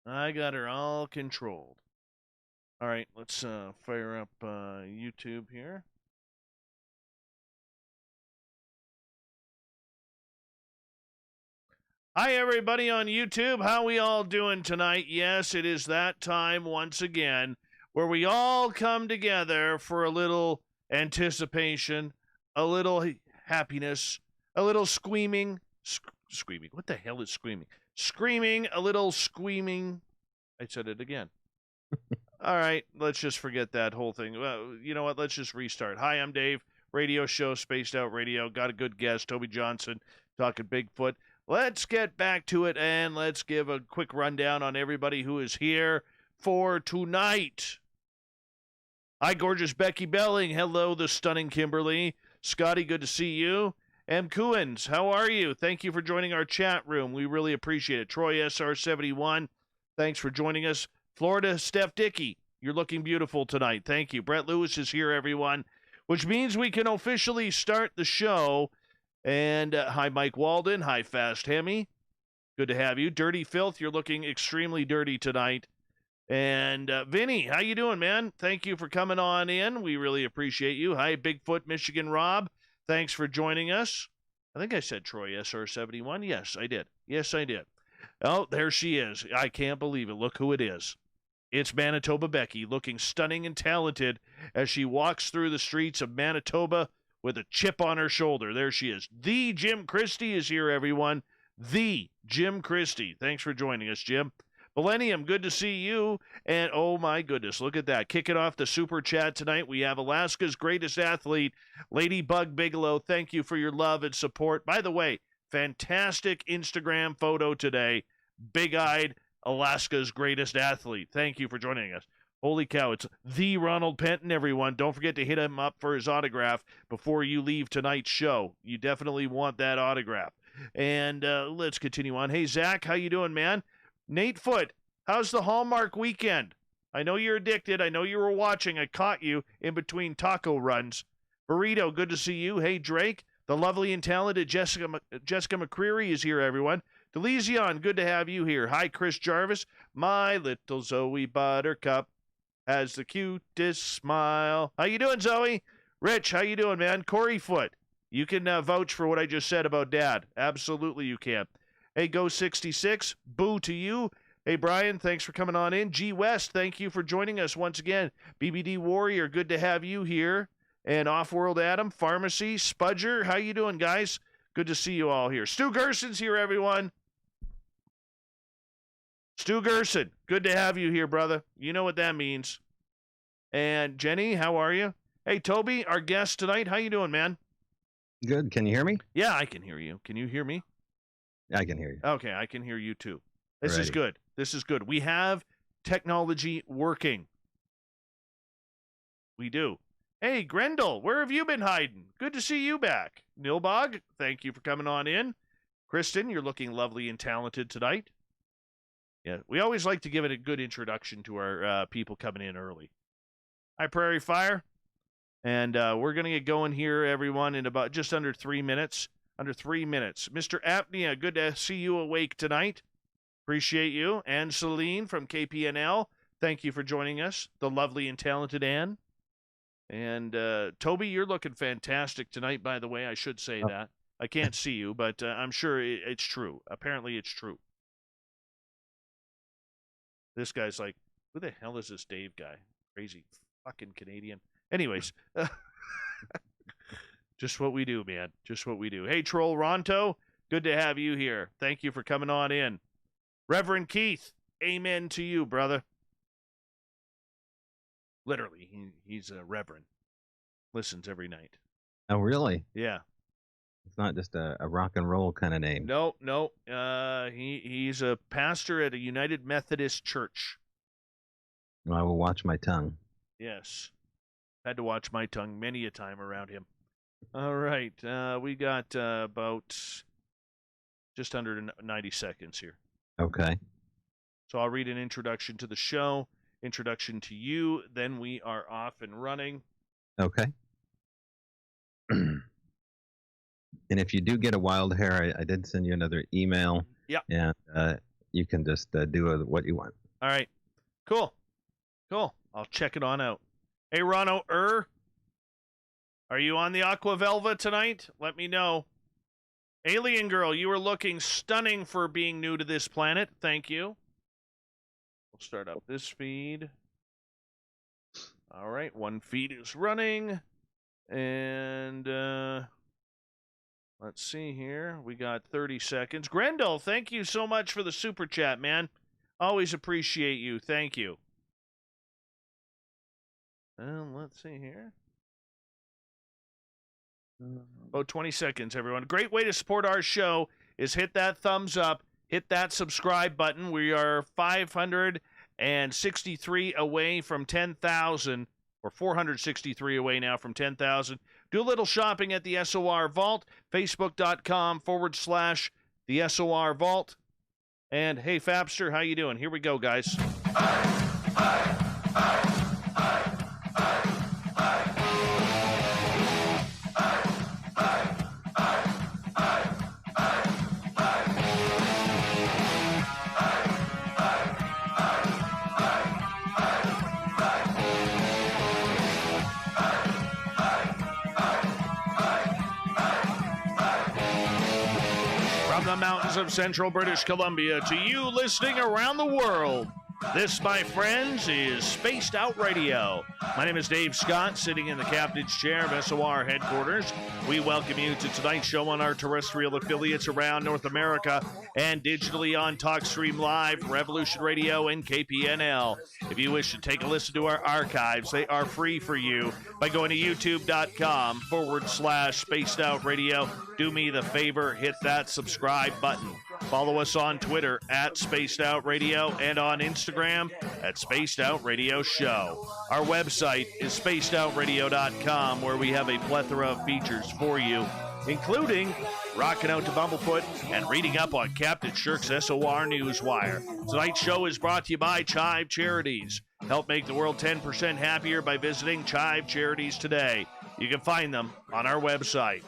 I got her all controlled. All right, let's fire up YouTube here. Hi, everybody on YouTube. How we all doing tonight? Yes, it is that time once again where we all come together for a little anticipation, a little happiness, a little squeaming. Screaming. What the hell is screaming? Screaming, a little squeaming. I said it again. All right, let's just forget that whole thing. Well, you know what? Let's just restart. Hi, I'm Dave. Radio show, Spaced Out Radio. Got a good guest, Toby Johnson, talking Bigfoot. Let's get back to it and let's give a quick rundown on everybody who is here for tonight. Hi, gorgeous Becky Belling. Hello, the stunning Kimberly. Scotty, good to see you. M. Kuhns, how are you? Thank you for joining our chat room. We really appreciate it. Troy SR71, thanks for joining us. Florida, Steph Dickey, you're looking beautiful tonight. Thank you. Brett Lewis is here, everyone, which means we can officially start the show. And hi, Mike Walden. Hi, Fast Hemi. Good to have you. Dirty Filth, you're looking extremely dirty tonight. And Vinny, how you doing, man? Thank you for coming on in. We really appreciate you. Hi, Bigfoot, Michigan Rob. Thanks for joining us. I think I said Troy SR71. Yes, I did. Yes, I did. Oh, there she is. I can't believe it. Look who it is. It's Manitoba Becky, looking stunning and talented as she walks through the streets of Manitoba with a chip on her shoulder. There she is. The Jim Christie is here, everyone. The Jim Christie. Thanks for joining us, Jim. Millennium, good to see you. And oh my goodness, look at that. Kicking off the super chat tonight, we have Alaska's greatest athlete, Ladybug Bigelow. Thank you for your love and support. By the way, fantastic Instagram photo today. Big-eyed Alaska's greatest athlete. Thank you for joining us. Holy cow, it's the Ronald Penton, everyone. Don't forget to hit him up for his autograph before you leave tonight's show. You definitely want that autograph. And let's continue on. Hey, Zach, how you doing, man? Nate Foot, how's the Hallmark weekend? I know you're addicted. I know you were watching. I caught you in between taco runs. Burrito, good to see you. Hey, Drake, the lovely and talented Jessica McCreary is here, everyone. Delezion, good to have you here. Hi, Chris Jarvis. My little Zoe Buttercup has the cutest smile. How you doing, Zoe? Rich, how you doing, man? Corey Foot, you can vouch for what I just said about Dad. Absolutely you can. Hey, Go66, boo to you. Hey, Brian, thanks for coming on in. G West, thank you for joining us once again. BBD Warrior, good to have you here. And Offworld Adam, Pharmacy, Spudger, how you doing, guys? Good to see you all here. Stu Gerson's here, everyone. Stu Gerson, good to have you here, brother. You know what that means. And Jenny, how are you? Hey, Toby, our guest tonight, how you doing, man? Good. Can you hear me? Yeah, I can hear you. Can you hear me? I can hear you. Okay, I can hear you too. This Ready. is good. This is good. We have technology working. We do. Hey, Grendel, where have you been hiding? Good to see you back. Nilbog, thank you for coming on in. Kristen, you're looking lovely and talented tonight. Yeah, we always like to give it a good introduction to our people coming in early. Hi, Prairie Fire. And we're going to get going here, everyone, in about just under 3 minutes. Under 3 minutes. Mr. Apnea, good to see you awake tonight. Appreciate you. Anne Celine from KPNL, thank you for joining us. The lovely and talented Anne. And Toby, you're looking fantastic tonight, by the way. I should say that. I can't see you, but I'm sure it's true. Apparently it's true. This guy's like, who the hell is this Dave guy? Crazy fucking Canadian. Anyways. Just what we do, man. Just what we do. Hey, Troll Ronto, good to have you here. Thank you for coming on in. Reverend Keith, amen to you, brother. Literally, he's a reverend. Listens every night. Oh, really? Yeah. It's not just a rock and roll kind of name. No. He's a pastor at a United Methodist Church. Well, I will watch my tongue. Yes. Had to watch my tongue many a time around him. All right. We got about just under 90 seconds here. Okay. So I'll read an introduction to the show, introduction to you, then we are off and running. Okay. And if you do get a wild hair, I did send you another email. Yeah. And you can just do what you want. All right. Cool. I'll check it on out. Hey, Rono are you on the Aqua Velva tonight? Let me know. Alien Girl, you were looking stunning for being new to this planet. Thank you. We'll start up this feed. All right, one feed is running. And let's see here. We got 30 seconds. Grendel, thank you so much for the super chat, man. Always appreciate you. Thank you. And let's see here. About 20 seconds, everyone. Great way to support our show is hit that thumbs up, hit that subscribe button. We are 563 away from 10,000, or 463 away now from 10,000. Do a little shopping at the SOR Vault, facebook.com/the SOR Vault. And hey, Fabster, how you doing? Here we go, guys. The mountains of central British Columbia to you listening around the world. This, my friends, is Spaced Out Radio. My name is Dave Scott, sitting in the captain's chair of SOR headquarters. We welcome you to tonight's show on our terrestrial affiliates around North America and digitally on TalkStream Live, Revolution Radio, and KPNL. If you wish to take a listen to our archives, they are free for you by going to youtube.com/Spaced Out Radio. Do me the favor, hit that subscribe button. Follow us on Twitter at Spaced Out Radio and on Instagram at Spaced Out Radio Show. Our website is spacedoutradio.com, where we have a plethora of features for you, including rocking out to Bumblefoot and reading up on Captain Shirk's SOR Newswire. Tonight's show is brought to you by Chive Charities. Help make the world 10% happier by visiting Chive Charities today. You can find them on our website.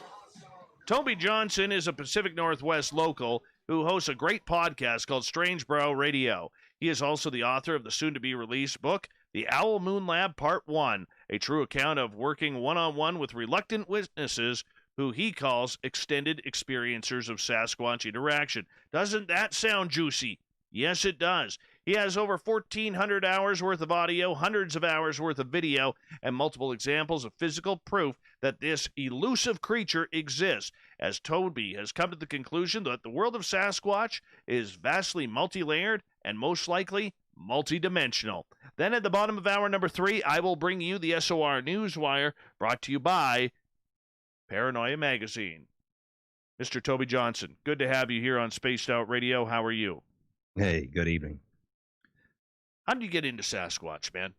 Toby Johnson is a Pacific Northwest local who hosts a great podcast called Strange Bräu Radio. He is also the author of the soon-to-be-released book, The Owl Moon Lab Part 1, a true account of working one-on-one with reluctant witnesses who he calls extended experiencers of Sasquatch interaction. Doesn't that sound juicy? Yes, it does. He has over 1,400 hours worth of audio, hundreds of hours worth of video, and multiple examples of physical proof that this elusive creature exists, as Toby has come to the conclusion that the world of Sasquatch is vastly multi-layered and most likely multi-dimensional. Then at the bottom of hour number 3, I will bring you the SOR Newswire, brought to you by Paranoia Magazine. Mr. Toby Johnson, good to have you here on Spaced Out Radio. How are you? Hey, good evening. How did you get into Sasquatch, man?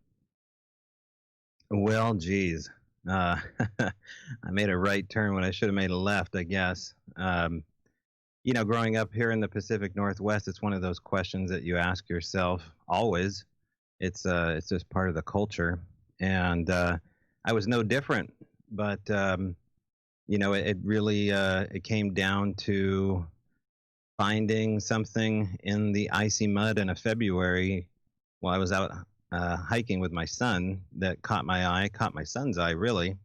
Well, geez. I made a right turn when I should have made a left, I guess. Growing up here in the Pacific Northwest, it's one of those questions that you ask yourself always. It's just part of the culture. And I was no different. But, it really it came down to finding something in the icy mud in a February while I was out hiking with my son that caught my eye, caught my son's eye, really.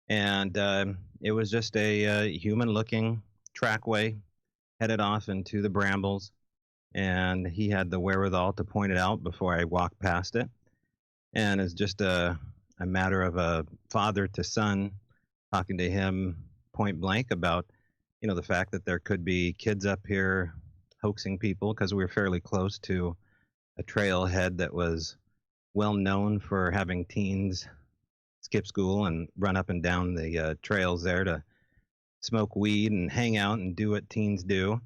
And it was just a human-looking trackway headed off into the brambles. And he had the wherewithal to point it out before I walked past it. And it's just a matter of a father to son talking to him point blank about, the fact that there could be kids up here hoaxing people, because we were fairly close to a trailhead that was well known for having teens skip school and run up and down the trails there to smoke weed and hang out and do what teens do.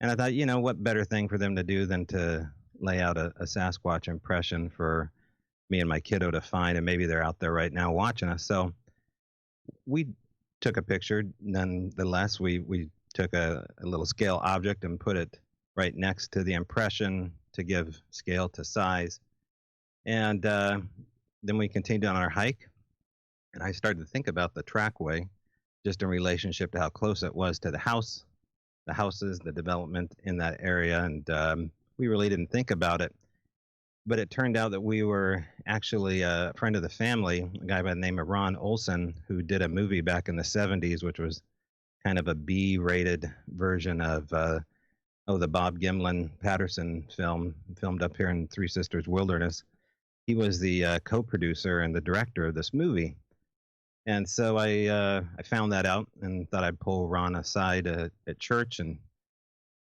And I thought, what better thing for them to do than to lay out a Sasquatch impression for me and my kiddo to find, and maybe they're out there right now watching us. So we took a picture. Nonetheless, we took a little scale object and put it right next to the impression to give scale to size. And then we continued on our hike, and I started to think about the trackway just in relationship to how close it was to the house the houses, the development in that area, and we really didn't think about it. But it turned out that we were actually a friend of the family, a guy by the name of Ron Olson, who did a movie back in the 70s, which was kind of a B-rated version of the Bob Gimlin Patterson film, filmed up here in Three Sisters Wilderness. He was the co-producer and the director of this movie. And so I found that out and thought I'd pull Ron aside at church and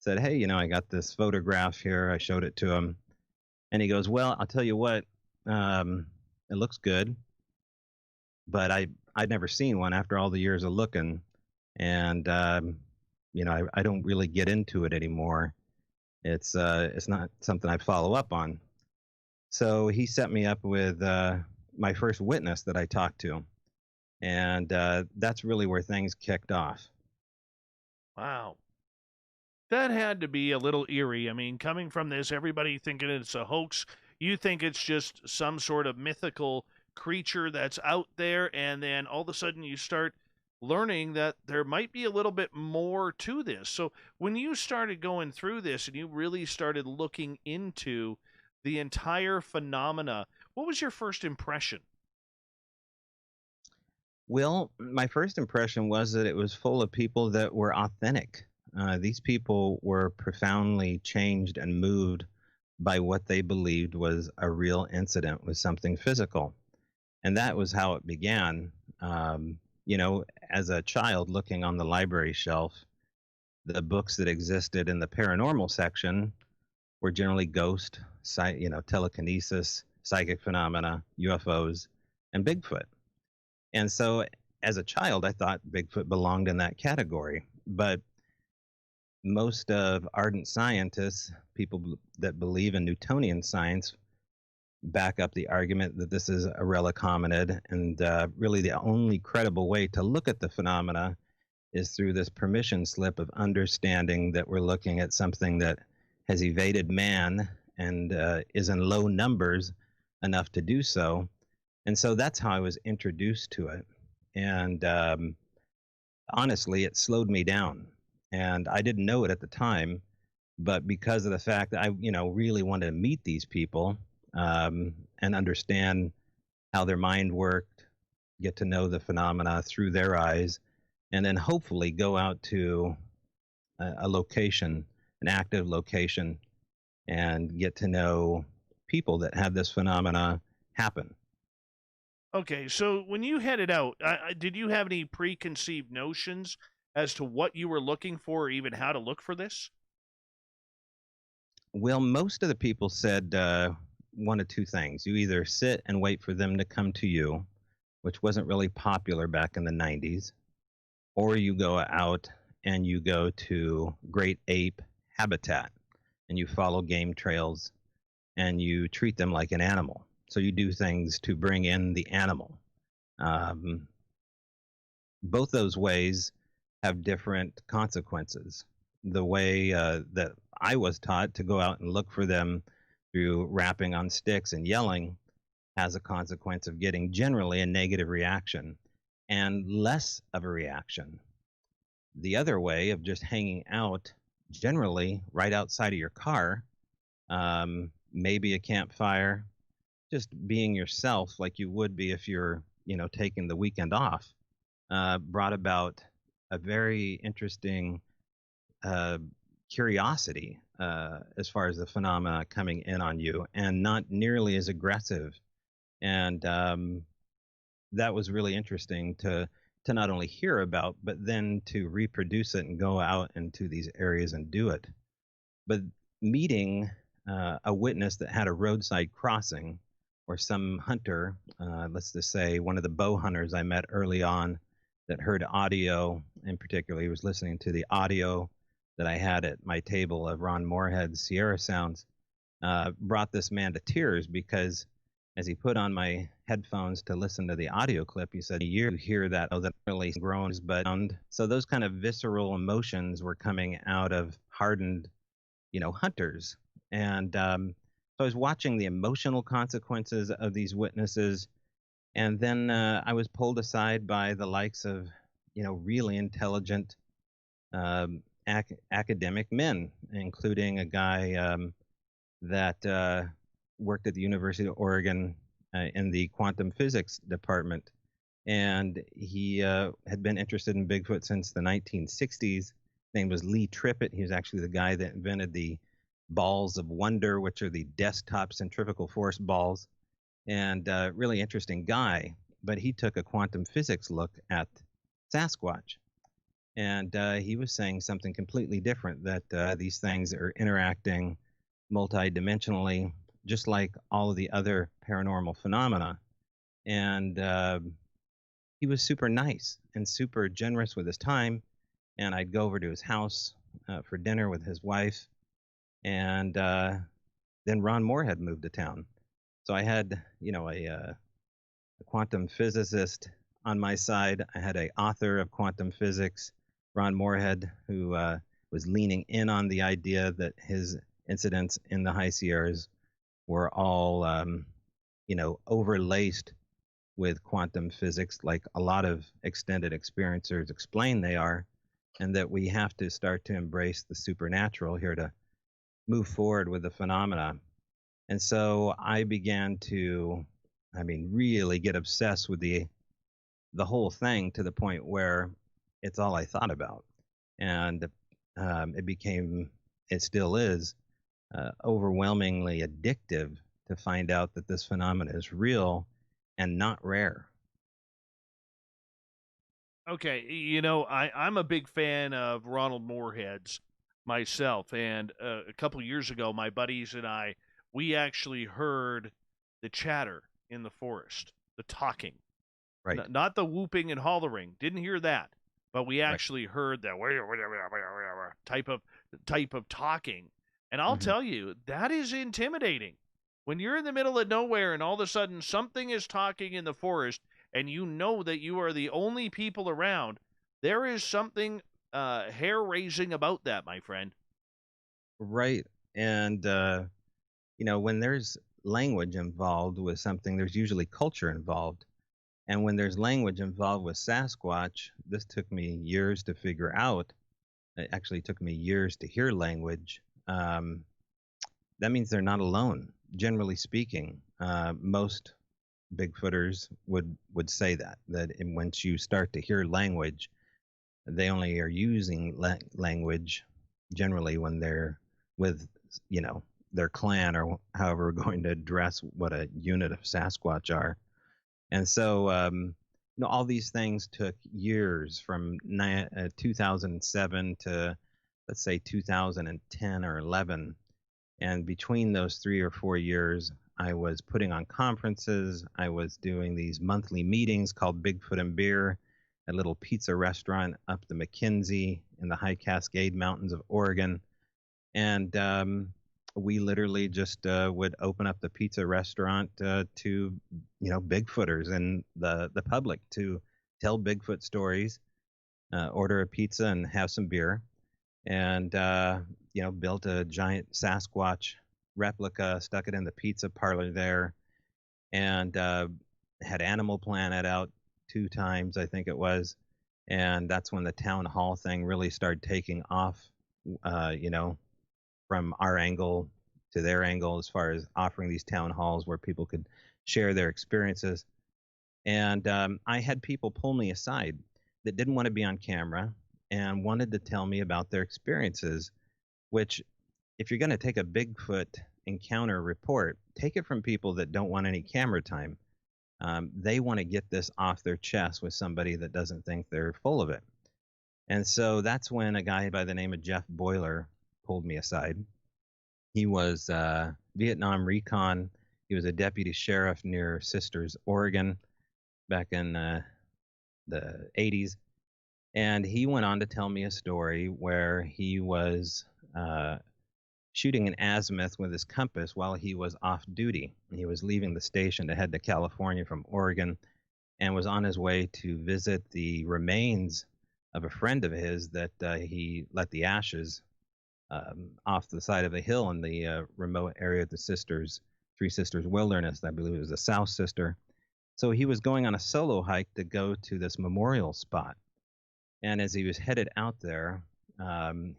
said, "Hey, I got this photograph here." I showed it to him, and he goes, "Well, I'll tell you what, it looks good, but I'd never seen one after all the years of looking, and I don't really get into it anymore. It's not something I follow up on." So he set me up with my first witness that I talked to, and that's really where things kicked off. Wow. That had to be a little eerie. I mean, coming from this, everybody thinking it's a hoax. You think it's just some sort of mythical creature that's out there, and then all of a sudden you start learning that there might be a little bit more to this. So when you started going through this and you really started looking into the entire phenomena, what was your first impression? Well, my first impression was that it was full of people that were authentic. These people were profoundly changed and moved by what they believed was a real incident with something physical. And that was how it began. As a child looking on the library shelf, the books that existed in the paranormal section were generally ghost, telekinesis, psychic phenomena, UFOs, and Bigfoot. And so as a child, I thought Bigfoot belonged in that category. But most of ardent scientists, that believe in Newtonian science, back up the argument that this is a relic hominid. And really, the only credible way to look at the phenomena is through this permission slip of understanding that we're looking at something that has evaded man and is in low numbers enough to do so. And so that's how I was introduced to it. And honestly, it slowed me down. And I didn't know it at the time, but because of the fact that I, really wanted to meet these people and understand how their mind worked, get to know the phenomena through their eyes, and then hopefully go out to a location, an active location, and get to know people that had this phenomena happen. Okay, so when you headed out, did you have any preconceived notions as to what you were looking for or even how to look for this? Well, most of the people said one of two things. You either sit and wait for them to come to you, which wasn't really popular back in the 90s, or you go out and you go to great ape habitat and you follow game trails and you treat them like an animal. So you do things to bring in the animal. Um, both those ways have different consequences. The way that I was taught to go out and look for them through rapping on sticks and yelling has a consequence of getting generally a negative reaction and less of a reaction. The other way of just hanging out generally right outside of your car, maybe a campfire, just being yourself like you would be if you're, taking the weekend off, brought about a very interesting curiosity as far as the phenomena coming in on you, and not nearly as aggressive. And that was really interesting to not only hear about, but then to reproduce it and go out into these areas and do it. But meeting a witness that had a roadside crossing, or some hunter, let's just say one of the bow hunters I met early on that heard audio, in particular, he was listening to the audio that I had at my table of Ron Moorhead's Sierra Sounds, brought this man to tears because as he put on my headphones to listen to the audio clip, he said, "You hear that, that really groans, but..." So those kind of visceral emotions were coming out of hardened, hunters. And so I was watching the emotional consequences of these witnesses. And then I was pulled aside by the likes of, really intelligent academic men, including a guy that worked at the University of Oregon in the quantum physics department. And he had been interested in Bigfoot since the 1960s. His name was Lee Trippett. He was actually the guy that invented the balls of wonder, which are the desktop centrifugal force balls, and really interesting guy. But he took a quantum physics look at Sasquatch. And he was saying something completely different, that these things are interacting multidimensionally, just like all of the other paranormal phenomena. And he was super nice and super generous with his time. And I'd go over to his house for dinner with his wife. And then Ron Moore moved to town. So I had, a quantum physicist on my side. I had an author of quantum physics, Ron Moorhead, who was leaning in on the idea that his incidents in the High Sierras were all, overlaced with quantum physics, like a lot of extended experiencers explain they are, and that we have to start to embrace the supernatural here to move forward with the phenomena. And so I began to, really get obsessed with the whole thing, to the point where it's all I thought about. And it still is, overwhelmingly addictive to find out that this phenomenon is real and not rare. Okay, I'm a big fan of Ronald Moorhead's myself, and a couple years ago, my buddies and we actually heard the chatter in the forest, the talking, Right. not the whooping and hollering. Didn't hear that, but we Right. actually heard that type of talking. And I'll tell you, that is intimidating. When you're in the middle of nowhere and all of a sudden something is talking in the forest, and you know that you are the only people around, there is something hair-raising about that, my friend. Right. And, when there's language involved with something, there's usually culture involved. And when there's language involved with Sasquatch, this took me years to figure out. It actually took me years to hear language. That means they're not alone. Generally speaking, most Bigfooters would say that once you start to hear language, they only are using language generally when they're with, their clan, or however we're going to address what a unit of Sasquatch are. And so, all these things took years, from 2007 to, let's say, 2010 or 11. And between those 3 or 4 years, I was putting on conferences. I was doing these monthly meetings called Bigfoot and Beer, a little pizza restaurant up the McKenzie in the High Cascade Mountains of Oregon. And we literally just would open up the pizza restaurant to, Bigfooters and the public, to tell Bigfoot stories, order a pizza and have some beer, and built a giant Sasquatch replica, stuck it in the pizza parlor there, and had Animal Planet out 2 times, I think it was. And that's when the town hall thing really started taking off, from our angle to their angle, as far as offering these town halls where people could share their experiences. And I had people pull me aside that didn't want to be on camera and wanted to tell me about their experiences, which, if you're going to take a Bigfoot encounter report, take it from people that don't want any camera time. They want to get this off their chest with somebody that doesn't think they're full of it. And so that's when a guy by the name of Jeff Boiler pulled me aside. He was Vietnam recon. He was a deputy sheriff near Sisters, Oregon, back in the 80s. And he went on to tell me a story where he was shooting an azimuth with his compass while he was off duty. He was leaving the station to head to California from Oregon, and was on his way to visit the remains of a friend of his that he let the ashes off the side of a hill in the remote area of the Three Sisters Wilderness. I believe it was the South Sister. So he was going on a solo hike to go to this memorial spot. And as he was headed out there,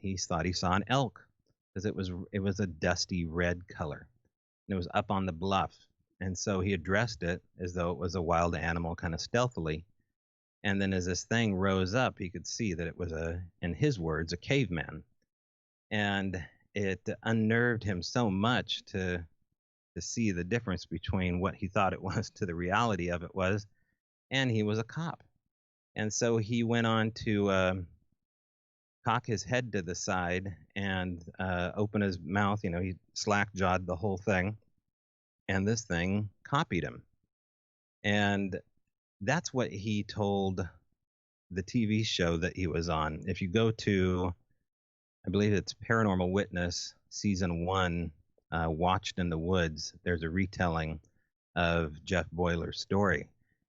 he thought he saw an elk because it was a dusty red color, and it was up on the bluff. And so he addressed it as though it was a wild animal, kind of stealthily. And then as this thing rose up, he could see that it was in his words, a caveman. And it unnerved him so much to see the difference between what he thought it was to the reality of it was, and he was a cop. And so he went on to cock his head to the side and open his mouth. He slack jawed the whole thing, and this thing copied him. And that's what he told the TV show that he was on. If you go to, I believe it's Paranormal Witness season 1, Watched in the Woods, there's a retelling of Jeff Boiler's story.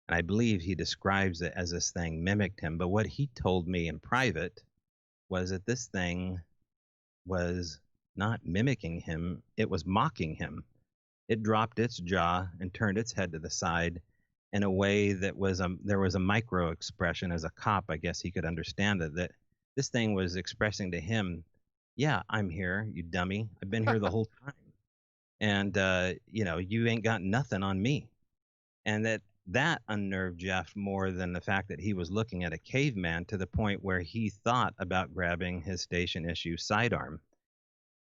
And I believe he describes it as this thing mimicked him. But what he told me in private was that this thing was not mimicking him, it was mocking him. It dropped its jaw and turned its head to the side in a way that there was a micro expression. As a cop, I guess he could understand it, that this thing was expressing to him, yeah, I'm here, you dummy. I've been here the whole time. And, you ain't got nothing on me. And that unnerved Jeff more than the fact that he was looking at a caveman, to the point where he thought about grabbing his station issue sidearm.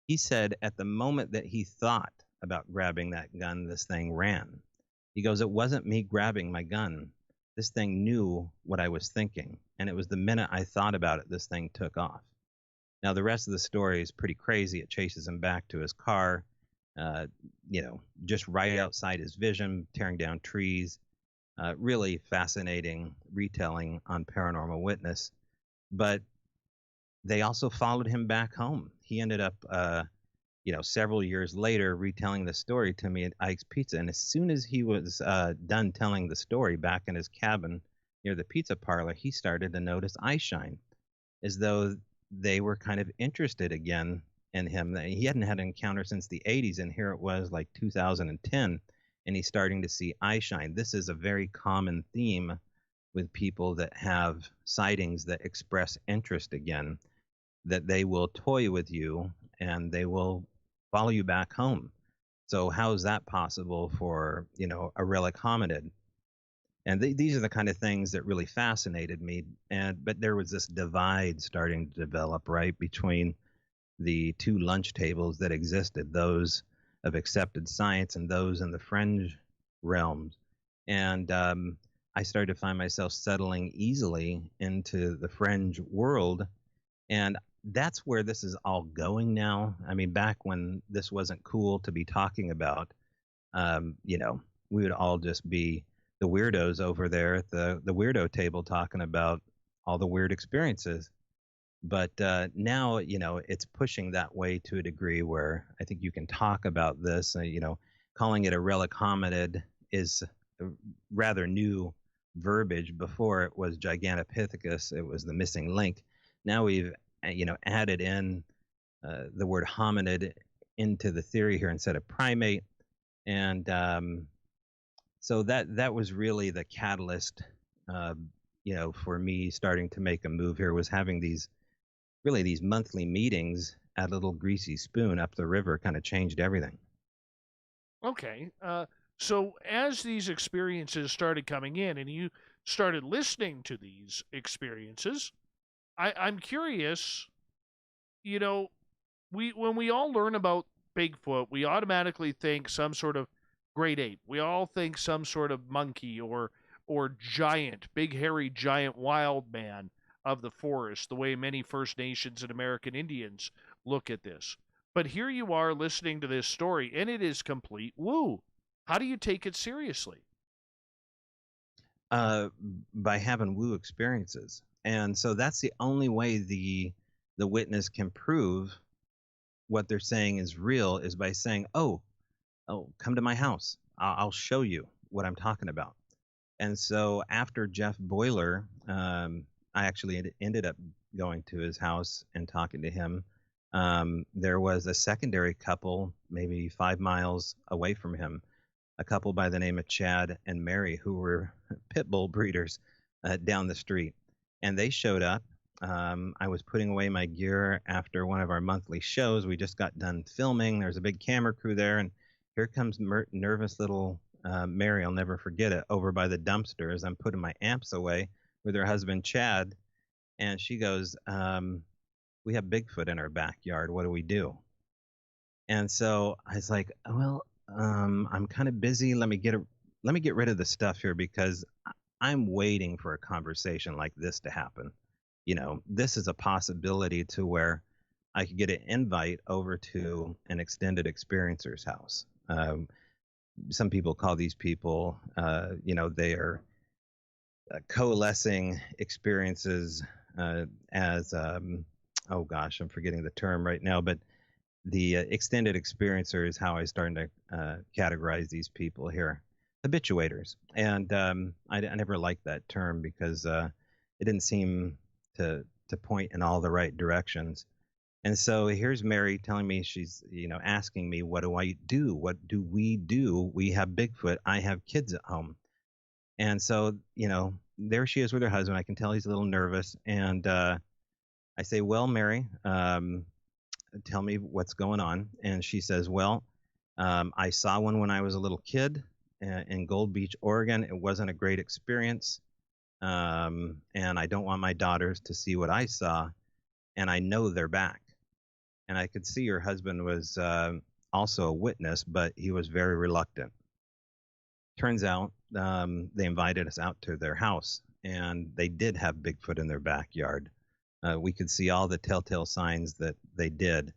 He said at the moment that he thought about grabbing that gun, this thing ran. He goes, it wasn't me grabbing my gun. This thing knew what I was thinking. And it was the minute I thought about it, this thing took off. Now, the rest of the story is pretty crazy. It chases him back to his car, just right outside his vision, tearing down trees. Really fascinating retelling on Paranormal Witness. But they also followed him back home. He ended up, several years later, retelling the story to me at Ike's Pizza. And as soon as he was done telling the story back in his cabin near the pizza parlor, he started to notice eye shine, as though they were kind of interested again in him. He hadn't had an encounter since the 80s, and here it was like 2010, and he's starting to see eye shine. This is a very common theme with people that have sightings that express interest again, that they will toy with you and they will follow you back home. So how is that possible for, a relic hominid? And these are the kind of things that really fascinated me. But there was this divide starting to develop, right, between the two lunch tables that existed, those of accepted science and those in the fringe realms. And I started to find myself settling easily into the fringe world. And that's where this is all going now. I mean, back when this wasn't cool to be talking about, we would all just be the weirdos over there at the weirdo table talking about all the weird experiences. But now, it's pushing that way to a degree where I think you can talk about this. Calling it a relic hominid is a rather new verbiage. Before, it was Gigantopithecus. It was the missing link. Now we've, added in the word hominid into the theory here instead of primate. And so that was really the catalyst, for me starting to make a move here, was having these monthly meetings at Little Greasy Spoon up the river. Kind of changed everything. Okay. So as these experiences started coming in and you started listening to these experiences, I'm curious, when we all learn about Bigfoot, we automatically think some sort of great ape. We all think some sort of monkey or giant, big hairy giant wild man of the forest, the way many First Nations and American Indians look at this. But here you are listening to this story, and it is complete woo. How do you take it seriously? By having woo experiences. And so that's the only way the witness can prove what they're saying is real, is by saying, oh, come to my house. I'll show you what I'm talking about. And so after Jeff Boiler, I actually ended up going to his house and talking to him. There was a secondary couple, maybe 5 miles away from him, a couple by the name of Chad and Mary, who were pit bull breeders down the street. And they showed up, I was putting away my gear after one of our monthly shows. We just got done filming. There's a big camera crew there, and here comes nervous little Mary. I'll never forget it. Over by the dumpster as I'm putting my amps away with her husband Chad, and she goes, "We have Bigfoot in our backyard. What do we do?" And so I was like, "Well, I'm kind of busy. Let me get rid of the stuff here because I'm waiting for a conversation like this to happen. This is a possibility to where I could get an invite over to an extended experiencer's house. Some people call these people, they are coalescing experiences as, oh gosh, I'm forgetting the term right now, but the extended experiencer is how I started to categorize these people here. Habituators. And I never liked that term because it didn't seem to point in all the right directions. And so here's Mary telling me she's, asking me, what do I do? What do we do? We have Bigfoot. I have kids at home. And so, there she is with her husband. I can tell he's a little nervous. And I say, well, Mary, tell me what's going on. And she says, well, I saw one when I was a little kid in Gold Beach, Oregon. It wasn't a great experience. And I don't want my daughters to see what I saw. And I know they're back. And I could see her husband was also a witness, but he was very reluctant. Turns out they invited us out to their house, and they did have Bigfoot in their backyard. We could see all the telltale signs that they did,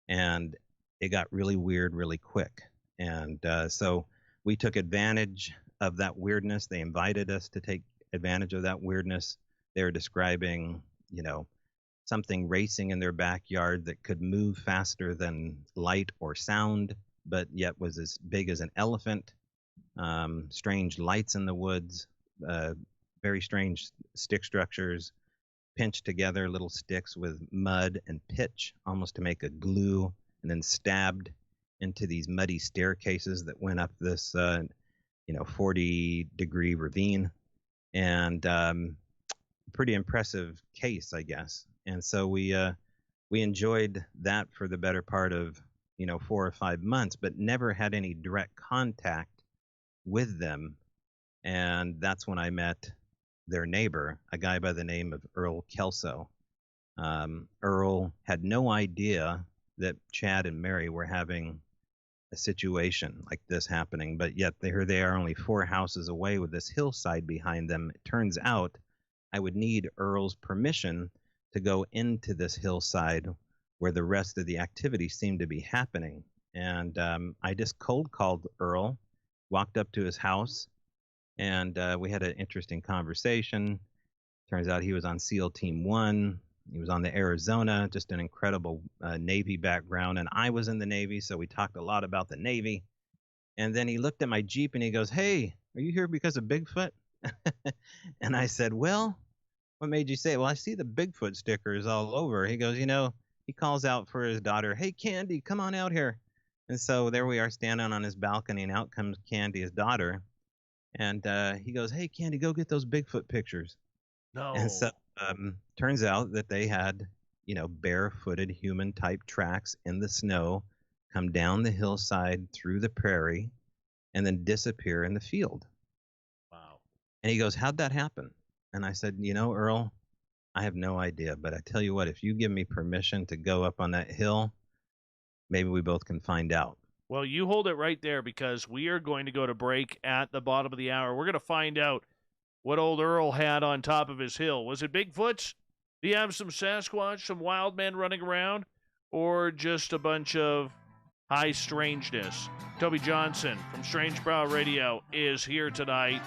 and it got really weird really quick. And so we took advantage of that weirdness. They invited us to take advantage of that weirdness. They were describing, something racing in their backyard that could move faster than light or sound, but yet was as big as an elephant. Strange lights in the woods, very strange stick structures, pinched together little sticks with mud and pitch, almost to make a glue, and then stabbed into these muddy staircases that went up this, 40-degree ravine. And pretty impressive case, I guess. And so we enjoyed that for the better part of 4 or 5 months, but never had any direct contact with them. And that's when I met their neighbor, a guy by the name of Earl Kelso. Earl had no idea that Chad and Mary were having a situation like this happening, but yet here they are only 4 houses away with this hillside behind them. It turns out I would need Earl's permission to go into this hillside where the rest of the activity seemed to be happening. And I just cold called Earl, walked up to his house, and we had an interesting conversation. Turns out he was on SEAL Team 1. He was on the Arizona, just an incredible Navy background. And I was in the Navy, so we talked a lot about the Navy. And then he looked at my Jeep and he goes, "Hey, are you here because of Bigfoot?" And I said, "Well, what made you say it?" "Well, I see the Bigfoot stickers all over." He goes, he calls out for his daughter, "Hey, Candy, come on out here." And so there we are standing on his balcony, and out comes Candy, his daughter. And he goes, "Hey, Candy, go get those Bigfoot pictures." No. And so turns out that they had, barefooted human type tracks in the snow, come down the hillside through the prairie, and then disappear in the field. Wow. And he goes, "How'd that happen?" And I said, "Earl, I have no idea, but I tell you what, if you give me permission to go up on that hill, maybe we both can find out." Well, you hold it right there because we are going to go to break at the bottom of the hour. We're going to find out what old Earl had on top of his hill. Was it Bigfoots? Do you have some Sasquatch, some wild men running around, or just a bunch of high strangeness? Toby Johnson from Strange Bräu Radio is here tonight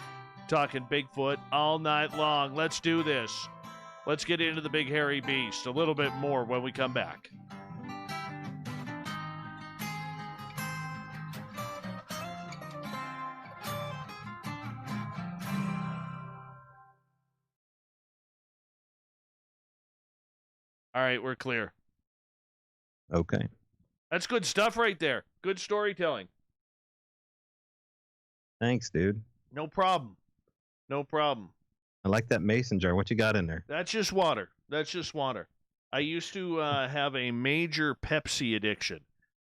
talking Bigfoot all night long. Let's do this. Let's get into the big hairy beast a little bit more when we come back. All right, we're clear. Okay. That's good stuff right there. Good storytelling. Thanks, dude. No problem. No problem. I like that mason jar. What you got in there? That's just water. That's just water. I used to have a major Pepsi addiction.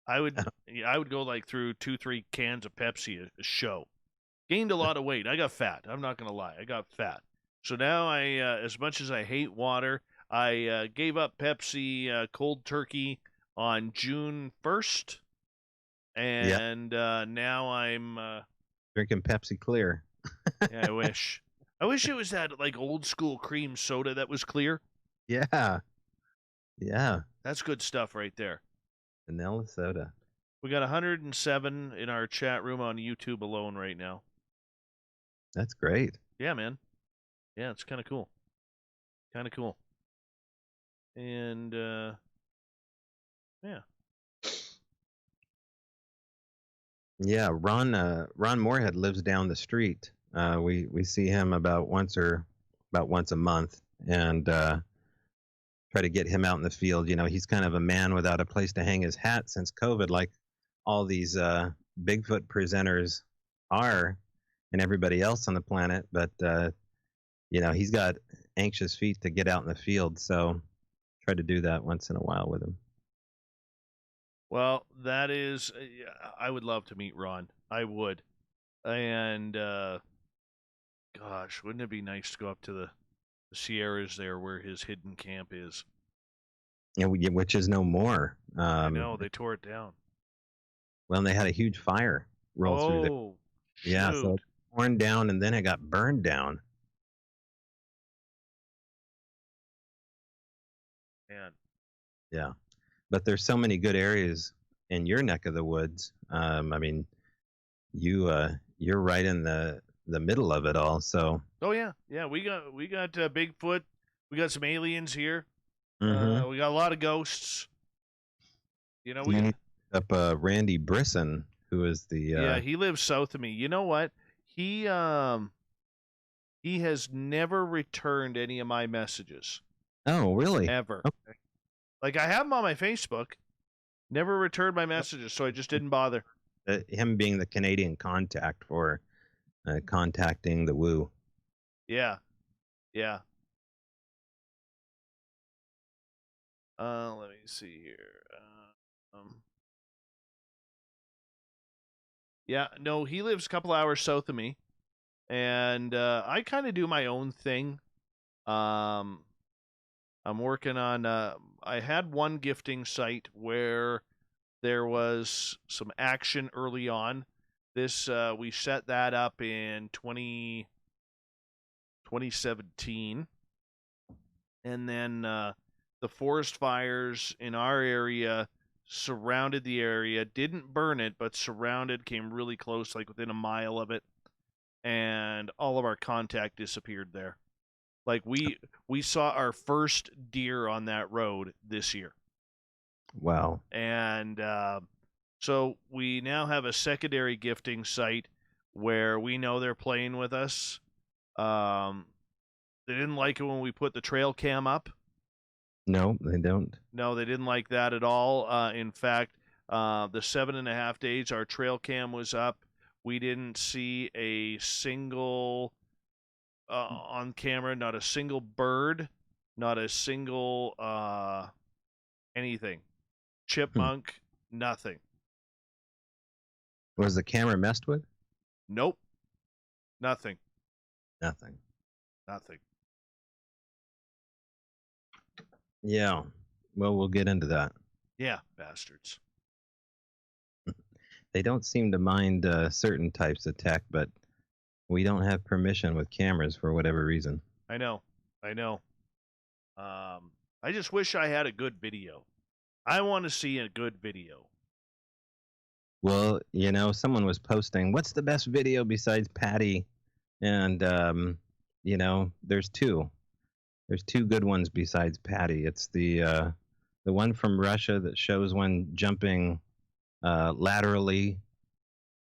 I would go like through 2-3 cans of Pepsi a show. Gained a lot of weight. I got fat. I'm not gonna lie. I got fat. So now as much as I hate water, I gave up Pepsi cold turkey on June 1st, and now I'm drinking Pepsi Clear. yeah, I wish. I wish it was that like old school cream soda that was clear. Yeah. That's good stuff right there. Vanilla soda. We got 107 in our chat room on YouTube alone right now. That's great. Yeah, man. Yeah, it's kind of cool. And yeah. Yeah, Ron Moorhead lives down the street. We see him about once a month, and try to get him out in the field. You know, he's kind of a man without a place to hang his hat since COVID, like all these Bigfoot presenters are, and everybody else on the planet. But you know, he's got anxious feet to get out in the field, so try to do that once in a while with him. Well, that is, I would love to meet Ron. I would. And, gosh, wouldn't it be nice to go up to the Sierras there where his hidden camp is? Yeah, which is no more. I know, they tore it down. Well, and they had a huge fire roll through there. Oh, yeah, so it torn down and then it got burned down. Man. Yeah. But there's so many good areas in your neck of the woods. I mean, you're right in the middle of it all. So. Oh yeah, we got Bigfoot. We got some aliens here. Mm-hmm. We got a lot of ghosts. You know, we up Randy Brisson, who is the. Yeah, he lives south of me. You know what? He has never returned any of my messages. Oh, really? Ever. Okay. Like, I have him on my Facebook. Never returned my messages, so I just didn't bother. Him being the Canadian contact for contacting the Woo. Yeah. Let me see here. Yeah, no, he lives a couple hours south of me, and I kind of do my own thing. I'm working on. I had one gifting site where there was some action early on. This we set that up in 2017, and then the forest fires in our area surrounded the area. Didn't burn it, but surrounded. Came really close, like within a mile of it, and all of our contact disappeared there. Like we saw our first deer on that road this year. Wow. And so we now have a secondary gifting site where we know they're playing with us. They didn't like it when we put the trail cam up. No, they don't. No, they didn't like that at all. In fact, the 7.5 days our trail cam was up, we didn't see a single... on camera, not a single bird, not a single anything. Chipmunk, nothing. Was the camera messed with? Nope. Nothing. Yeah. Well, we'll get into that. Yeah, bastards. They don't seem to mind certain types of tech, but we don't have permission with cameras for whatever reason. I know. I just wish I had a good video. I want to see a good video. Well, you know, someone was posting, what's the best video besides Patty? And, you know, there's two. There's two good ones besides Patty. It's the one from Russia that shows one jumping laterally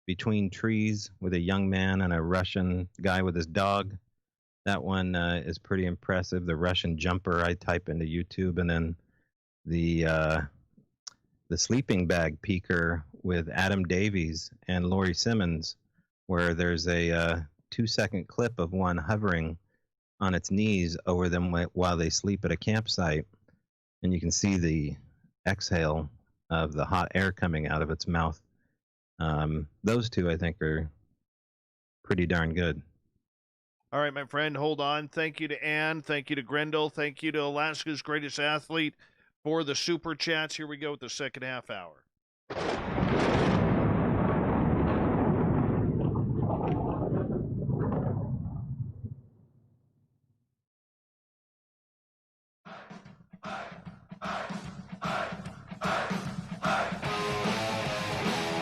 between trees with a young man and a Russian guy with his dog. That one is pretty impressive. The Russian jumper, I type into YouTube, and then the sleeping bag peeker with Adam Davies and Laurie Simmons, where there's a 2-second clip of one hovering on its knees over them while they sleep at a campsite, and you can see the exhale of the hot air coming out of its mouth. Those two, I think, are pretty darn good. All right, my friend, hold on. Thank you to Ann. Thank you to Grendel. Thank you to Alaska's Greatest Athlete for the super chats. Here we go with the second half hour.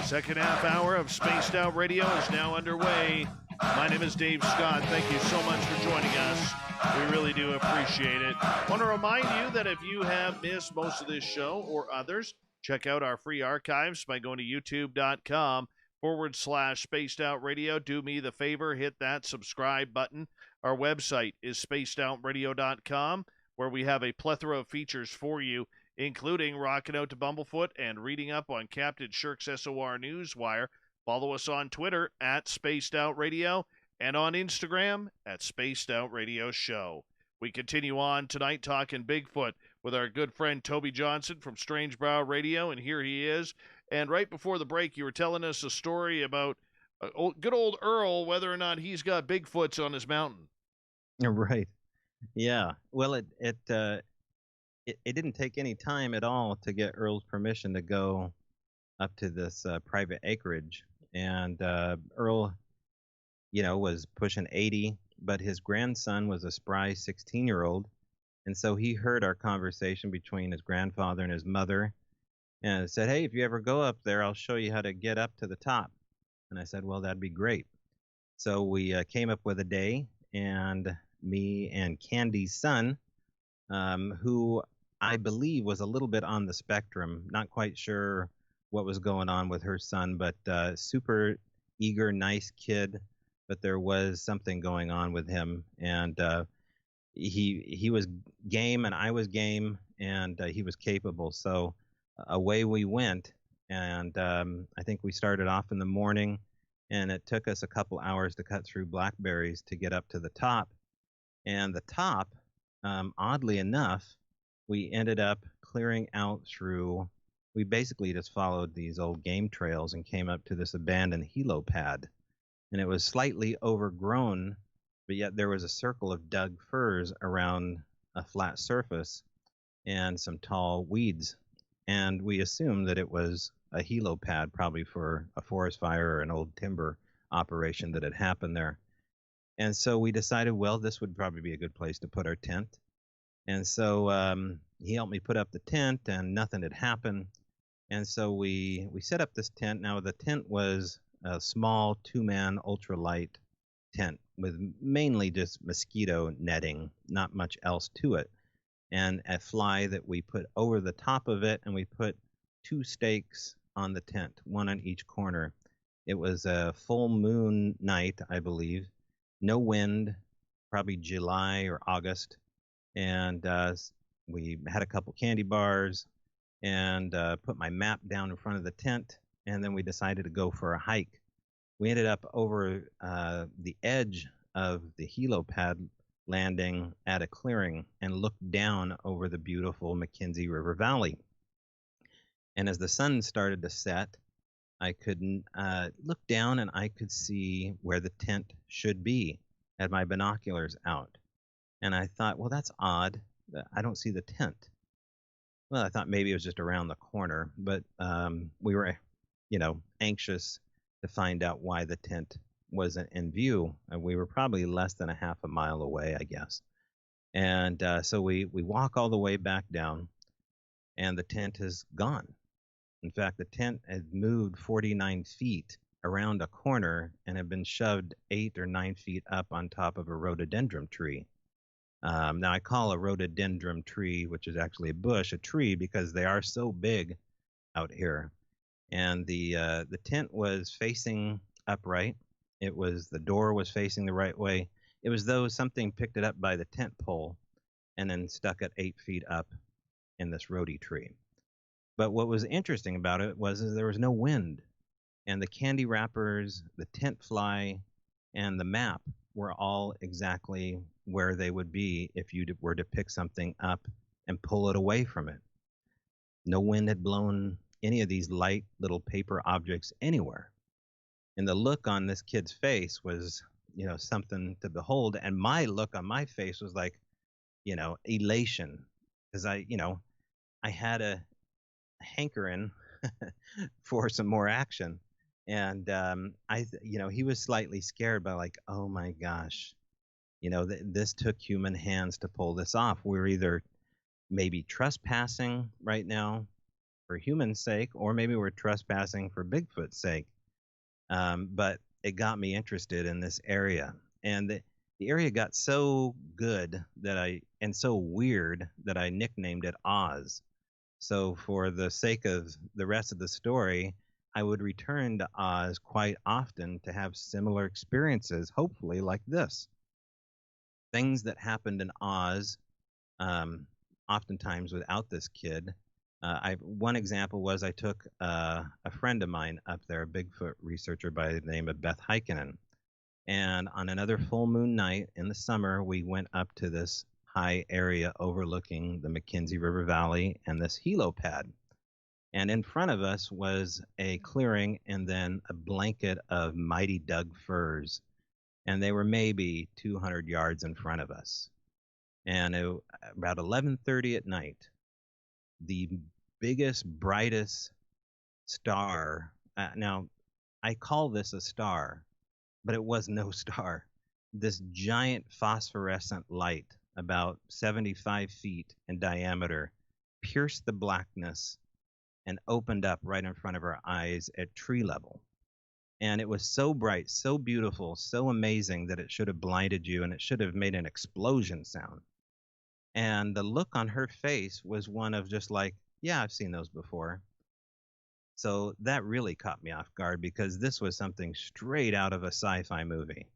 Second half hour of Spaced Out Radio is now underway. My name is Dave Scott. Thank you so much for joining us. We really do appreciate it. I want to remind you that if you have missed most of this show or others, check out our free archives by going to youtube.com/Spaced Out Radio. Do me the favor, hit that subscribe button. Our website is spacedoutradio.com, where we have a plethora of features for you, including rocking out to Bumblefoot and reading up on Captain Shirk's SOR Newswire. Follow us on Twitter at Spaced Out Radio and on Instagram at Spaced Out Radio Show. We continue on tonight talking Bigfoot with our good friend Toby Johnson from Strange Brow Radio, and here he is. And right before the break, you were telling us a story about good old Earl, whether or not he's got Bigfoots on his mountain. Right. Yeah. Well, it didn't take any time at all to get Earl's permission to go up to this private acreage. And Earl, was pushing 80, but his grandson was a spry 16-year-old. And so he heard our conversation between his grandfather and his mother and said, "Hey, if you ever go up there, I'll show you how to get up to the top." And I said, "Well, that'd be great." So we came up with a day, and me and Candy's son, who I believe was a little bit on the spectrum, not quite sure what was going on with her son, but super eager, nice kid, but there was something going on with him. And he was game, and I was game, and he was capable. So away we went, and I think we started off in the morning, and it took us a couple hours to cut through blackberries to get up to the top. And the top, oddly enough, we ended up clearing out through, we basically just followed these old game trails and came up to this abandoned helipad. And it was slightly overgrown, but yet there was a circle of dug firs around a flat surface and some tall weeds. And we assumed that it was a helipad, probably for a forest fire or an old timber operation that had happened there. And so we decided, well, this would probably be a good place to put our tent. And so he helped me put up the tent, and nothing had happened. And so we set up this tent. Now, the tent was a small 2-man ultralight tent with mainly just mosquito netting, not much else to it, and a fly that we put over the top of it, and we put 2 stakes on the tent, one on each corner. It was a full moon night, I believe, no wind, probably July or August, and we had a couple candy bars and put my map down in front of the tent, and then we decided to go for a hike. We ended up over the edge of the helipad landing at a clearing and looked down over the beautiful McKenzie River Valley. And as the sun started to set, I could look down and I could see where the tent should be. I had my binoculars out. And I thought, well, that's odd. I don't see the tent. Well, I thought maybe it was just around the corner, but we were, anxious to find out why the tent wasn't in view. And we were probably less than a half a mile away, I guess. And so we walk all the way back down, and the tent is gone. In fact, the tent had moved 49 feet around a corner and had been shoved 8 or 9 feet up on top of a rhododendron tree. Now, I call a rhododendron tree, which is actually a bush, a tree because they are so big out here. And the tent was facing upright. The door was facing the right way. It was though something picked it up by the tent pole and then stuck it 8 feet up in this rhodey tree. But what was interesting about it was there was no wind, and the candy wrappers, the tent fly, and the map were all exactly where they would be if you were to pick something up and pull it away from it. No wind had blown any of these light little paper objects anywhere. And the look on this kid's face was, something to behold. And my look on my face was like, elation. Because I had a hankering for some more action. And he was slightly scared, but like, oh my gosh, this took human hands to pull this off. We're either maybe trespassing right now for human sake, or maybe we're trespassing for Bigfoot's sake. But it got me interested in this area, and the area got so good and so weird that I nicknamed it Oz. So for the sake of the rest of the story, I would return to Oz quite often to have similar experiences, hopefully like this. Things that happened in Oz, oftentimes without this kid. One example was I took a friend of mine up there, a Bigfoot researcher by the name of Beth Heikkinen. And on another full moon night in the summer, we went up to this high area overlooking the McKenzie River Valley and this helipad. And in front of us was a clearing and then a blanket of mighty Doug firs. And they were maybe 200 yards in front of us. And about 11:30 at night, the biggest, brightest star. Now, I call this a star, but it was no star. This giant phosphorescent light, about 75 feet in diameter, pierced the blackness and opened up right in front of our eyes at tree level. And it was so bright, so beautiful, so amazing that it should have blinded you, and it should have made an explosion sound. And the look on her face was one of just like, yeah, I've seen those before. So that really caught me off guard, because this was something straight out of a sci-fi movie.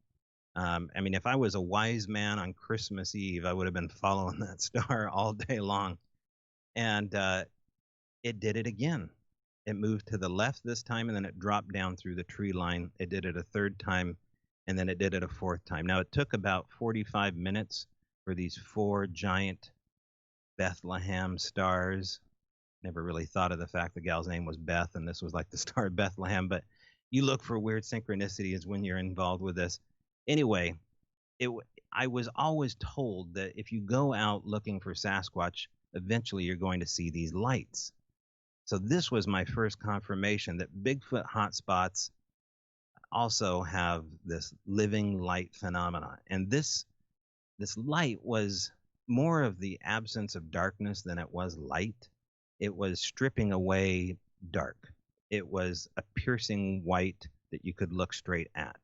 If I was a wise man on Christmas Eve, I would have been following that star all day long. And it did it again. It moved to the left this time, and then it dropped down through the tree line. It did it a third time, and then it did it a fourth time. Now, it took about 45 minutes for these 4 giant Bethlehem stars. Never really thought of the fact the gal's name was Beth, and this was like the star of Bethlehem. But you look for weird synchronicities when you're involved with this. Anyway, I was always told that if you go out looking for Sasquatch, eventually you're going to see these lights. So this was my first confirmation that Bigfoot hotspots also have this living light phenomena. And this light was more of the absence of darkness than it was light. It was stripping away dark. It was a piercing white that you could look straight at.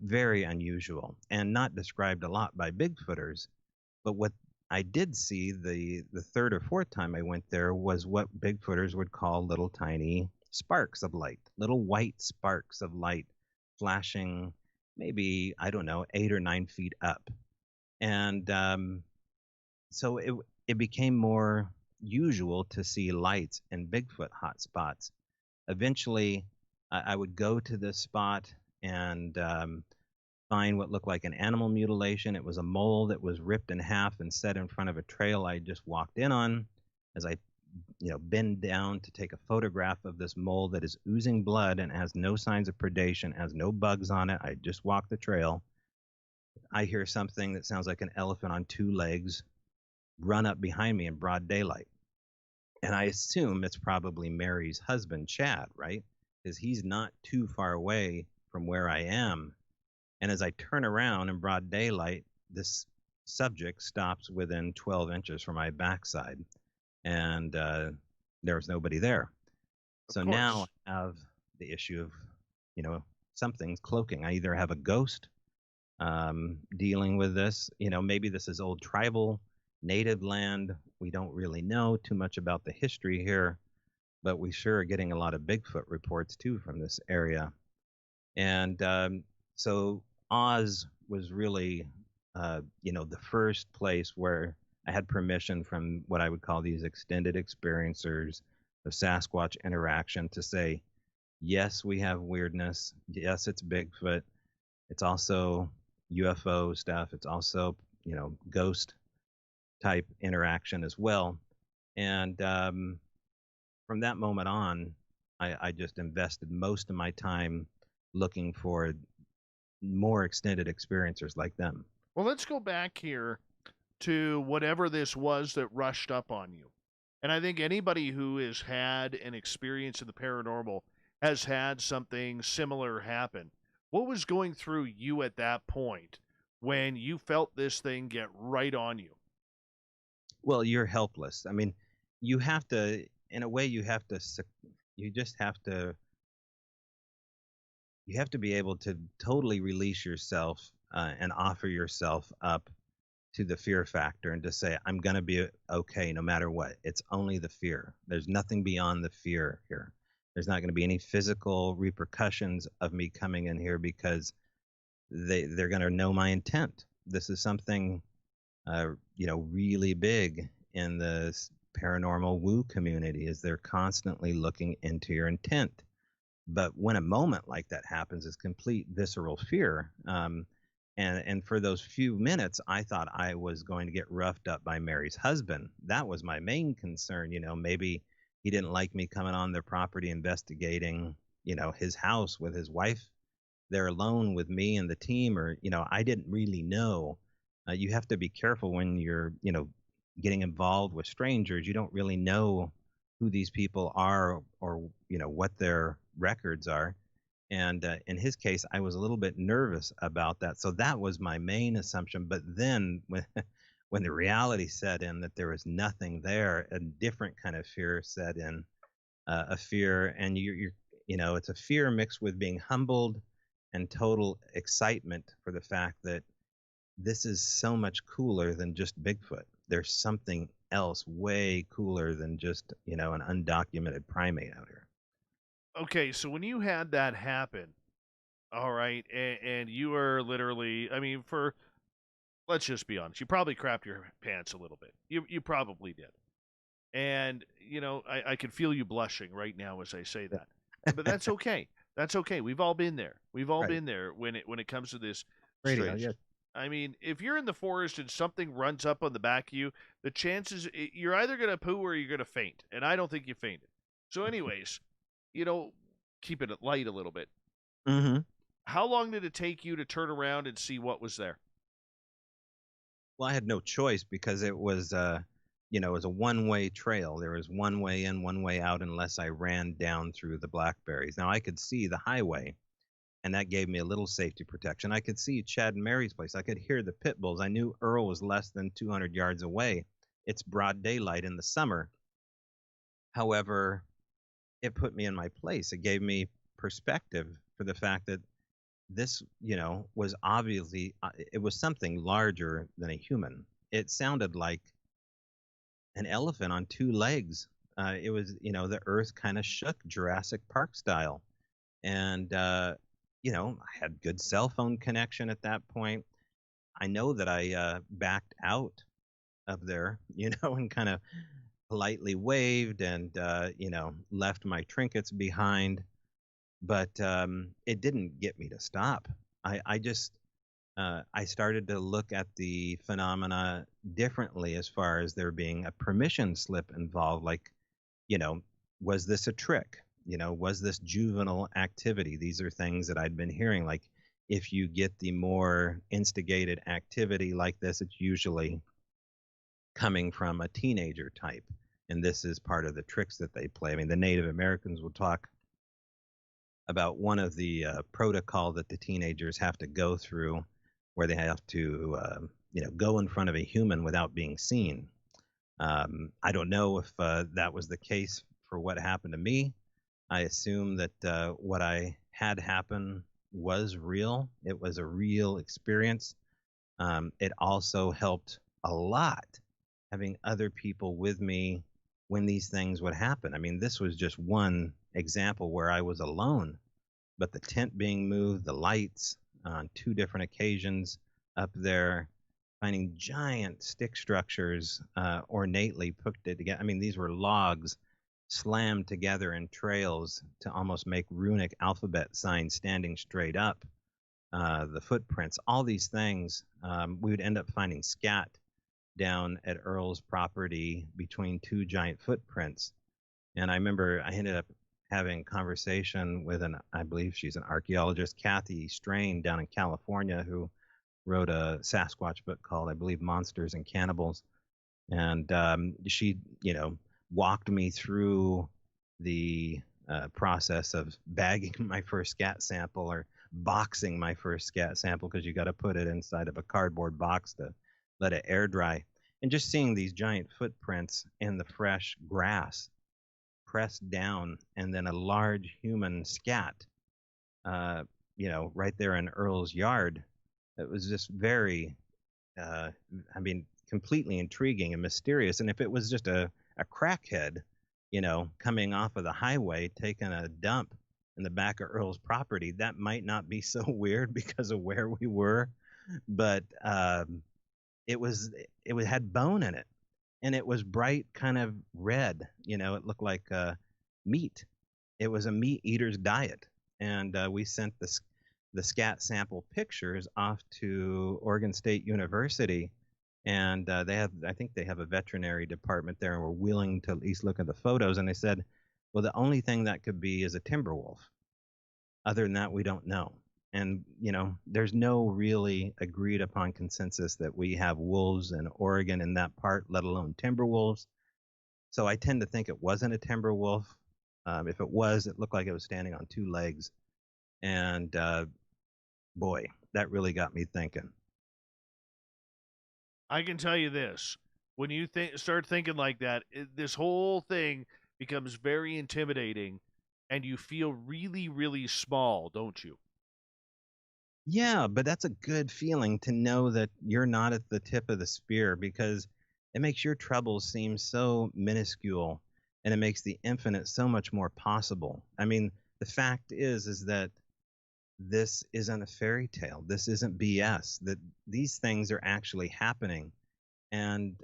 Very unusual, and not described a lot by Bigfooters. But what I did see the third or fourth time I went there was what Bigfooters would call little tiny sparks of light, little white sparks of light flashing maybe, I don't know, 8 or 9 feet up. And so it became more usual to see lights in Bigfoot hotspots. Eventually, I would go to this spot and find what looked like an animal mutilation. It was a mole that was ripped in half and set in front of a trail I just walked in on. As I bend down to take a photograph of this mole that is oozing blood and has no signs of predation, has no bugs on it. I just walked the trail. I hear something that sounds like an elephant on 2 legs run up behind me in broad daylight. And I assume it's probably Mary's husband, Chad, right? Because he's not too far away from where I am. And as I turn around in broad daylight, this subject stops within 12 inches from my backside. And there was nobody there. So now I have the issue of, something's cloaking. I either have a ghost dealing with this. Maybe this is old tribal native land. We don't really know too much about the history here, but we sure are getting a lot of Bigfoot reports too from this area. And so Oz was really, the first place where I had permission from what I would call these extended experiencers of Sasquatch interaction to say, yes, we have weirdness. Yes, it's Bigfoot. It's also UFO stuff. It's also, ghost type interaction as well. And from that moment on, I just invested most of my time looking for more extended experiencers like them. Well, let's go back here to whatever this was that rushed up on you. And I think anybody who has had an experience in the paranormal has had something similar happen. What was going through you at that point when you felt this thing get right on you? Well, you're helpless. I mean, you have to, in a way, you just you have to be able to totally release yourself and offer yourself up to the fear factor and to say, I'm going to be okay no matter what. It's only the fear. There's nothing beyond the fear here. There's not going to be any physical repercussions of me coming in here because they're going to know my intent. This is something, really big in the paranormal woo community is they're constantly looking into your intent. But when a moment like that happens, it's complete visceral fear. And for those few minutes, I thought I was going to get roughed up by Mary's husband. That was my main concern. Maybe he didn't like me coming on their property investigating, his house with his wife there alone with me and the team, or, I didn't really know. You have to be careful when you're, getting involved with strangers. You don't really know who these people are or, what their records are. And in his case, I was a little bit nervous about that. So that was my main assumption. But then when the reality set in that there was nothing there, a different kind of fear set in, a fear, and it's a fear mixed with being humbled and total excitement for the fact that this is so much cooler than just Bigfoot. There's something else way cooler than just, an undocumented primate out here. Okay, so when you had that happen, all right, and you were literally, I mean, let's just be honest, you probably crapped your pants a little bit. You probably did. And, I can feel you blushing right now as I say that. But that's okay. That's okay. We've all been there. We've all Right. been there when it comes to this Radio, strange. yeah. I mean, if you're in the forest and something runs up on the back of you, the chances you're either going to poo or you're going to faint. And I don't think you fainted. So anyways, keep it light a little bit. Mm-hmm. How long did it take you to turn around and see what was there? Well, I had no choice because it was, it was a one-way trail. There was one way in, one way out, unless I ran down through the blackberries. Now I could see the highway, and that gave me a little safety protection. I could see Chad and Mary's place. I could hear the pit bulls. I knew Earl was less than 200 yards away. It's broad daylight in the summer. However, it put me in my place. It gave me perspective for the fact that this, was obviously, it was something larger than a human. It sounded like an elephant on two legs. It was, the earth kind of shook Jurassic Park style. And, I had good cell phone connection at that point. I know that I backed out of there, and kind of politely waved and, left my trinkets behind. But it didn't get me to stop. I just I started to look at the phenomena differently as far as there being a permission slip involved. Like, was this a trick? Was this juvenile activity? These are things that I'd been hearing. Like, if you get the more instigated activity like this, it's usually coming from a teenager type. And this is part of the tricks that they play. I mean, the Native Americans will talk about one of the protocol that the teenagers have to go through where they have to, go in front of a human without being seen. I don't know if that was the case for what happened to me. I assume that what I had happen was real. It was a real experience. It also helped a lot having other people with me when these things would happen. I mean, this was just one example where I was alone, but the tent being moved, the lights on two different occasions up there, finding giant stick structures ornately put together. I mean, these were logs slammed together in trails to almost make runic alphabet signs standing straight up. the footprints, all these things. We would end up finding scat down at Earl's property between two giant footprints. And I remember I ended up having a conversation with I believe she's an archaeologist, Kathy Strain down in California, who wrote a Sasquatch book called, I believe, Monsters and Cannibals. And she, walked me through the process of bagging my first scat sample or boxing my first scat sample, because you got to put it inside of a cardboard box to let it air dry. And just seeing these giant footprints in the fresh grass pressed down, and then a large human scat, right there in Earl's yard. It was just very, completely intriguing and mysterious. And if it was just a crackhead, coming off of the highway, taking a dump in the back of Earl's property, that might not be so weird because of where we were. But it had bone in it, and it was bright kind of red. It looked like meat. It was a meat eater's diet. And we sent the scat sample pictures off to Oregon State University, and I think they have a veterinary department there, and were willing to at least look at the photos. And they said, well, the only thing that could be is a timber wolf. Other than that, we don't know. And, there's no really agreed upon consensus that we have wolves in Oregon in that part, let alone timber wolves. So I tend to think it wasn't a timber wolf. If it was, it looked like it was standing on two legs. And boy, that really got me thinking. I can tell you this: when you start thinking like that, this whole thing becomes very intimidating, and you feel really, really small, don't you? Yeah, but that's a good feeling to know that you're not at the tip of the spear, because it makes your troubles seem so minuscule, and it makes the infinite so much more possible. I mean, the fact is that this isn't a fairy tale. This isn't BS. That these things are actually happening. And,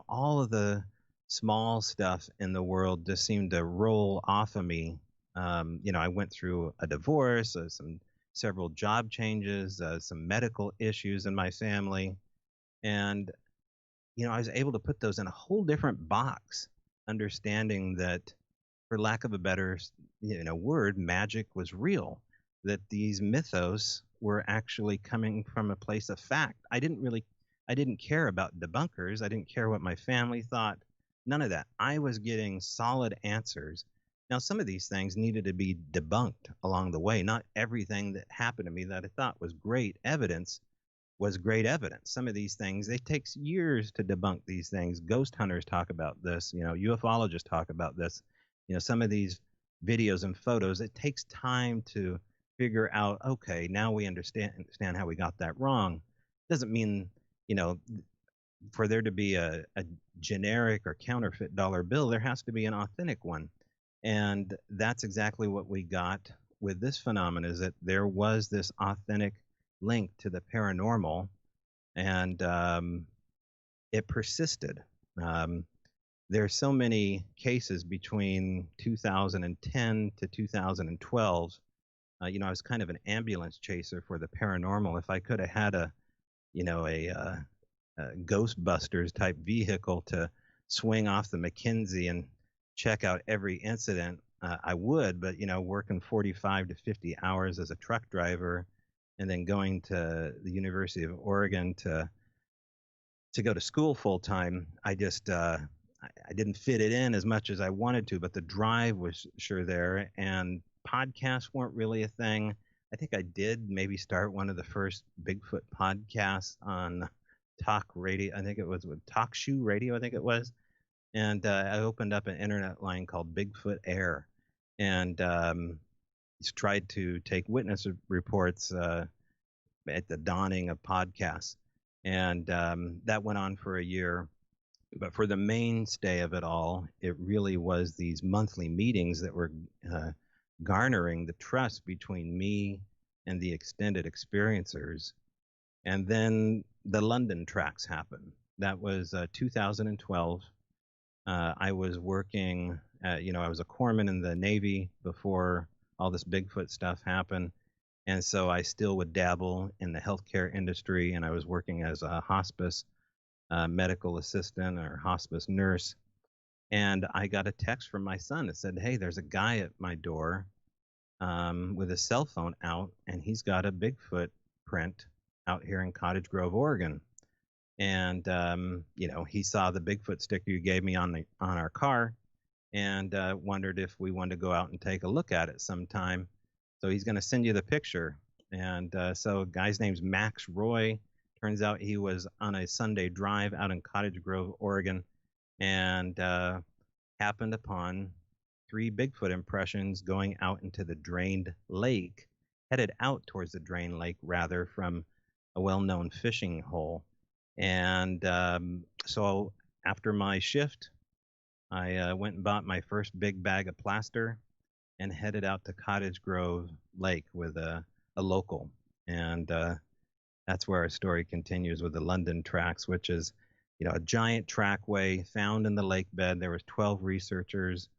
all of the small stuff in the world just seemed to roll off of me. I went through a divorce, several job changes, some medical issues in my family. And, I was able to put those in a whole different box, understanding that, for lack of a better, word, magic was real, that these mythos were actually coming from a place of fact. I didn't care about debunkers. I didn't care what my family thought. None of that. I was getting solid answers. Now, some of these things needed to be debunked along the way. Not everything that happened to me that I thought was great evidence was great evidence. Some of these things, it takes years to debunk these things. Ghost hunters talk about this. UFOlogists talk about this. Some of these videos and photos, it takes time to figure out, okay, now we understand how we got that wrong. Doesn't mean, for there to be a generic or counterfeit dollar bill, there has to be an authentic one. And that's exactly what we got with this phenomenon, is that there was this authentic link to the paranormal, and it persisted. There are so many cases between 2010 to 2012. I was kind of an ambulance chaser for the paranormal. If I could have had a Ghostbusters type vehicle to swing off the McKinsey and check out every incident, I would. But working 45 to 50 hours as a truck driver, and then going to the University of Oregon to go to school full time, I just I didn't fit it in as much as I wanted to. But the drive was sure there, and podcasts weren't really a thing. I think I did maybe start one of the first Bigfoot podcasts on talk radio. I think it was with Talk Shoe Radio, I think it was. And I opened up an internet line called Bigfoot Air, and tried to take witness reports at the dawning of podcasts. And that went on for a year. But for the mainstay of it all, it really was these monthly meetings that were garnering the trust between me and the extended experiencers. And then the London tracks happened. That was 2012. I was working, I was a corpsman in the Navy before all this Bigfoot stuff happened. And so I still would dabble in the healthcare industry, and I was working as a hospice medical assistant or hospice nurse. And I got a text from my son that said, "Hey, there's a guy at my door with a cell phone out, and he's got a Bigfoot print out here in Cottage Grove, Oregon." And he saw the Bigfoot sticker you gave me on our car, and wondered if we wanted to go out and take a look at it sometime. So he's going to send you the picture. And so, guy's name's Max Roy. Turns out he was on a Sunday drive out in Cottage Grove, Oregon, and happened upon 3 Bigfoot impressions going out into the drained lake, headed out towards the drained lake rather from a well-known fishing hole. And so after my shift, I went and bought my first big bag of plaster and headed out to Cottage Grove Lake with a local. And that's where our story continues with the London Tracks, which is, a giant trackway found in the lake bed. There was 12 researchers,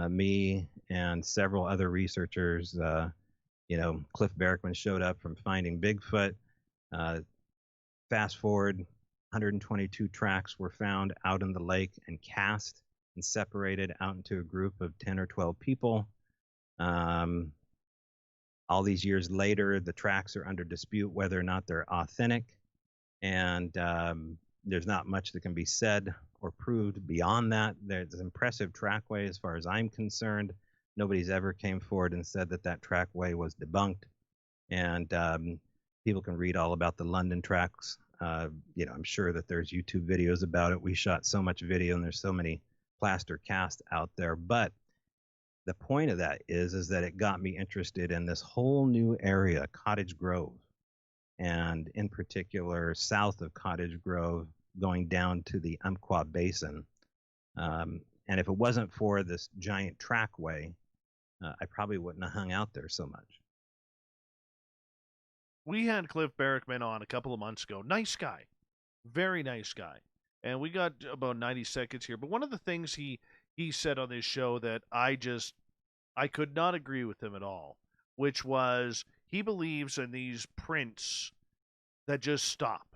me and several other researchers. Cliff Barrickman showed up from Finding Bigfoot. Fast forward, 122 tracks were found out in the lake and cast and separated out into a group of 10 or 12 people. All these years later, the tracks are under dispute whether or not they're authentic. And there's not much that can be said or proved beyond that. There's an impressive trackway as far as I'm concerned. Nobody's ever came forward and said that trackway was debunked. And people can read all about the London Tracks. I'm sure that there's YouTube videos about it. We shot so much video and there's so many plaster casts out there. But the point of that is that it got me interested in this whole new area, Cottage Grove, and in particular south of Cottage Grove, going down to the Umpqua Basin. And if it wasn't for this giant trackway, I probably wouldn't have hung out there so much. We had Cliff Barrickman on a couple of months ago. Nice guy. Very nice guy. And we got about 90 seconds here. But one of the things he said on this show that I could not agree with him at all, which was he believes in these prints that just stop.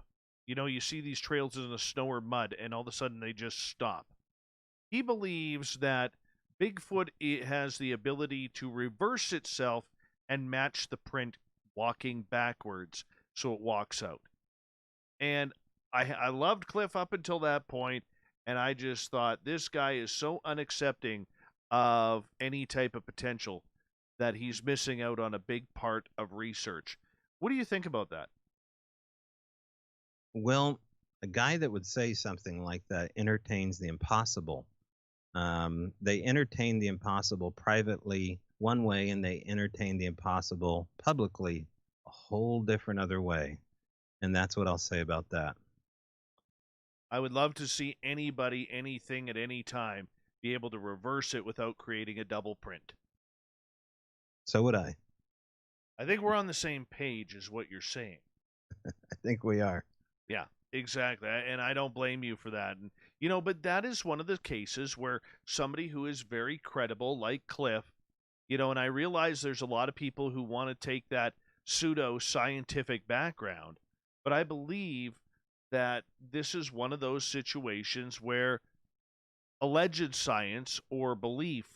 You see these trails in the snow or mud, and all of a sudden they just stop. He believes that Bigfoot has the ability to reverse itself and match the print walking backwards, so it walks out. And I loved Cliff up until that point, and I just thought this guy is so unaccepting of any type of potential that he's missing out on a big part of research. What do you think about that? Well, a guy that would say something like that entertains the impossible. They entertain the impossible privately one way, and they entertain the impossible publicly a whole different other way. And that's what I'll say about that. I would love to see anybody, anything at any time be able to reverse it without creating a double print. So would I. I think we're on the same page, is what you're saying. I think we are. Yeah, exactly. And I don't blame you for that. And, but that is one of the cases where somebody who is very credible, like Cliff, and I realize there's a lot of people who want to take that pseudo-scientific background, but I believe that this is one of those situations where alleged science or belief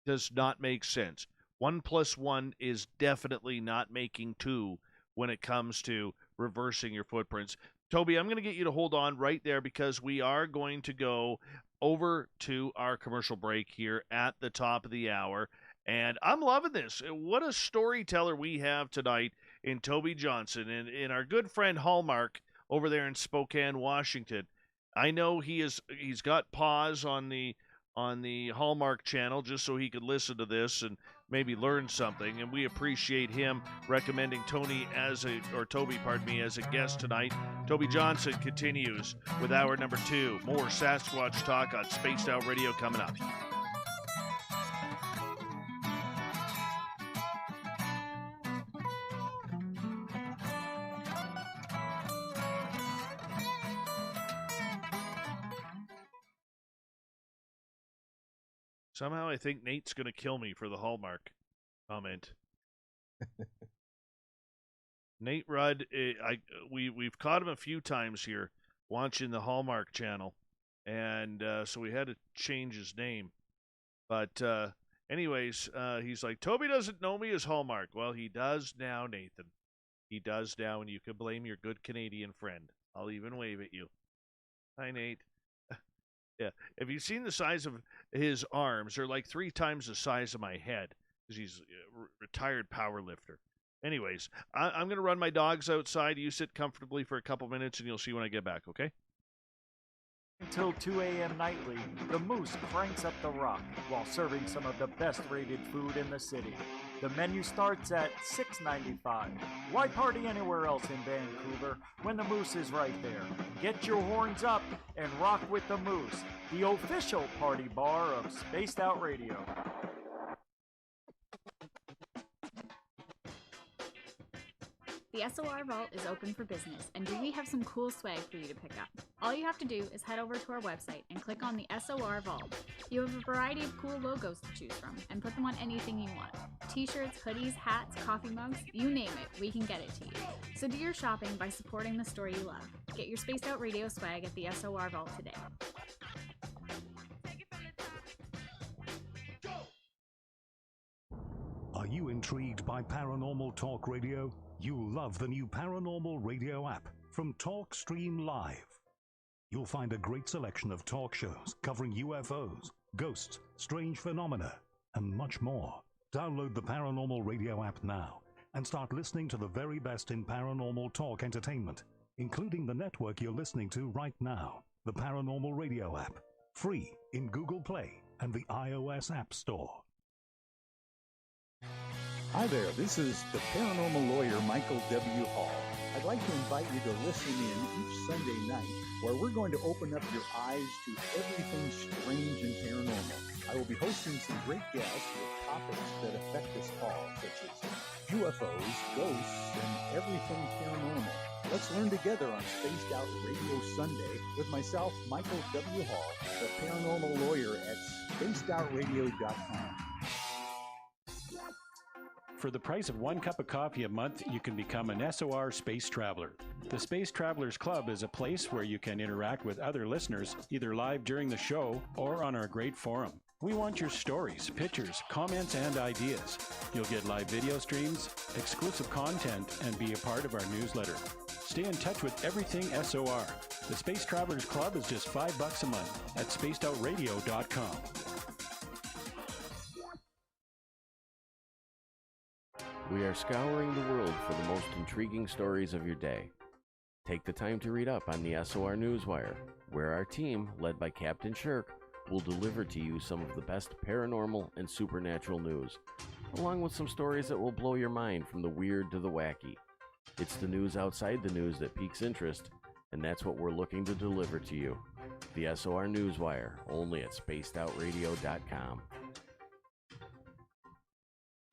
does not make sense. 1 + 1 is definitely not making 2 when it comes to reversing your footprints. Toby, I'm going to get you to hold on right there because we are going to go over to our commercial break here at the top of the hour. And I'm loving this. What a storyteller we have tonight in Toby Johnson and our good friend Hallmark over there in Spokane, Washington. I know he's got pause on the Hallmark channel just so he could listen to this and maybe learn something, and we appreciate him recommending Toby as a guest tonight. Toby Johnson continues with hour number 2. More Sasquatch talk on Spaced Out Radio coming up. Somehow I think Nate's going to kill me for the Hallmark comment. Nate Rudd, we've caught him a few times here watching the Hallmark Channel, and so we had to change his name. But anyways, he's like, Toby doesn't know me as Hallmark. Well, he does now, Nathan. He does now, and you can blame your good Canadian friend. I'll even wave at you. Hi, Nate. Yeah. Have you seen the size of his arms? They're like 3 times the size of my head because he's a retired power lifter. Anyways, I'm going to run my dogs outside. You sit comfortably for a couple minutes, and you'll see when I get back, okay? Until 2 a.m. nightly, the Moose cranks up the rock while serving some of the best-rated food in the city. The menu starts at $6.95. Why party anywhere else in Vancouver when the Moose is right there? Get your horns up and rock with the Moose, the official party bar of Spaced Out Radio. The SOR Vault is open for business, and we have some cool swag for you to pick up. All you have to do is head over to our website and click on the SOR Vault. You have a variety of cool logos to choose from, and put them on anything you want. T-shirts, hoodies, hats, coffee mugs, you name it, we can get it to you. So do your shopping by supporting the store you love. Get your Spaced Out Radio swag at the SOR Vault today. Are you intrigued by Paranormal Talk Radio? You'll love the new Paranormal Radio app from TalkStream Live. You'll find a great selection of talk shows covering UFOs, ghosts, strange phenomena, and much more. Download the Paranormal Radio app now and start listening to the very best in paranormal talk entertainment, including the network you're listening to right now, the Paranormal Radio app, free in Google Play and the iOS App Store. Hi there, this is the paranormal lawyer Michael W. Hall. I'd like to invite you to listen in each Sunday night where we're going to open up your eyes to everything strange and paranormal. I will be hosting some great guests with topics that affect us all, such as UFOs, ghosts, and everything paranormal. Let's learn together on Spaced Out Radio Sunday with myself, Michael W. Hall, the paranormal lawyer at spacedoutradio.com. For the price of 1 cup of coffee a month, you can become an SOR Space Traveler. The Space Travelers Club is a place where you can interact with other listeners, either live during the show or on our great forum. We want your stories, pictures, comments, and ideas. You'll get live video streams, exclusive content, and be a part of our newsletter. Stay in touch with everything SOR. The Space Travelers Club is just $5 a month at spacedoutradio.com. We are scouring the world for the most intriguing stories of your day. Take the time to read up on the SOR Newswire, where our team, led by Captain Shirk, will deliver to you some of the best paranormal and supernatural news, along with some stories that will blow your mind from the weird to the wacky. It's the news outside the news that piques interest, and that's what we're looking to deliver to you. The SOR Newswire, only at spacedoutradio.com.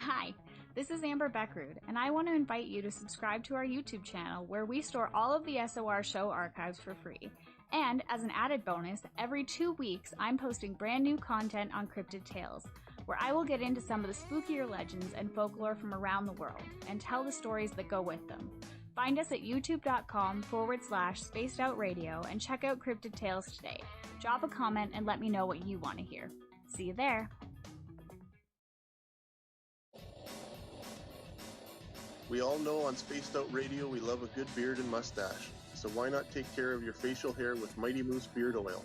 Hi. This is Amber Beckrud, and I want to invite you to subscribe to our YouTube channel where we store all of the SOR show archives for free. And as an added bonus, every 2 weeks I'm posting brand new content on Cryptid Tales, where I will get into some of the spookier legends and folklore from around the world and tell the stories that go with them. Find us at youtube.com/spacedoutradio and check out Cryptid Tales today. Drop a comment and let me know what you want to hear. See you there. We all know on Spaced Out Radio we love a good beard and mustache, so why not take care of your facial hair with Mighty Moose Beard Oil?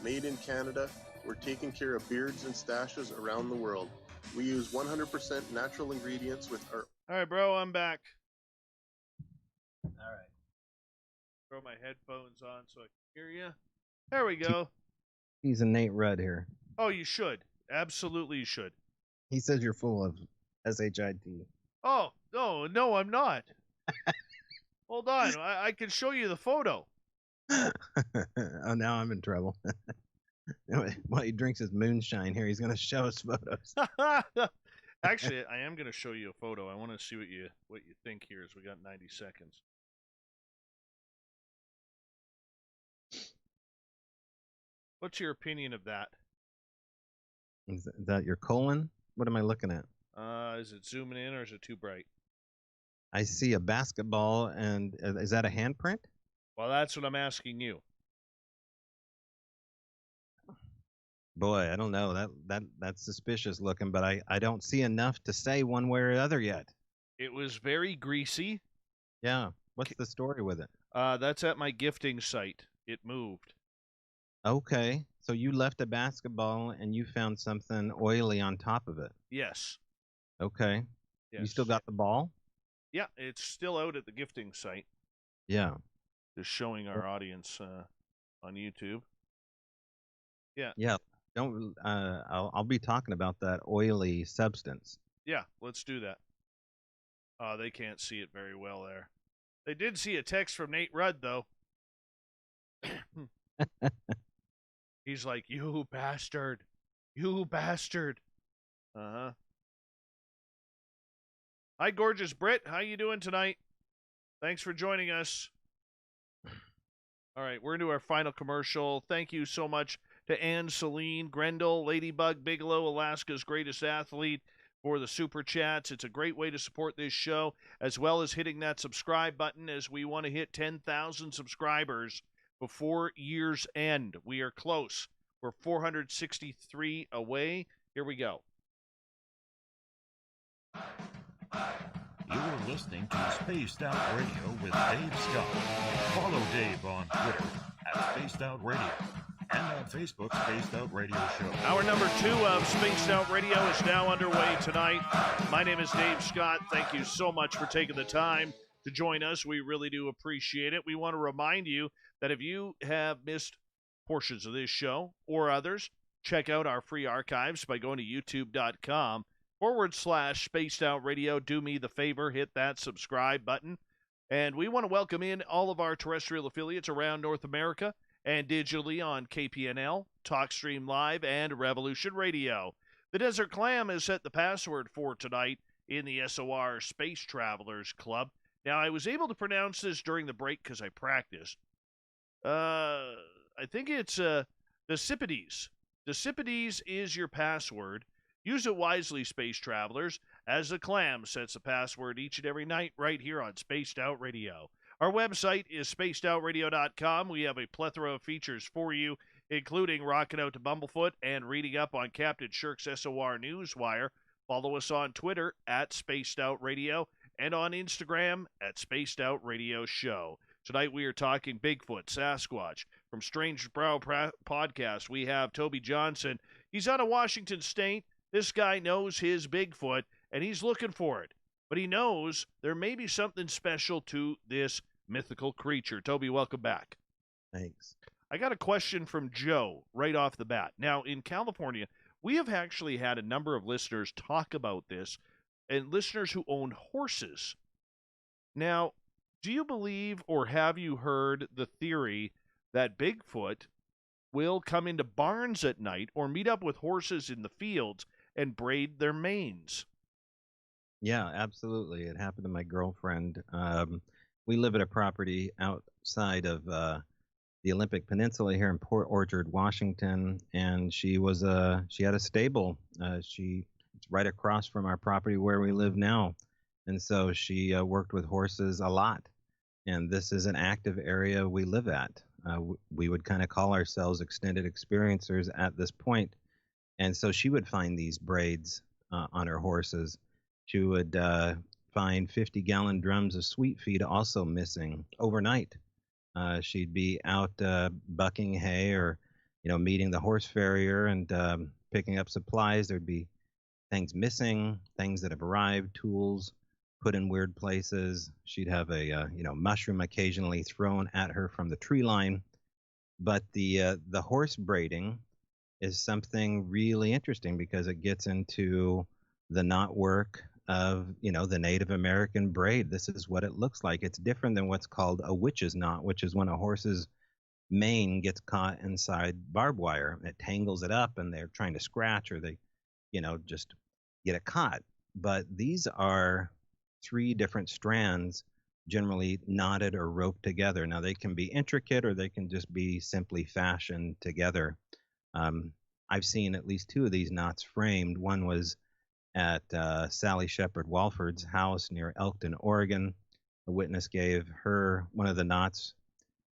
Made in Canada, we're taking care of beards and stashes around the world. We use 100% natural ingredients with our... All right, bro, I'm back. All right. Throw my headphones on so I can hear you. There we go. He's a Nate Rudd here. Oh, you should. Absolutely you should. He says you're full of SHIT. Oh, no, I'm not. Hold on. I can show you the photo. Oh, now I'm in trouble. While he drinks his moonshine here, he's going to show us photos. Actually, I am going to show you a photo. I want to see what you think here as we got 90 seconds. What's your opinion of that? Is that your colon? What am I looking at? Is it zooming in or is it too bright? I see a basketball, and is that a handprint? Well, that's what I'm asking you. Boy, I don't know. That's suspicious looking, but I don't see enough to say one way or the other yet. It was very greasy. Yeah. What's the story with it? That's at my gifting site. It moved. Okay. So you left a basketball and you found something oily on top of it. Yes. Okay. Yes. You still got the ball? Yeah, it's still out at the gifting site. Yeah. Just showing our audience on YouTube. Yeah. Yeah. Don't. I'll be talking about that oily substance. Yeah, let's do that. They can't see it very well there. They did see a text from Nate Rudd, though. He's like, "You bastard. You bastard." Uh-huh. Hi, gorgeous Brit. How you doing tonight? Thanks for joining us. All right, we're into our final commercial. Thank you so much to Anne Celine, Grendel, Ladybug, Bigelow, Alaska's greatest athlete, for the super chats. It's a great way to support this show, as well as hitting that subscribe button, as we want to hit 10,000 subscribers before year's end. We are close. We're 463 away. Here we go. You're listening to Spaced Out Radio with Dave Scott. Follow Dave on Twitter at Spaced Out Radio and on Facebook, Spaced Out Radio Show. Hour number 2 of Spaced Out Radio is now underway tonight. My name is Dave Scott. Thank you so much for taking the time to join us. We really do appreciate it. We want to remind you that if you have missed portions of this show or others, check out our free archives by going to youtube.com/Spaced Out Radio. Do me the favor, hit that subscribe button. And we want to welcome in all of our terrestrial affiliates around North America and digitally on KPNL, TalkStream Live, and Revolution Radio. The Desert Clam has set the password for tonight in the SOR Space Travelers Club. Now, I was able to pronounce this during the break because I practiced. I think it's Decipides. Decipides is your password. Use it wisely, space travelers, as the Clam sets the password each and every night right here on Spaced Out Radio. Our website is spacedoutradio.com. We have a plethora of features for you, including rocking out to Bumblefoot and reading up on Captain Shirk's SOR Newswire. Follow us on Twitter at Spaced Out Radio and on Instagram at Spaced Out Radio Show. Tonight we are talking Bigfoot, Sasquatch. From Strange Bräu Podcast, we have Toby Johnson. He's out of Washington State. This guy knows his Bigfoot, and he's looking for it. But he knows there may be something special to this mythical creature. Toby, welcome back. Thanks. I got a question from Joe right off the bat. Now, in California, we have actually had a number of listeners talk about this, and listeners who own horses. Now, do you believe or have you heard the theory that Bigfoot will come into barns at night or meet up with horses in the fields and braid their manes? Yeah, absolutely. It happened to my girlfriend. We live at a property outside of the Olympic Peninsula here in Port Orchard, Washington, and she had a stable. It's right across from our property where we live now, and so she worked with horses a lot. And this is an active area we live at. We would kind of call ourselves extended experiencers at this point, and so she would find these braids on her horses. She would find 50-gallon drums of sweet feed also missing overnight. She'd be out bucking hay or, meeting the horse farrier and picking up supplies. There'd be things missing, things that have arrived, tools put in weird places. She'd have a mushroom occasionally thrown at her from the tree line. But the horse braiding is something really interesting because it gets into the knotwork of the Native American braid. This is what it looks like. It's different than what's called a witch's knot, which is when a horse's mane gets caught inside barbed wire. It tangles it up and they're trying to scratch or they just get it caught. But these are 3 different strands generally knotted or roped together. Now they can be intricate or they can just be simply fashioned together. I've seen at least 2 of these knots framed. One was at Sally Shepard Walford's house near Elkton, Oregon. A witness gave her one of the knots,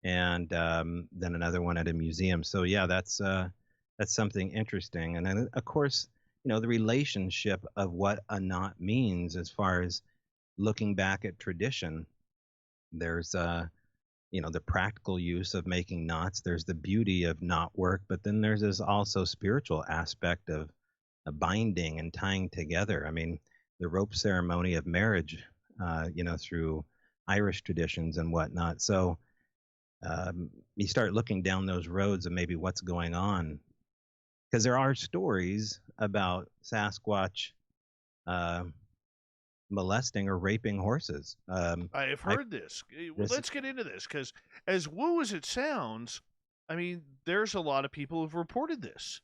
and then another one at a museum. So yeah, that's something interesting. And then of course, the relationship of what a knot means as far as looking back at tradition. There's the practical use of making knots. There's the beauty of knot work, but then there's this also spiritual aspect of binding and tying together. I mean, the rope ceremony of marriage, through Irish traditions and whatnot. So you start looking down those roads of maybe what's going on, because there are stories about Sasquatch molesting or raping horses. I have heard this. Well, let's get into this, because as woo as it sounds, I mean, there's a lot of people who've reported this.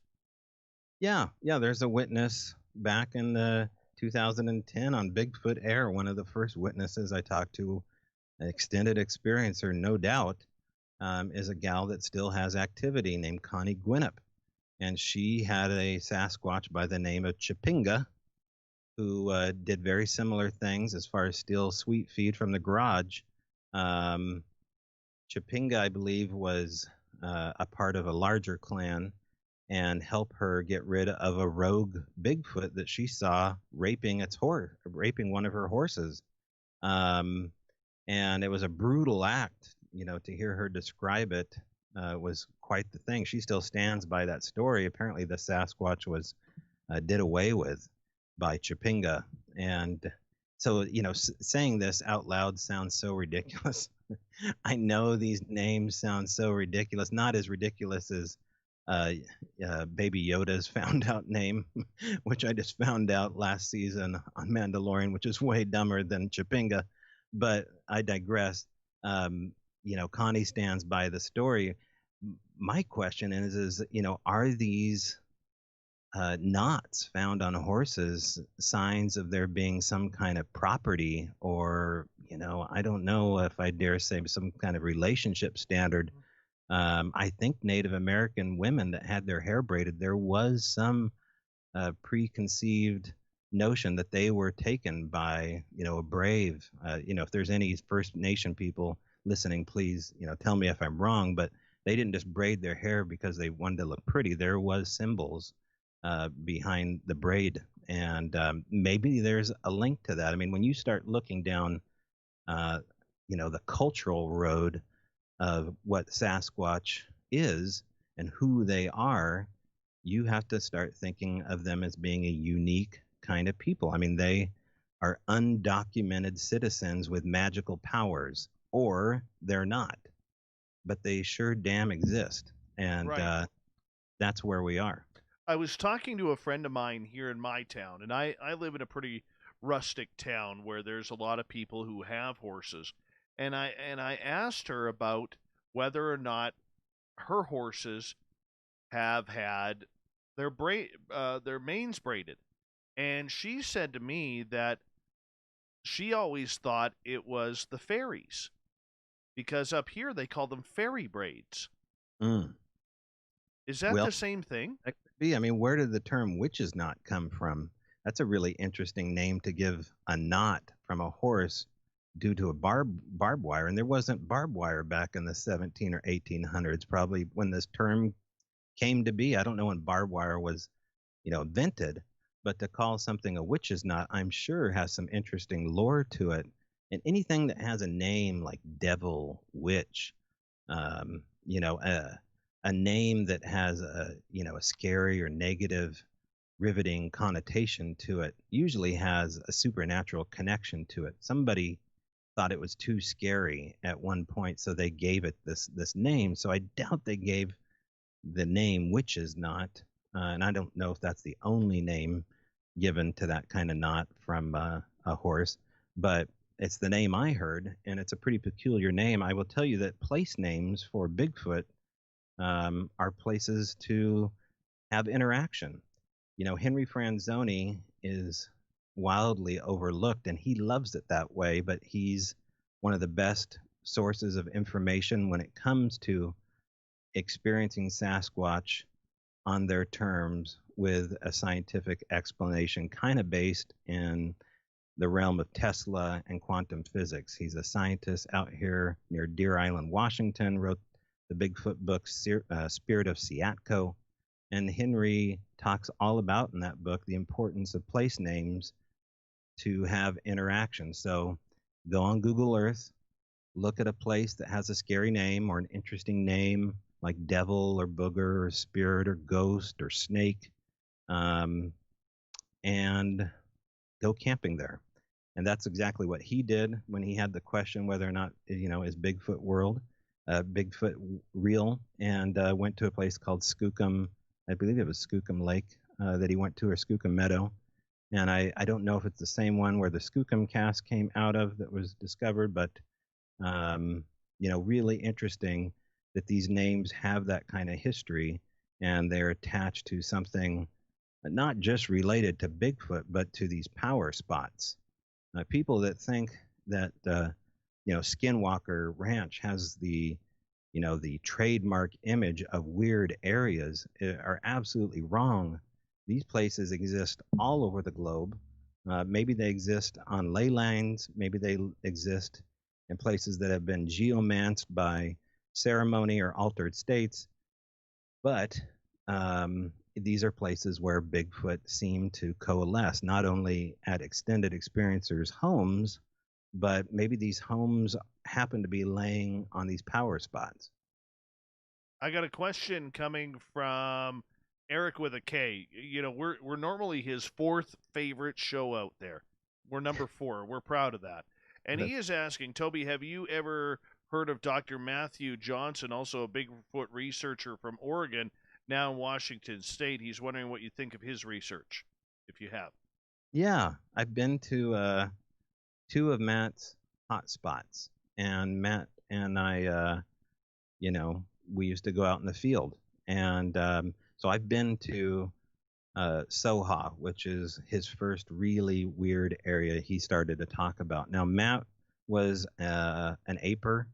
Yeah, there's a witness back in the 2010 on Bigfoot Air. One of the first witnesses I talked to, an extended experiencer, no doubt, is a gal that still has activity named Connie Gwinnip. And she had a Sasquatch by the name of Chipinga, who did very similar things as far as steal sweet feed from the garage. Chipinga, I believe, was a part of a larger clan and help her get rid of a rogue Bigfoot that she saw raping one of her horses. And it was a brutal act. To hear her describe it was quite the thing. She still stands by that story. Apparently, the Sasquatch was did away with by Chipinga. And so, saying this out loud sounds so ridiculous. I know these names sound so ridiculous, not as ridiculous as Baby Yoda's found out name, which I just found out last season on Mandalorian, which is way dumber than Chipinga. But I digress. Connie stands by the story. My question is, are these knots found on horses signs of there being some kind of property, or I don't know if I dare say some kind of relationship standard? I think Native American women that had their hair braided, there was some preconceived notion that they were taken by a brave. If there's any First Nation people listening, please tell me if I'm wrong, but they didn't just braid their hair because they wanted to look pretty. There was symbols behind the braid, and maybe there's a link to that. I mean, when you start looking down the cultural road of what Sasquatch is and who they are, you have to start thinking of them as being a unique kind of people. I mean, they are undocumented citizens with magical powers, or they're not, but they sure damn exist. And Right. That's where we are. I was talking to a friend of mine here in my town, and I live in a pretty rustic town where there's a lot of people who have horses. And I asked her about whether or not her horses have had their manes braided. And she said to me that she always thought it was the fairies, because up here they call them fairy braids. Mm. Is that Well, the same thing? that could be. I mean, where did the term witch's knot come from? That's a really interesting name to give a knot from a horse due to a barbed wire. And there wasn't barbed wire back in the 17 or 1800s, probably when this term came to be. I don't know when barbed wire was, invented, but to call something a witch's knot, I'm sure has some interesting lore to it. And anything that has a name like devil, witch, a name that has a scary or negative riveting connotation to it usually has a supernatural connection to it. Somebody thought it was too scary at one point, so they gave it this name. So I doubt they gave the name witch's knot, and I don't know if that's the only name given to that kind of knot from a horse, but it's the name I heard, and it's a pretty peculiar name. I will tell you that place names for Bigfoot are places to have interaction. Henry Franzoni is wildly overlooked, and he loves it that way, but he's one of the best sources of information when it comes to experiencing Sasquatch on their terms with a scientific explanation, kind of based in the realm of Tesla and quantum physics. He's a scientist out here near Deer Island, Washington, wrote the Bigfoot book, Spirit of Seattle. And Henry talks all about in that book the importance of place names to have interaction. So go on Google Earth, look at a place that has a scary name or an interesting name like devil or booger or spirit or ghost or snake, and go camping there. And that's exactly what he did when he had the question whether or not, is Bigfoot Bigfoot real, and went to a place called Skookum. I believe it was Skookum Lake that he went to, or Skookum Meadow. And I don't know if it's the same one where the Skookum cast came out of that was discovered, but, really interesting that these names have that kind of history, and they're attached to something not just related to Bigfoot, but to these power spots. People that think that, Skinwalker Ranch has the trademark image of weird areas are absolutely wrong. These places exist all over the globe. Maybe they exist on ley lines. Maybe they exist in places that have been geomanced by ceremony or altered states. But these are places where Bigfoot seem to coalesce, not only at extended experiencers' homes, but maybe these homes happen to be laying on these power spots. I got a question coming from Eric with a K. We're normally his fourth favorite show out there. We're number 4. We're proud of that. And he is asking, Toby, have you ever heard of Dr. Matthew Johnson, also a Bigfoot researcher from Oregon, now in Washington State? He's wondering what you think of his research, if you have. Yeah, I've been to 2 of Matt's hot spots, and Matt and I, we used to go out in the field, and so I've been to Soha, which is his first really weird area he started to talk about. Now, Matt was an aper,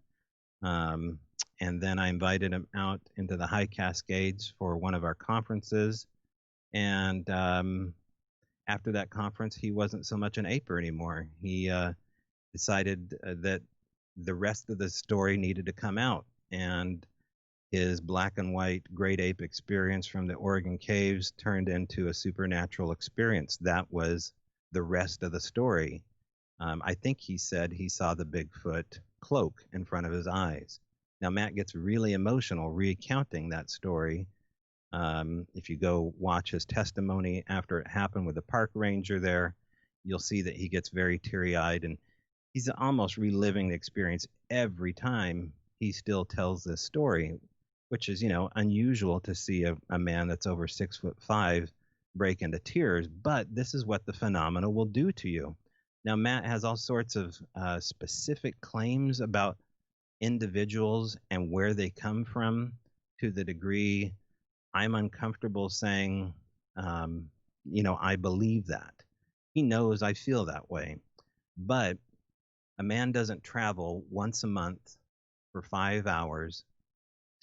and then I invited him out into the High Cascades for one of our conferences, and after that conference, he wasn't so much an aper anymore. He decided that the rest of the story needed to come out, and his black and white great ape experience from the Oregon caves turned into a supernatural experience. That was the rest of the story. I think he said he saw the Bigfoot cloak in front of his eyes. Now, Matt gets really emotional recounting that story. If you go watch his testimony after it happened with the park ranger there, you'll see that he gets very teary-eyed, and he's almost reliving the experience every time he still tells this story, which is, unusual to see a man that's over 6'5" break into tears. But this is what the phenomena will do to you. Now, Matt has all sorts of specific claims about individuals and where they come from, to the degree I'm uncomfortable saying, I believe that. He knows I feel that way. But a man doesn't travel once a month for 5 hours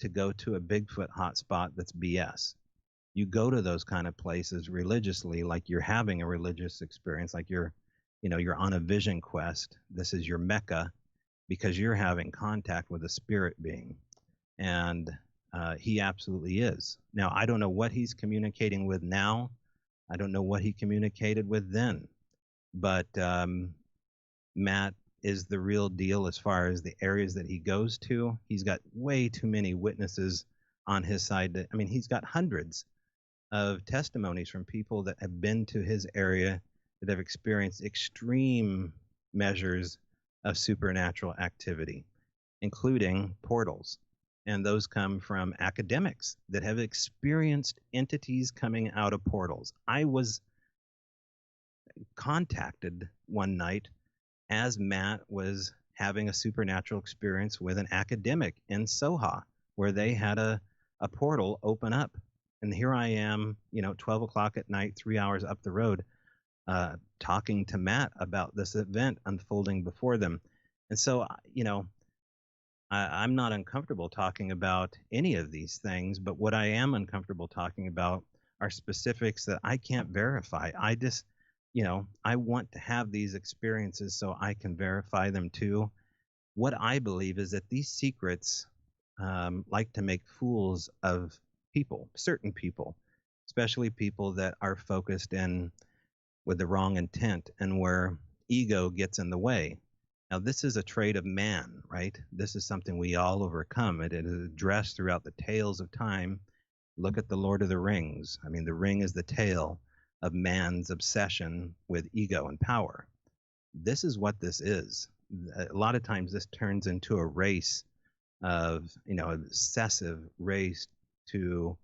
to go to a Bigfoot hotspot that's BS. You go to those kind of places religiously, like you're having a religious experience, like you're on a vision quest. This is your Mecca, because you're having contact with a spirit being. And he absolutely is. Now, I don't know what he's communicating with now. I don't know what he communicated with then. But Matt is the real deal as far as the areas that he goes to. He's got way too many witnesses on his side. He's got hundreds of testimonies from people that have been to his area that have experienced extreme measures of supernatural activity, including portals. And those come from academics that have experienced entities coming out of portals. I was contacted one night as Matt was having a supernatural experience with an academic in Soha, where they had a portal open up. And here I am, 12 o'clock at night, 3 hours up the road, talking to Matt about this event unfolding before them. And so, I'm not uncomfortable talking about any of these things, but what I am uncomfortable talking about are specifics that I can't verify. I just, I want to have these experiences so I can verify them too. What I believe is that these secrets like to make fools of people, certain people, especially people that are focused in with the wrong intent and where ego gets in the way. Now, this is a trait of man, right? This is something we all overcome. It is addressed throughout the tales of time. Look at the Lord of the Rings. I mean, the ring is the tale of man's obsession with ego and power. This is what this is. A lot of times this turns into a race of, an obsessive race to,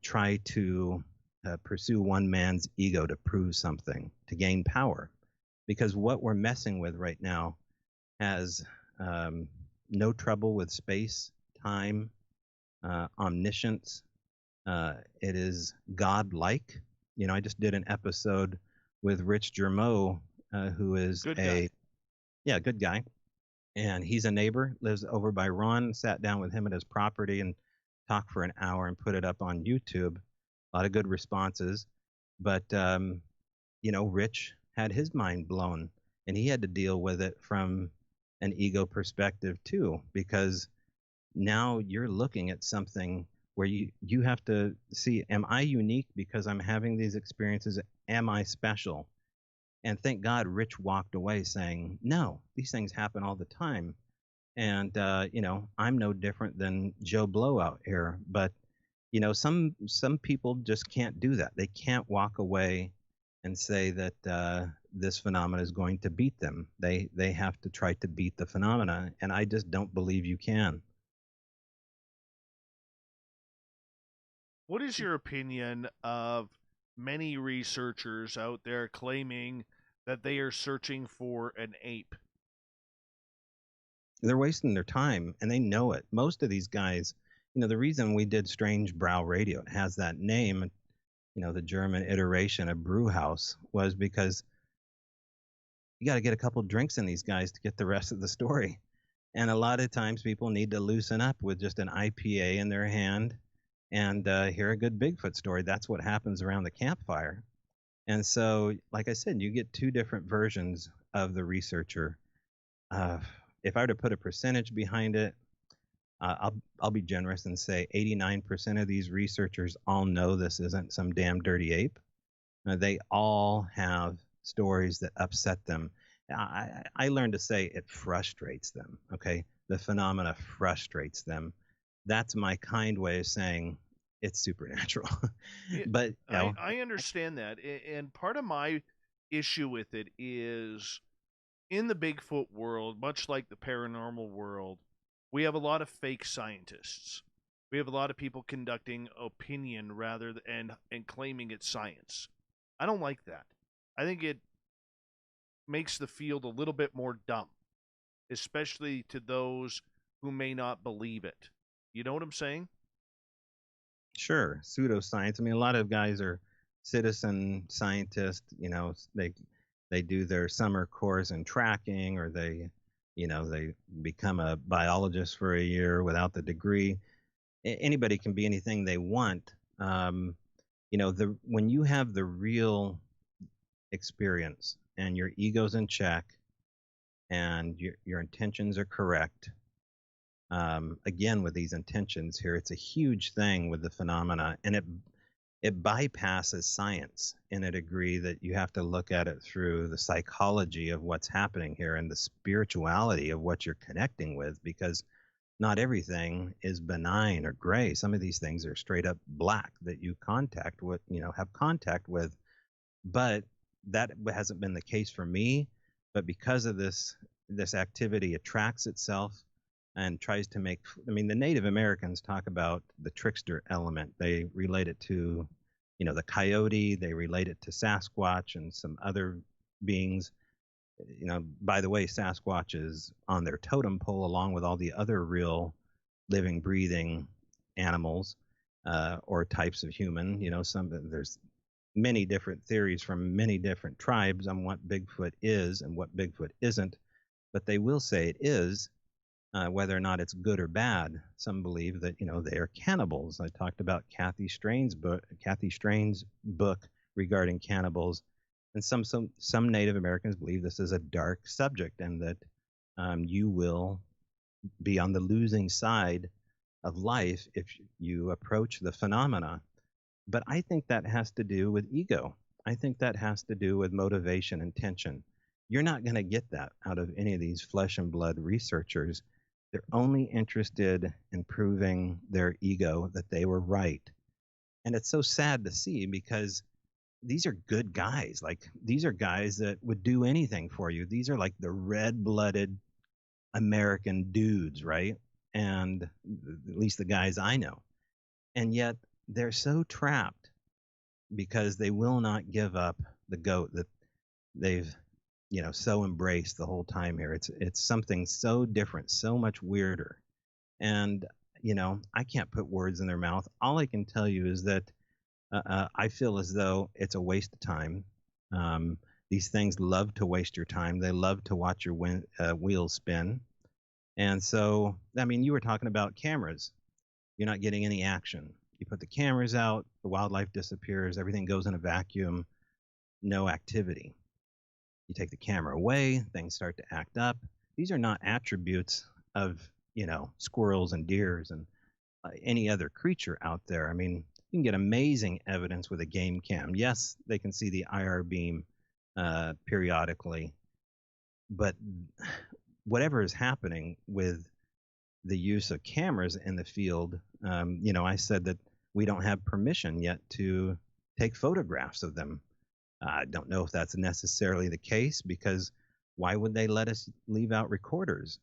try to pursue one man's ego to prove something, to gain power. Because what we're messing with right now has no trouble with space, time, omniscience. It is God-like. I just did an episode with Rich Germeau, who is Good guy. Good guy. And he's a neighbor, lives over by Ron, sat down with him at his property and talked for an hour and put it up on YouTube. A lot of good responses. But, Rich had his mind blown and he had to deal with it from an ego perspective too, because now you're looking at something where you have to see, am I unique because I'm having these experiences? Am I special? And thank God Rich walked away saying, no, these things happen all the time. And, I'm no different than Joe Blow out here. But, some people just can't do that. They can't walk away and say that this phenomena is going to beat them. They have to try to beat the phenomena. And I just don't believe you can. What is your opinion of many researchers out there claiming that they are searching for an ape? They're wasting their time and they know it. Most of these guys, the reason we did Strange Bräu Radio, it has that name, the German iteration of brew house, was because you got to get a couple drinks in these guys to get the rest of the story. And a lot of times people need to loosen up with just an IPA in their hand and hear a good Bigfoot story. That's what happens around the campfire. And so, like I said, you get two different versions of the researcher. If I were to put a percentage behind it, I'll be generous and say 89% of these researchers all know this isn't some damn dirty ape. They all have stories that upset them. I learned to say it frustrates them. Okay, the phenomena frustrates them. That's my kind way of saying it's supernatural. But I understand that, and part of my issue with it is in the Bigfoot world, much like the paranormal world, we have a lot of fake scientists. We have a lot of people conducting opinion rather than and claiming it's science. I don't like that. I think it makes the field a little bit more dumb, especially to those who may not believe it. You know what I'm saying? Sure, pseudoscience. I mean, a lot of guys are citizen scientists. They do their summer course in tracking, or they become a biologist for a year without the degree. Anybody can be anything they want. When you have the real experience and your ego's in check and your intentions are correct. Again, with these intentions here, it's a huge thing with the phenomena, and it bypasses science in a degree that you have to look at it through the psychology of what's happening here and the spirituality of what you're connecting with, because not everything is benign or gray. Some of these things are straight up black that you have contact with. But that hasn't been the case for me. But because of this activity attracts itself and tries to make, the Native Americans talk about the trickster element. They relate it to, the coyote. They relate it to Sasquatch and some other beings. By the way, Sasquatch is on their totem pole along with all the other real living, breathing animals or types of human. There's many different theories from many different tribes on what Bigfoot is and what Bigfoot isn't, but they will say it is. whether or not it's good or bad. Some believe that, they are cannibals. I talked about Kathy Strain's book regarding cannibals, and some Native Americans believe this is a dark subject, and that you will be on the losing side of life if you approach the phenomena. But I think that has to do with ego. I think that has to do with motivation and tension. You're not going to get that out of any of these flesh and blood researchers. They're only interested in proving their ego that they were right. And it's so sad to see, because these are good guys. Like, these are guys that would do anything for you. These are like the red-blooded American dudes, right? And at least the guys I know. And yet they're so trapped because they will not give up the goat that they've so embraced the whole time here. It's something so different, so much weirder. And, I can't put words in their mouth. All I can tell you is that I feel as though it's a waste of time. These things love to waste your time. They love to watch your wheels spin. And so, you were talking about cameras. You're not getting any action. You put the cameras out, the wildlife disappears, everything goes in a vacuum, no activity. You take the camera away, things start to act up. These are not attributes of, squirrels and deers and any other creature out there. You can get amazing evidence with a game cam. Yes, they can see the IR beam periodically, but whatever is happening with the use of cameras in the field, I said that we don't have permission yet to take photographs of them. I don't know if that's necessarily the case, because why would they let us leave out recorders?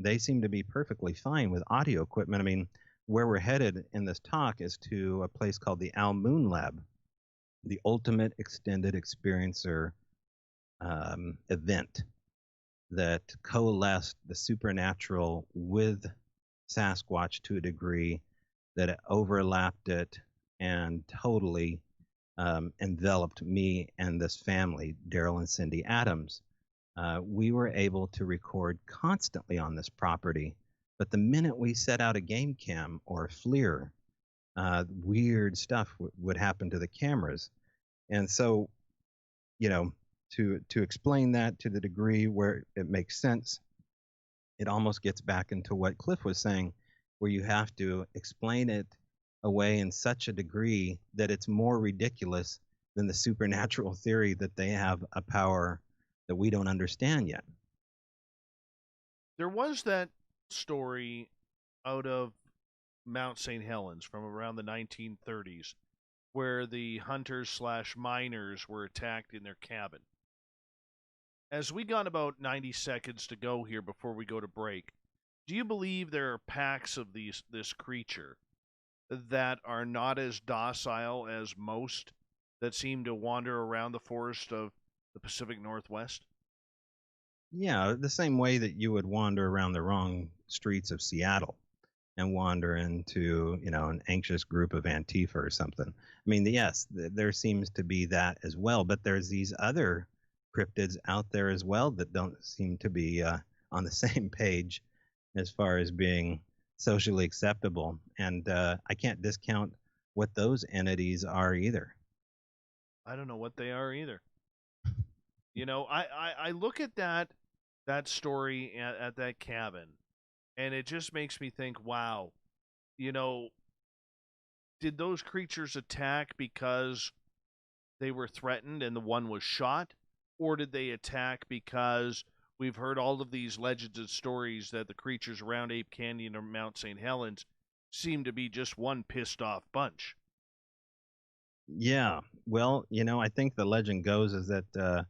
They seem to be perfectly fine with audio equipment. Where we're headed in this talk is to a place called the Al Moon Lab, the Ultimate Extended Experiencer event that coalesced the supernatural with Sasquatch to a degree that it overlapped it and totally enveloped me and this family, Daryl and Cindy Adams. We were able to record constantly on this property, but the minute we set out a game cam or a FLIR, weird stuff would happen to the cameras. And so, to explain that to the degree where it makes sense, it almost gets back into what Cliff was saying, where you have to explain it away in such a degree that it's more ridiculous than the supernatural theory that they have a power that we don't understand yet. There was that story out of Mount St. Helens from around the 1930s where the hunters/miners were attacked in their cabin. As we got about 90 seconds to go here before we go to break, do you believe there are packs of this creature that are not as docile as most that seem to wander around the forest of the Pacific Northwest? Yeah, the same way that you would wander around the wrong streets of Seattle and wander into, an anxious group of Antifa or something. Yes, there seems to be that as well, but there's these other cryptids out there as well that don't seem to be on the same page as far as being socially acceptable. And I can't discount what those entities are either. I don't know what they are either. I look at that story at that cabin, and it just makes me think, wow, did those creatures attack because they were threatened and the one was shot? Or did they attack because we've heard all of these legends and stories that the creatures around Ape Canyon or Mount St. Helens seem to be just one pissed off bunch? Yeah, well, I think the legend goes is that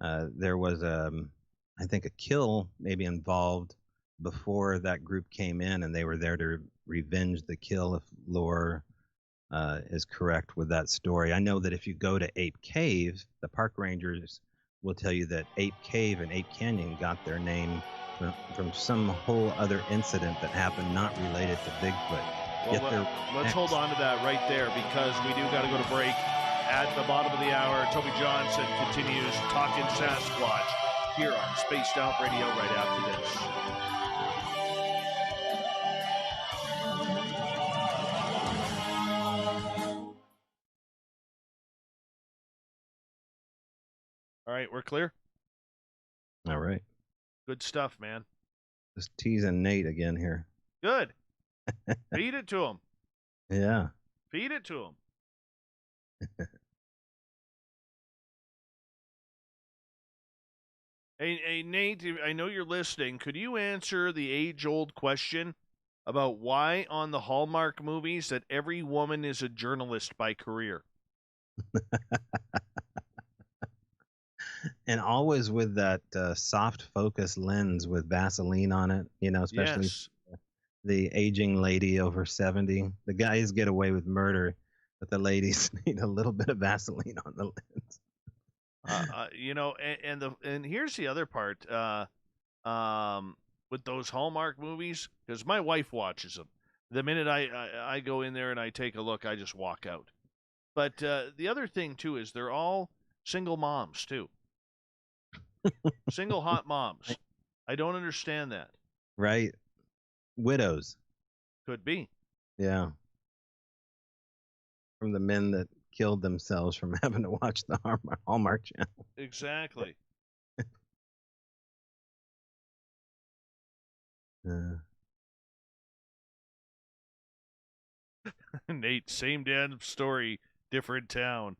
there was, I think, a kill maybe involved before that group came in, and they were there to revenge the kill, if lore is correct with that story. I know that if you go to Ape Cave, the park rangers will tell you that Ape Cave and Ape Canyon got their name from some whole other incident that happened not related to Bigfoot. Well, let's hold on to that right there, because we do got to go to break. At the bottom of the hour, Toby Johnson continues talking Sasquatch here on Spaced Out Radio right after this. right, we're clear. All right. Good stuff, man. Just teasing Nate again here. Good. Feed it to him. Yeah. Feed it to him. Hey, Nate, I know you're listening. Could you answer the age-old question about why on the Hallmark movies that every woman is a journalist by career? And always with that soft focus lens with Vaseline on it, especially Yes. the aging lady over 70. The guys get away with murder, but the ladies need a little bit of Vaseline on the lens. And here's the other part. With those Hallmark movies, because my wife watches them. The minute I go in there and I take a look, I just walk out. But the other thing too is they're all single moms too. Single hot moms. I don't understand that. Right? Widows. Could be. Yeah. From the men that killed themselves from having to watch the Hallmark channel. Exactly. Nate, same damn story, different town.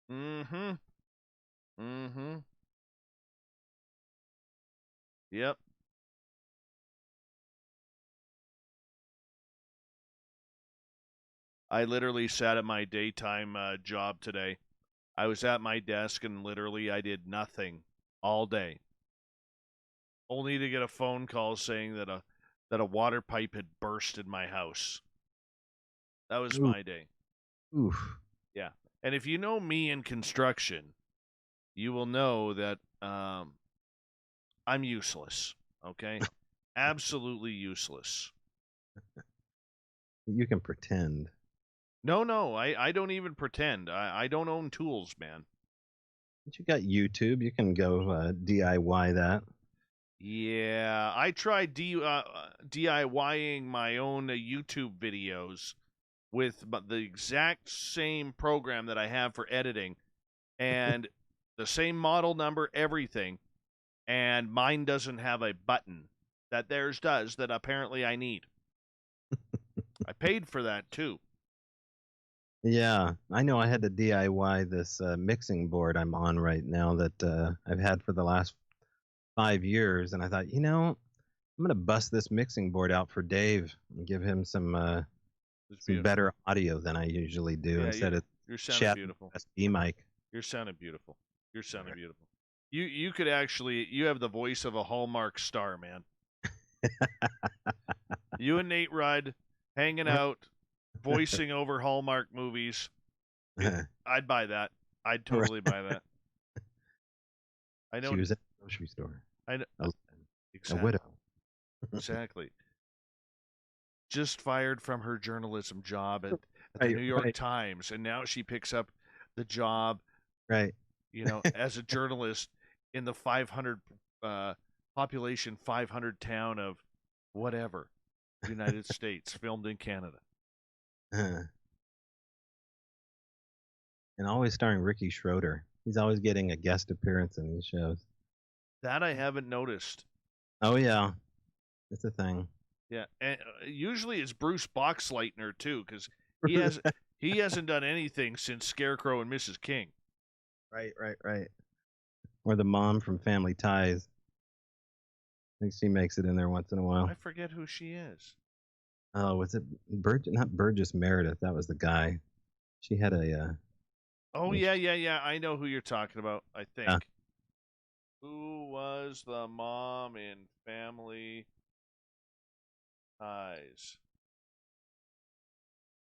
Mm-hmm. Mm-hmm. Yep. I literally sat at my daytime job today. I was at my desk and literally I did nothing all day. Only to get a phone call saying that a water pipe had burst in my house. That was my day. Oof. Yeah. And if you know me in construction, you will know that I'm useless. Okay? Absolutely useless. You can pretend. No, I don't even pretend. I don't own tools, man. But you got YouTube. You can go DIY that. Yeah, I tried DIYing my own YouTube videos with the exact same program that I have for editing and the same model number, everything, and mine doesn't have a button that theirs does that apparently I need. I paid for that too. Yeah, I know I had to DIY this mixing board I'm on right now that I've had for the last 5 years, and I thought, I'm going to bust this mixing board out for Dave and give him some better audio than I usually do instead of you're sounding beautiful. SD mic. You're sounding beautiful. You're sounding beautiful. You could actually, you have the voice of a Hallmark star, man. You and Nate Rudd hanging out, voicing over Hallmark movies. I'd buy that. I'd totally buy that. I know. She was at the grocery store. I know. Exactly. A widow. Exactly. Just fired from her journalism job at the New York Times, and now she picks up the job, right? As a journalist in the 500 population 500 town of whatever, United States, filmed in Canada. And always starring Ricky Schroeder. He's always getting a guest appearance in these shows. That I haven't noticed. Oh yeah, it's a thing. Yeah, and usually it's Bruce Boxleitner too, because he hasn't done anything since Scarecrow and Mrs. King. Right. Or the mom from Family Ties. I think she makes it in there once in a while. I forget who she is. Oh, was it not Burgess Meredith? That was the guy. She had a. Oh yeah. I know who you're talking about. I think. Who was the mom in Family Ties?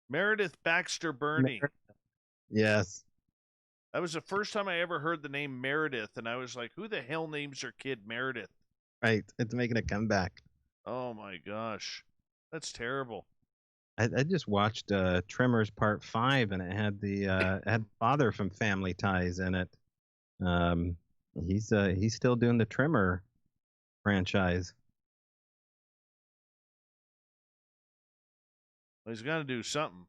Meredith Baxter Burney. Yes. That was the first time I ever heard the name Meredith, and I was like, who the hell names their kid Meredith? Right. It's making a comeback. Oh, my gosh. That's terrible. I just watched Tremors Part 5, and it had the had father from Family Ties in it. He's still doing the Tremor franchise. Well, he's got to do something.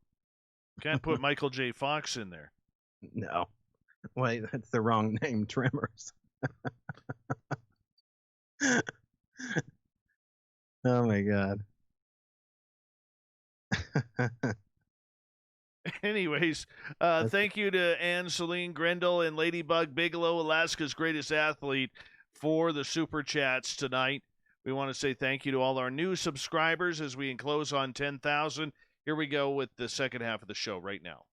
Can't put Michael J. Fox in there. No. Wait, that's the wrong name, Tremors. Oh my God. Anyways, thank you to Anne Celine Grendel and Ladybug Bigelow, Alaska's greatest athlete, for the super chats tonight. We want to say thank you to all our new subscribers as we enclose on 10,000. Here we go with the second half of the show right now.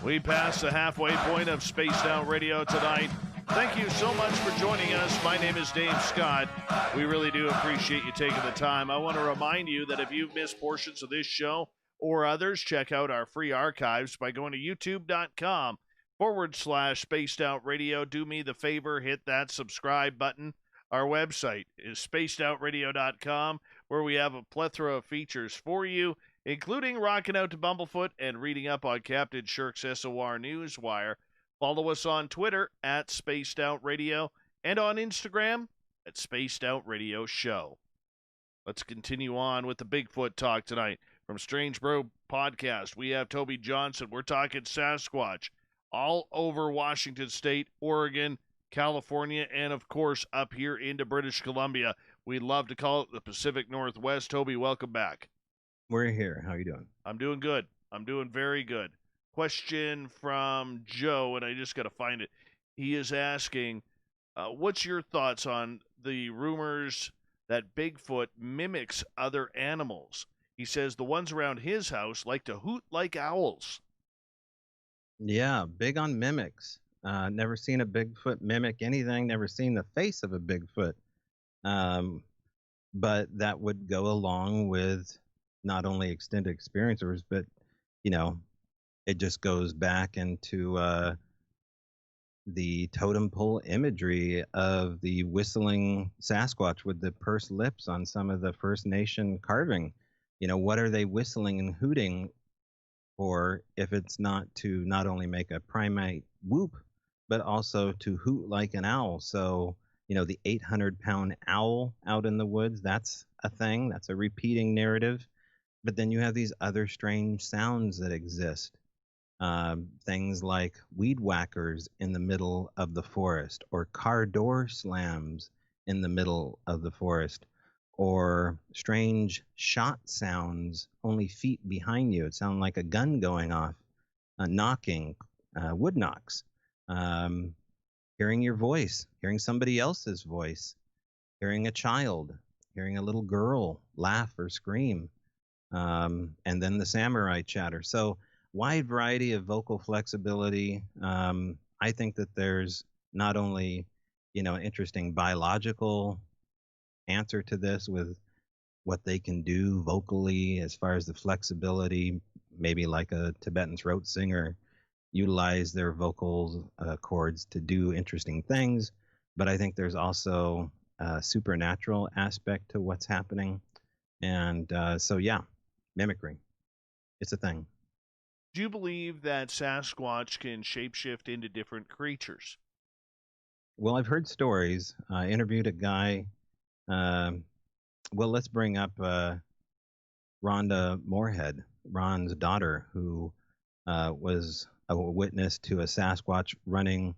We passed the halfway point of Spaced Out Radio tonight. Thank you so much for joining us. My name is Dave Scott. We really do appreciate you taking the time. I want to remind you that if you've missed portions of this show or others, check out our free archives by going to youtube.com/Spaced Out Radio. Do me the favor, hit that subscribe button. Our website is spacedoutradio.com, where we have a plethora of features for you, including rocking out to Bumblefoot and reading up on Captain Shirk's SOR Newswire. Follow us on Twitter at Spaced Out Radio and on Instagram at Spaced Out Radio Show. Let's continue on with the Bigfoot talk tonight. From Strange Bro Podcast, we have Toby Johnson. We're talking Sasquatch all over Washington State, Oregon, California, and, of course, up here into British Columbia. We love to call it the Pacific Northwest. Toby, welcome back. We're here. How are you doing? I'm doing good. I'm doing very good. Question from Joe, and I just got to find it. He is asking, what's your thoughts on the rumors that Bigfoot mimics other animals? He says the ones around his house like to hoot like owls. Yeah, big on mimics. Never seen a Bigfoot mimic anything. Never seen the face of a Bigfoot. But that would go along with not only extended experiencers, but, you know, it just goes back into the totem pole imagery of the whistling Sasquatch with the pursed lips on some of the First Nation carving. You know, what are they whistling and hooting for if it's not to not only make a primate whoop, but also to hoot like an owl? So, you know, the 800-pound owl out in the woods, that's a thing. That's a repeating narrative. But then you have these other strange sounds that exist. Things like weed whackers in the middle of the forest, or car door slams in the middle of the forest, or strange shot sounds only feet behind you. It sounds like a gun going off, knocking, wood knocks, hearing your voice, hearing somebody else's voice, hearing a child, hearing a little girl laugh or scream, and then the samurai chatter. So wide variety of vocal flexibility. I think that there's not only, you know, an interesting biological answer to this with what they can do vocally as far as the flexibility, maybe like a Tibetan throat singer, utilize their vocal cords to do interesting things. But I think there's also a supernatural aspect to what's happening. And so, yeah, mimicry. It's a thing. Do you believe that Sasquatch can shapeshift into different creatures? Well, I've heard stories. I interviewed a guy. Well, let's bring up Rhonda Moorhead, Ron's daughter, who was a witness to a Sasquatch running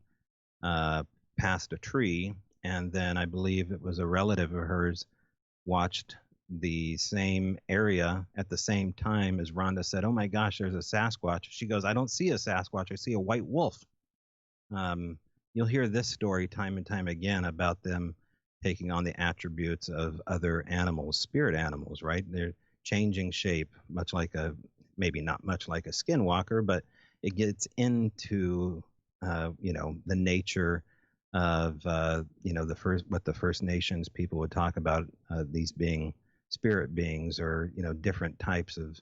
past a tree. And then I believe it was a relative of hers watched the same area at the same time as Rhonda said, "Oh my gosh, there's a Sasquatch." She goes, "I don't see a Sasquatch, I see a white wolf." You'll hear this story time and time again about them taking on the attributes of other animals, spirit animals, right? They're changing shape, much like maybe not much like a skinwalker, but it gets into, you know, the nature of, you know, what the First Nations people would talk about, these being spirit beings, or, you know, different types of,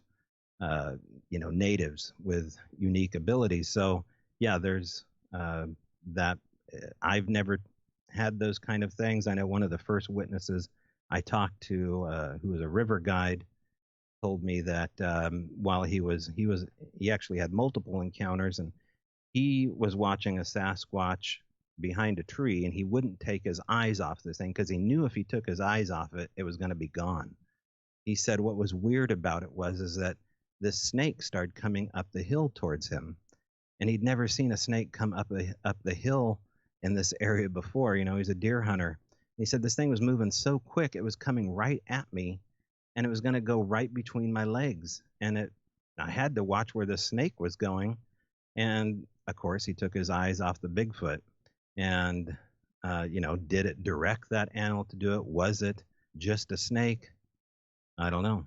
you know, natives with unique abilities. So yeah, there's that. I've never had those kind of things. I know one of the first witnesses I talked to, who was a river guide, told me that while he actually had multiple encounters, and he was watching a Sasquatch behind a tree, and he wouldn't take his eyes off this thing because he knew if he took his eyes off it, it was going to be gone. He said what was weird about it is that this snake started coming up the hill towards him, and he'd never seen a snake come up the hill in this area before. You know, he's a deer hunter. He said this thing was moving so quick, it was coming right at me, and it was going to go right between my legs. And I had to watch where the snake was going. And of course, he took his eyes off the Bigfoot. And, did it direct that animal to do it? Was it just a snake? I don't know.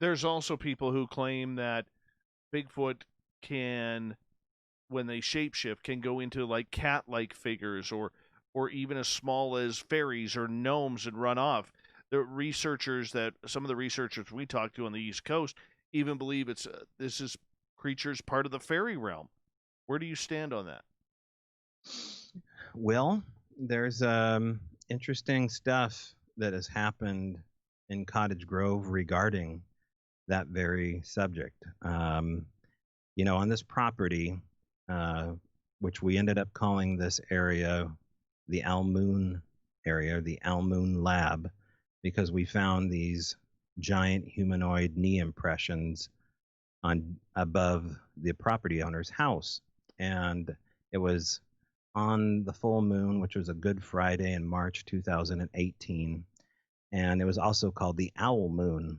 There's also people who claim that Bigfoot can, when they shapeshift, can go into like cat-like figures or even as small as fairies or gnomes and run off. Some of the researchers we talked to on the East Coast even believe this is creatures part of the fairy realm. Where do you stand on that? Well, there's interesting stuff that has happened in Cottage Grove regarding that very subject. On this property, which we ended up calling this area the Almoon area, the Almoon Lab, because we found these giant humanoid knee impressions above the property owner's house. And it was on the full moon, which was a Good Friday in March 2018. And it was also called the Owl Moon.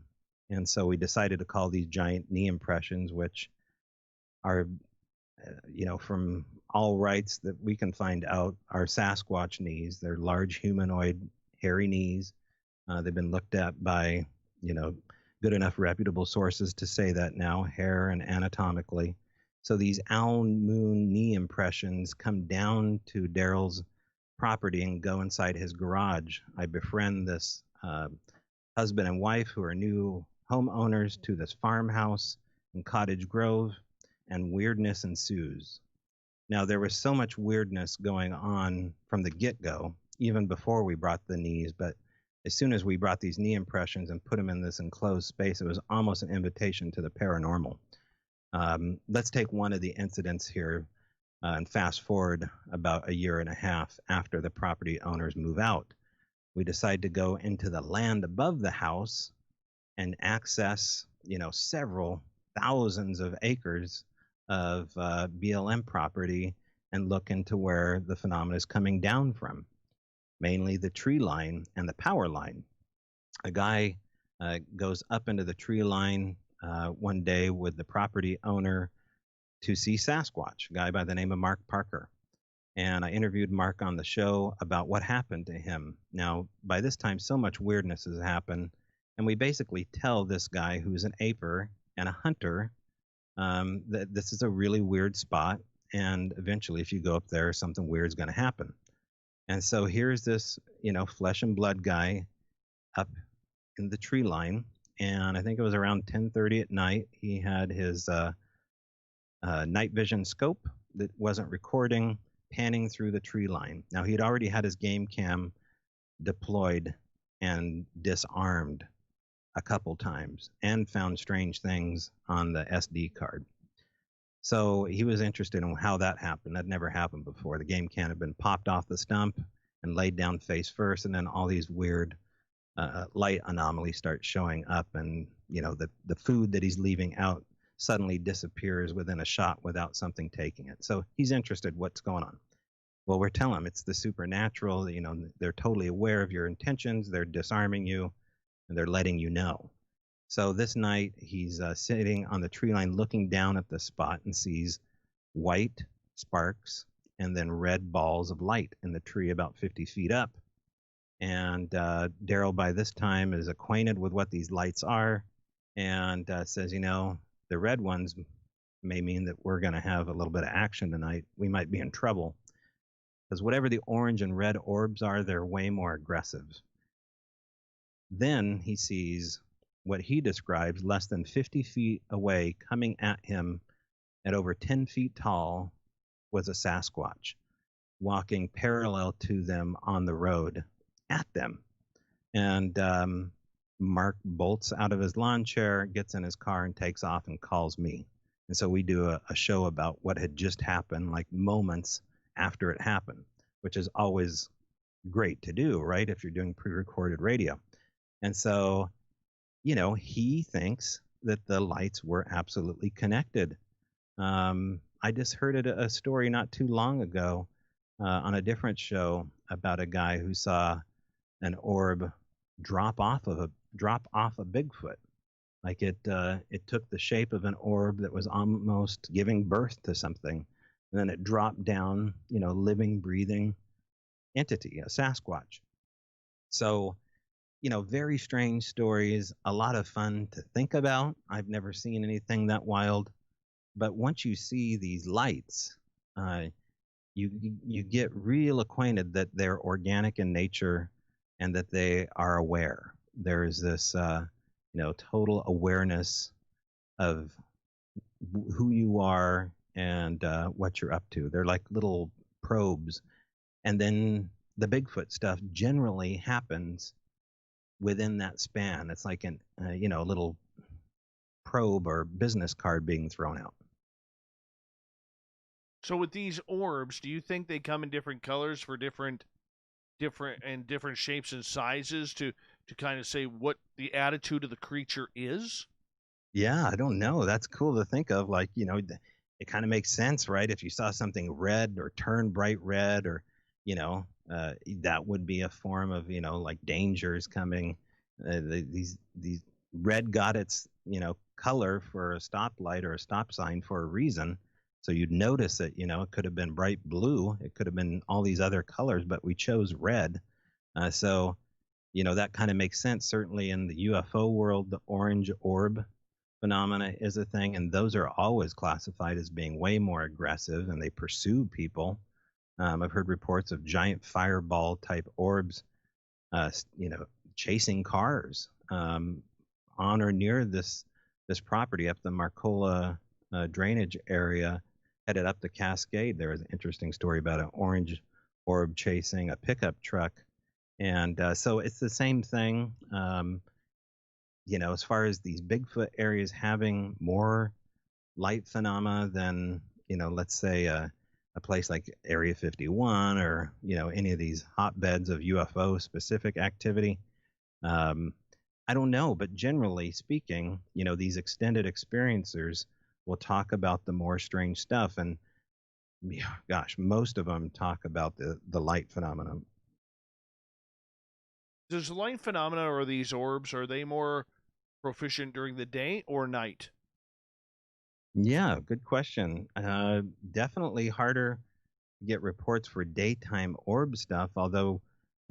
And so we decided to call these giant knee impressions, which are, from all rights that we can find out, are Sasquatch knees. They're large humanoid hairy knees. They've been looked at by, good enough reputable sources to say that now, hair and anatomically. So these owl moon knee impressions come down to Daryl's property and go inside his garage. I befriend this husband and wife who are new homeowners to this farmhouse in Cottage Grove, and weirdness ensues. Now, there was so much weirdness going on from the get-go, even before we brought the knees, but as soon as we brought these knee impressions and put them in this enclosed space, it was almost an invitation to the paranormal. Let's take one of the incidents here and fast forward about a year and a half after the property owners move out. We decide to go into the land above the house and access, several thousands of acres of BLM property and look into where the phenomena is coming down from, mainly the tree line and the power line. A guy goes up into the tree line one day with the property owner to see Sasquatch, a guy by the name of Mark Parker. And I interviewed Mark on the show about what happened to him. Now, by this time, so much weirdness has happened. And we basically tell this guy who's an aper and a hunter that this is a really weird spot. And eventually, if you go up there, something weird is going to happen. And so here's this, flesh and blood guy up in the tree line. And I think it was around 10:30 at night. He had his night vision scope that wasn't recording, panning through the tree line. Now, he'd already had his game cam deployed and disarmed a couple times and found strange things on the SD card. So he was interested in how that happened. That never happened before. The game cam had been popped off the stump and laid down face first, and then all these weird light anomalies start showing up, and the food that he's leaving out suddenly disappears within a shot without something taking it. So he's interested, what's going on? Well, we're telling him it's the supernatural. They're totally aware of your intentions. They're disarming you, and they're letting you know. So this night, he's sitting on the tree line looking down at the spot and sees white sparks and then red balls of light in the tree about 50 feet up. And Daryl, by this time, is acquainted with what these lights are and says, the red ones may mean that we're going to have a little bit of action tonight. We might be in trouble. Because whatever the orange and red orbs are, they're way more aggressive. Then he sees what he describes less than 50 feet away, coming at him at over 10 feet tall, was a Sasquatch walking parallel to them on the road at them. And Mark bolts out of his lawn chair, gets in his car, and takes off and calls me. And so we do a show about what had just happened, like moments after it happened, which is always great to do, right? If you're doing pre-recorded radio. And so, he thinks that the lights were absolutely connected. I just heard a story not too long ago on a different show about a guy who saw an orb drop off a Bigfoot. Like it took the shape of an orb that was almost giving birth to something, and then it dropped down, living, breathing entity, a Sasquatch. So, very strange stories, a lot of fun to think about. I've never seen anything that wild, but once you see these lights, you get real acquainted that they're organic in nature and that they are aware. There is this, total awareness of who you are and what you're up to. They're like little probes. And then the Bigfoot stuff generally happens within that span. It's like a little probe or business card being thrown out. So with these orbs, do you think they come in different colors for different shapes and sizes to kind of say what the attitude of the creature is? Yeah, I don't know. That's cool to think of. Like, it kind of makes sense, right? If you saw something red or turn bright red, or, that would be a form of, like dangers coming. These red got its, color for a stoplight or a stop sign for a reason. So you'd notice it, it could have been bright blue. It could have been all these other colors, but we chose red. So, that kind of makes sense. Certainly in the UFO world, the orange orb phenomena is a thing, and those are always classified as being way more aggressive, and they pursue people. I've heard reports of giant fireball type orbs, chasing cars on or near this property up the Marcola drainage area, headed up the Cascade. There was an interesting story about an orange orb chasing a pickup truck. And so it's the same thing, as far as these Bigfoot areas having more light phenomena than, let's say a place like Area 51 or, any of these hotbeds of UFO specific activity. I don't know, but generally speaking, these extended experiencers will talk about the more strange stuff. And gosh, most of them talk about the light phenomenon. Does the light phenomena or these orbs, are they more proficient during the day or night? Yeah, good question. Definitely harder to get reports for daytime orb stuff, although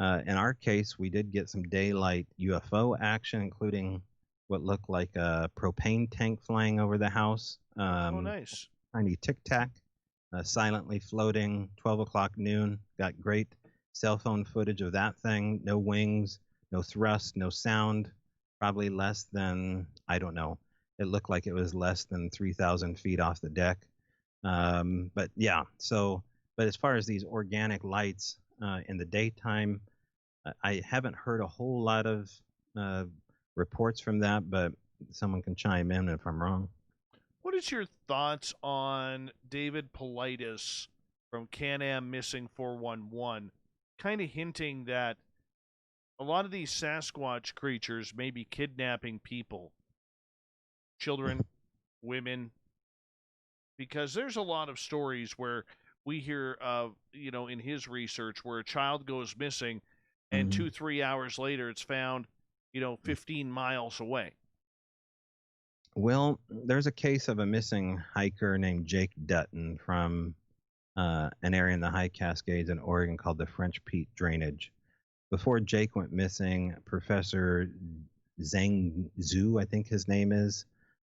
in our case, we did get some daylight UFO action, including what looked like a propane tank flying over the house. Oh, nice. Tiny tic-tac, silently floating, 12 o'clock noon. Got great cell phone footage of that thing. No wings, no thrust, no sound. Probably less than, I don't know. It looked like it was less than 3,000 feet off the deck. But yeah, but as far as these organic lights in the daytime, I haven't heard a whole lot of reports from that, but someone can chime in if I'm wrong. What is your thoughts on David Paulides from Can-Am Missing 411, kind of hinting that a lot of these Sasquatch creatures may be kidnapping people, children, women, because there's a lot of stories where we hear of, in his research, where a child goes missing and 2-3 hours later it's found, 15 miles away. Well, there's a case of a missing hiker named Jake Dutton from an area in the High Cascades in Oregon called the French Peak Drainage. Before Jake went missing, Professor Zhang Zhu, I think his name is,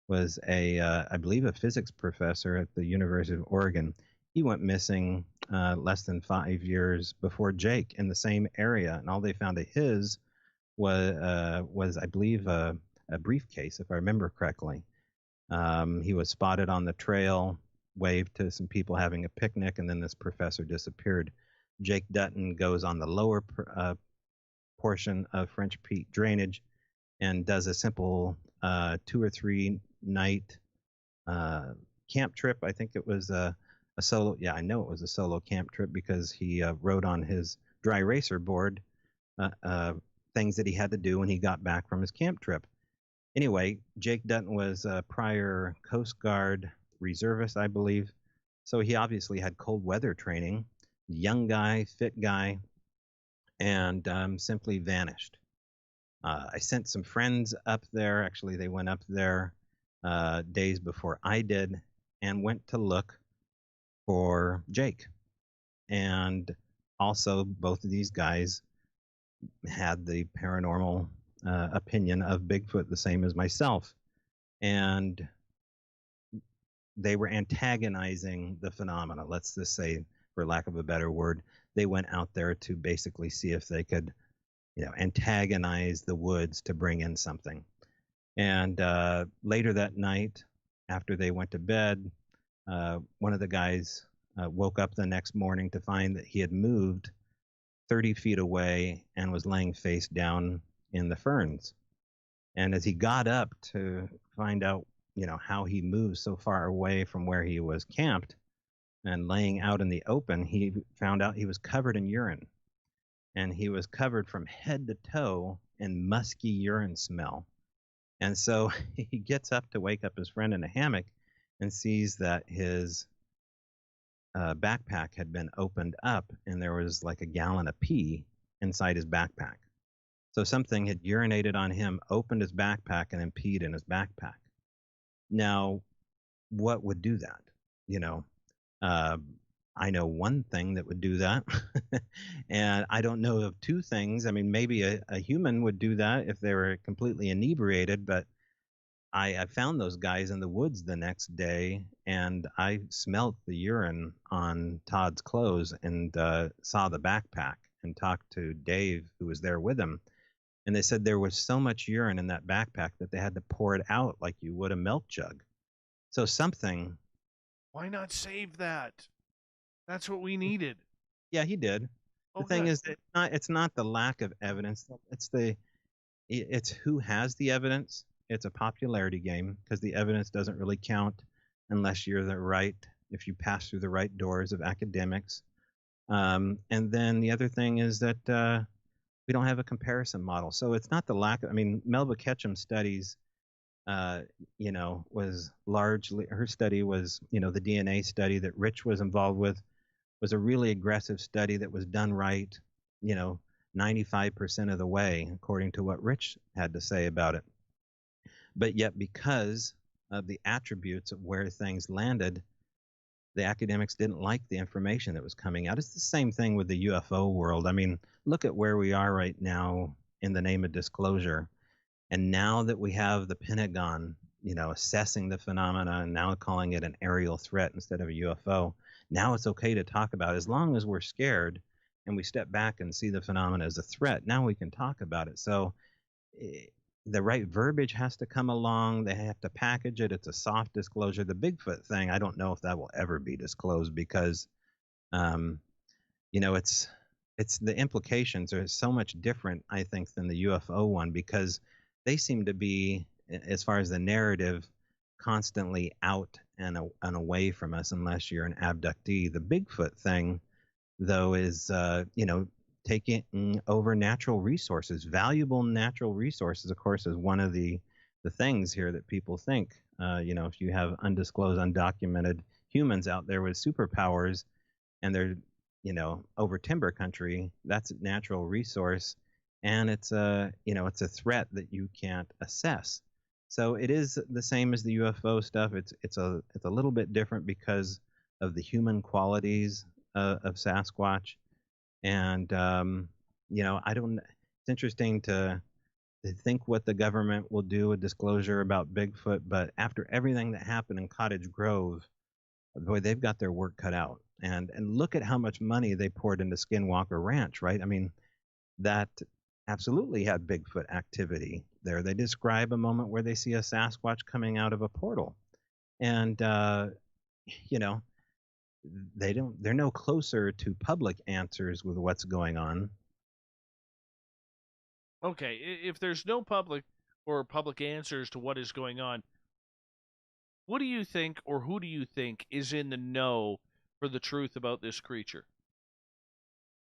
was I believe a physics professor at the University of Oregon. He went missing less than 5 years before Jake in the same area, and all they found of his was I believe a briefcase, if I remember correctly. He was spotted on the trail, waved to some people having a picnic, and then this professor disappeared. Jake Dutton goes on the lower portion of French Peak Drainage, and does a simple 2 or 3 night camp trip. I think it was a solo. Yeah, I know it was a solo camp trip because he wrote on his dry racer board things that he had to do when he got back from his camp trip. Anyway, Jake Dutton was a prior Coast Guard reservist, I believe. So he obviously had cold weather training. Young guy, fit guy, and simply vanished. I sent some friends up there. Actually, they went up there days before I did and went to look for Jake. And also, both of these guys had the paranormal opinion of Bigfoot, the same as myself. And they were antagonizing the phenomena. Let's just say, for lack of a better word, they went out there to basically see if they could, antagonize the woods to bring in something. And later that night, after they went to bed, one of the guys woke up the next morning to find that he had moved 30 feet away and was laying face down in the ferns. And as he got up to find out, how he moved so far away from where he was camped and laying out in the open, he found out he was covered in urine. And he was covered from head to toe in musky urine smell. And so he gets up to wake up his friend in a hammock and sees that his backpack had been opened up and there was like a gallon of pee inside his backpack. So something had urinated on him, opened his backpack, and then peed in his backpack. Now, what would do that? I know one thing that would do that, and I don't know of two things. I mean, maybe a human would do that if they were completely inebriated, but I found those guys in the woods the next day, and I smelt the urine on Todd's clothes and saw the backpack and talked to Dave, who was there with him. And they said there was so much urine in that backpack that they had to pour it out like you would a milk jug. So something. Why not save that? That's what we needed. Yeah, he did. The thing is, it's not the lack of evidence. It's who has the evidence. It's a popularity game because the evidence doesn't really count unless you're if you pass through the right doors of academics. And then the other thing is that we don't have a comparison model. So it's not the lack of, Melba Ketchum's studies, was largely, her study was, the DNA study that Rich was involved with was a really aggressive study that was done right, 95% of the way, according to what Rich had to say about it. But yet, because of the attributes of where things landed, the academics didn't like the information that was coming out. It's the same thing with the UFO world. Look at where we are right now in the name of disclosure. And now that we have the Pentagon, assessing the phenomena and now calling it an aerial threat instead of a UFO, now it's okay to talk about it. As long as we're scared and we step back and see the phenomena as a threat, now we can talk about it. So the right verbiage has to come along. They have to package it. It's a soft disclosure. The Bigfoot thing, I don't know if that will ever be disclosed because, it's the implications are so much different, I think, than the UFO one because they seem to be, as far as the narrative, constantly out and away from us unless you're an abductee. The Bigfoot thing, though, is, taking over natural resources. Valuable natural resources, of course, is one of the things here that people think. If you have undisclosed, undocumented humans out there with superpowers and they're, over timber country, that's a natural resource. And it's it's a threat that you can't assess. So it is the same as the UFO stuff. It's a little bit different because of the human qualities of Sasquatch. And it's interesting to think what the government will do with disclosure about Bigfoot, but after everything that happened in Cottage Grove, boy, they've got their work cut out. And look at how much money they poured into Skinwalker Ranch, right? That absolutely had Bigfoot activity there. They describe a moment where they see a Sasquatch coming out of a portal. And they're no closer to public answers with what's going on. Okay, if there's no public, or public answers to what is going on. What do you think, or who do you think is in the know for the truth about this creature?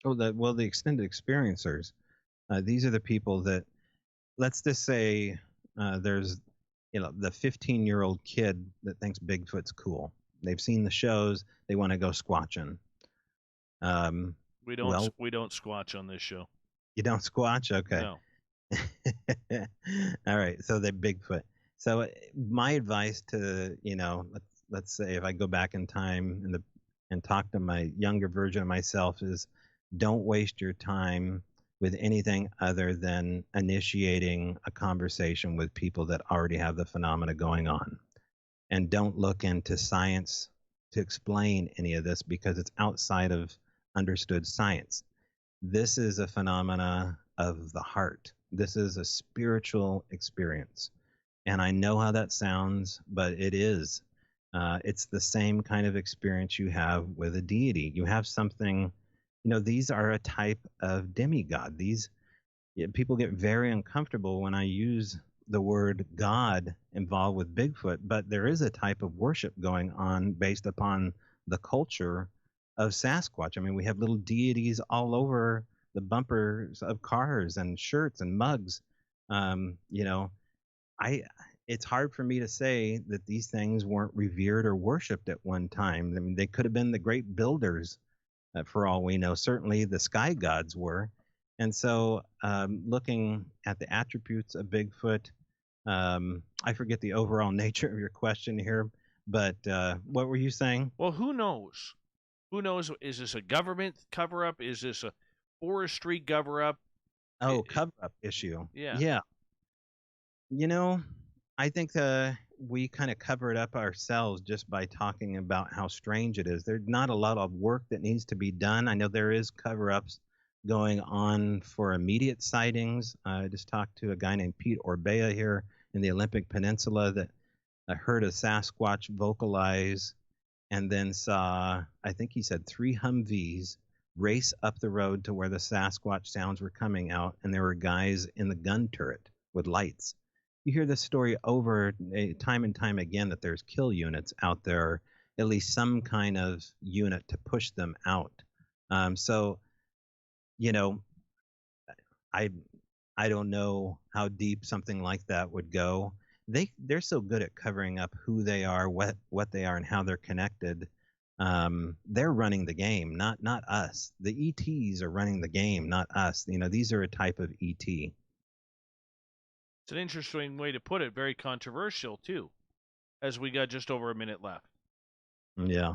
The extended experiencers. These are the people that, let's just say, there's, the 15-year-old kid that thinks Bigfoot's cool. They've seen the shows. They want to go squatching. We don't squatch on this show. You don't squatch? Okay. No. All right. So they're Bigfoot. So my advice to, let's say if I go back in time and talk to my younger version of myself is, don't waste your time with anything other than initiating a conversation with people that already have the phenomena going on. And don't look into science to explain any of this because it's outside of understood science. This is a phenomena of the heart. This is a spiritual experience. And I know how that sounds, but it is. It's the same kind of experience you have with a deity. You have something, these are a type of demigod. People get very uncomfortable when I use the word God involved with Bigfoot, but there is a type of worship going on based upon the culture of Sasquatch. I mean, we have little deities all over the bumpers of cars and shirts and mugs. It's hard for me to say that these things weren't revered or worshipped at one time. I mean, they could have been the great builders, for all we know. Certainly the sky gods were. And so looking at the attributes of Bigfoot, I forget the overall nature of your question here, but what were you saying? Well, who knows? Who knows? Is this a government cover-up? Is this a forestry cover-up? Oh, cover-up issue. Yeah. Yeah. I think we kind of cover it up ourselves just by talking about how strange it is. There's not a lot of work that needs to be done. I know there is cover-ups going on for immediate sightings. I just talked to a guy named Pete Orbea here in the Olympic Peninsula that heard a Sasquatch vocalize and then saw, I think he said 3 Humvees race up the road to where the Sasquatch sounds were coming out, and there were guys in the gun turret with lights. You hear this story over time and time again that there's kill units out there, at least some kind of unit to push them out. I don't know how deep something like that would go. They're so good at covering up who they are, what they are, and how they're connected. They're running the game, not us. The ETs are running the game, not us. These are a type of ET. It's an interesting way to put it. Very controversial, too, as we got just over a minute left. Yeah.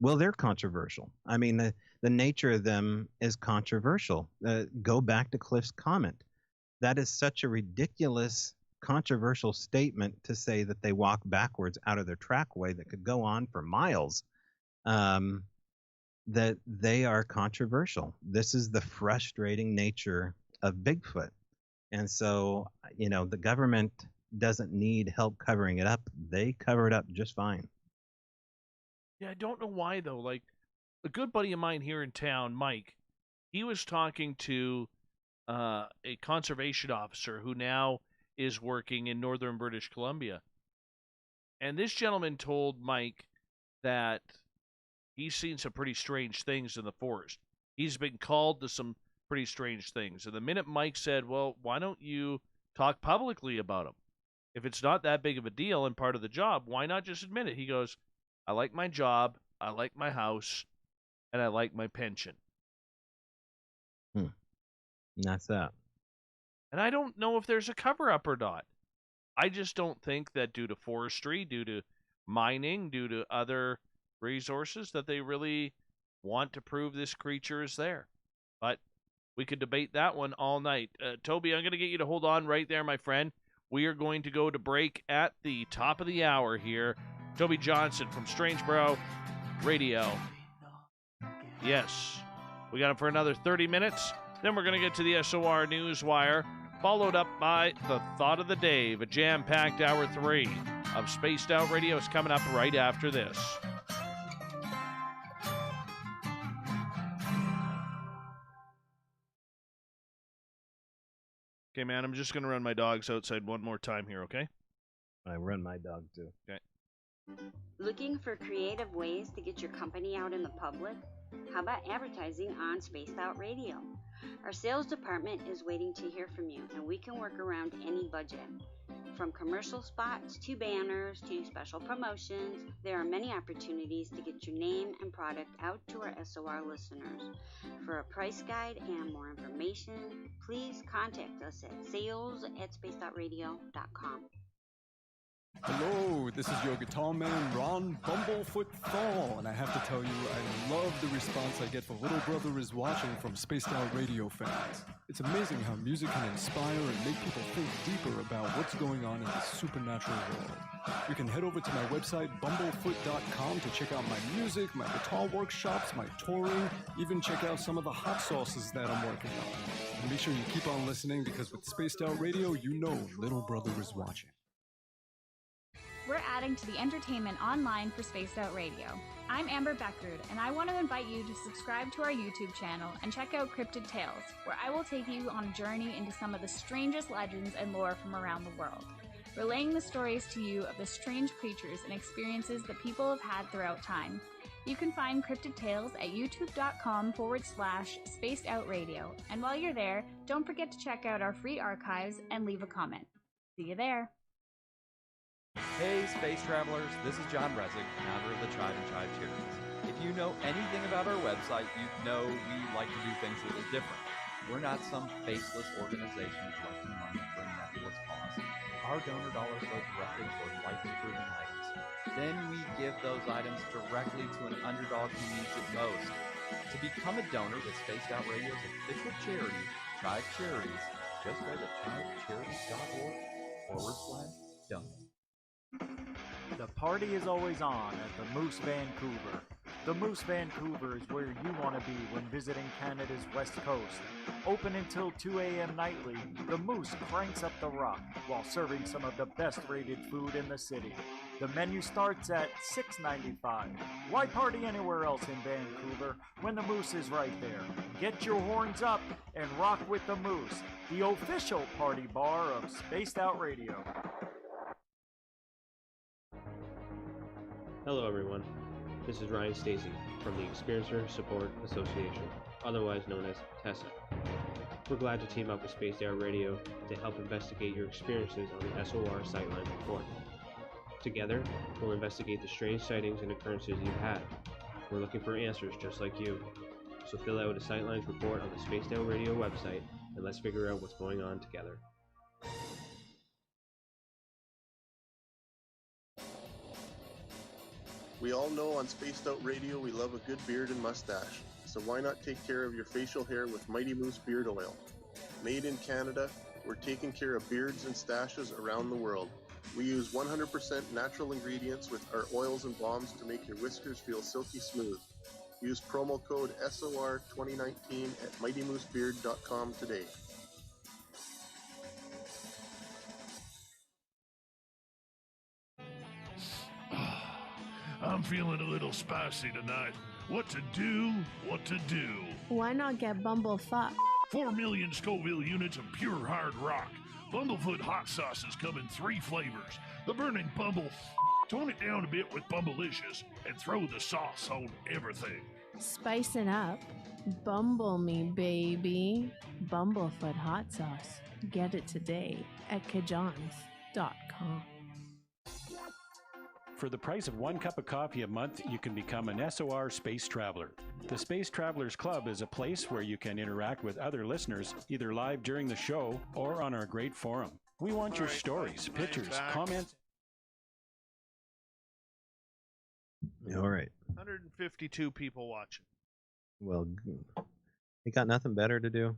Well, they're controversial. I mean, the nature of them is controversial. Go back to Cliff's comment. That is such a ridiculous, controversial statement to say that they walk backwards out of their trackway that could go on for miles, that they are controversial. This is the frustrating nature of Bigfoot. And so, the government doesn't need help covering it up. They cover it up just fine. Yeah, I don't know why, though. Like, a good buddy of mine here in town, Mike, he was talking to a conservation officer who now is working in northern British Columbia. And this gentleman told Mike that he's seen some pretty strange things in the forest. He's been called to some pretty strange things. And the minute Mike said, well, why don't you talk publicly about them? If it's not that big of a deal and part of the job, why not just admit it? He goes, I like my job, I like my house, and I like my pension. And that's that. And I don't know if there's a cover-up or not. I just don't think that due to forestry, due to mining, due to other resources, that they really want to prove this creature is there. But we could debate that one all night. Toby, I'm going to get you to hold on right there, my friend. We are going to go to break at the top of the hour here. Toby Johnson from Strange Bräu Radio. Yes, we got him for another 30 minutes. Then we're going to get to the SOR Newswire, followed up by the Thought of the Day. A jam-packed hour 3 of Spaced Out Radio is coming up right after this. Okay, man, I'm just going to run my dogs outside one more time here, okay? I run my dog too. Okay. Looking for creative ways to get your company out in the public? How about advertising on Spaced Out Radio? Our sales department is waiting to hear from you, and we can work around any budget. From commercial spots to banners to special promotions, there are many opportunities to get your name and product out to our SOR listeners. For a price guide and more information, please contact us at sales@spacedoutradio.com. Hello, this is your guitar man, Ron Bumblefoot Thal, and I have to tell you, I love the response I get for Little Brother is Watching from Spaced Out Radio fans. It's amazing how music can inspire and make people think deeper about what's going on in the supernatural world. You can head over to my website, bumblefoot.com, to check out my music, my guitar workshops, my touring, even check out some of the hot sauces that I'm working on. And make sure you keep on listening, because with Spaced Out Radio, you know Little Brother is watching. We're adding to the entertainment online for Spaced Out Radio. I'm Amber Beckrud, and I want to invite you to subscribe to our YouTube channel and check out Cryptid Tales, where I will take you on a journey into some of the strangest legends and lore from around the world, relaying the stories to you of the strange creatures and experiences that people have had throughout time. You can find Cryptid Tales at youtube.com/Spaced Out Radio, and while you're there, don't forget to check out our free archives and leave a comment. See you there. Hey Space Travelers, this is John Resig, founder of the Tribe and Tribe Charities. If you know anything about our website, you know we like to do things a little different. We're not some faceless organization collecting money for a nebulous cause. Our donor dollars go directly toward life-improving items. Then we give those items directly to an underdog who needs it most. To become a donor with Spaced Out Radio's official charity, Tribe Charities, just go to tribecharities.org/donate. The party is always on at the Moose Vancouver. The Moose Vancouver is where you want to be when visiting Canada's West Coast. Open until 2 a.m. nightly, the Moose cranks up the rock while serving some of the best rated food in the city. The menu starts at $6.95. Why party anywhere else in Vancouver when the Moose is right there? Get your horns up and rock with the Moose, the official party bar of Spaced Out Radio. Hello everyone, this is Ryan Stacy from the Experiencer Support Association, otherwise known as TESSA. We're glad to team up with Spaced Out Radio to help investigate your experiences on the SOR Sightline Report. Together, we'll investigate the strange sightings and occurrences you've had. We're looking for answers just like you. So fill out a Sightlines report on the Spaced Out Radio website and let's figure out what's going on together. We all know on Spaced Out Radio we love a good beard and mustache, so why not take care of your facial hair with Mighty Moose Beard Oil? Made in Canada, we're taking care of beards and stashes around the world. We use 100% natural ingredients with our oils and balms to make your whiskers feel silky smooth. Use promo code SOR2019 at MightyMooseBeard.com today. I'm feeling a little spicy tonight. What to do? What to do? Why not get Bumblefuck? 4 million Scoville units of pure hard rock. Bumblefoot hot sauces come in 3 flavors. The burning Bumble. Tone it down a bit with Bumblicious and throw the sauce on everything. Spice it up. Bumble me, baby. Bumblefoot hot sauce. Get it today at kajans.com. For the price of 1 cup of coffee a month, you can become an SOR Space Traveler. The Space Travelers Club is a place where you can interact with other listeners, either live during the show or on our great forum. We want your stories, pictures, comments. All right. 152 people watching. Well, they got nothing better to do.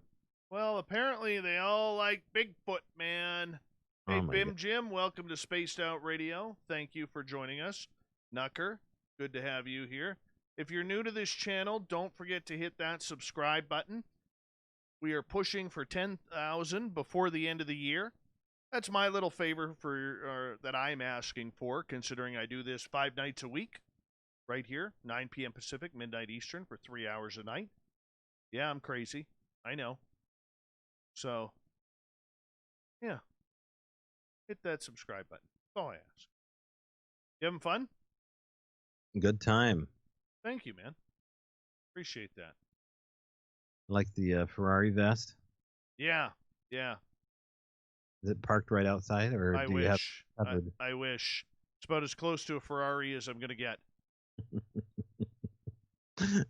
Well, apparently they all like Bigfoot, man. Hey, Bim Jim, welcome to Spaced Out Radio. Thank you for joining us. Nucker, good to have you here. If you're new to this channel, don't forget to hit that subscribe button. We are pushing for 10,000 before the end of the year. That's my little favor for that I'm asking for, considering I do this 5 nights a week, right here, 9 p.m. Pacific, midnight Eastern, for 3 hours a night. Yeah, I'm crazy. I know. So Yeah. Hit that subscribe button. That's all I ask. You having fun? Good time. Thank you, man. Appreciate that. Like the Ferrari vest. Yeah. Yeah. Is it parked right outside, or I do you have wish. it covered? I wish. It's about as close to a Ferrari as I'm going to get.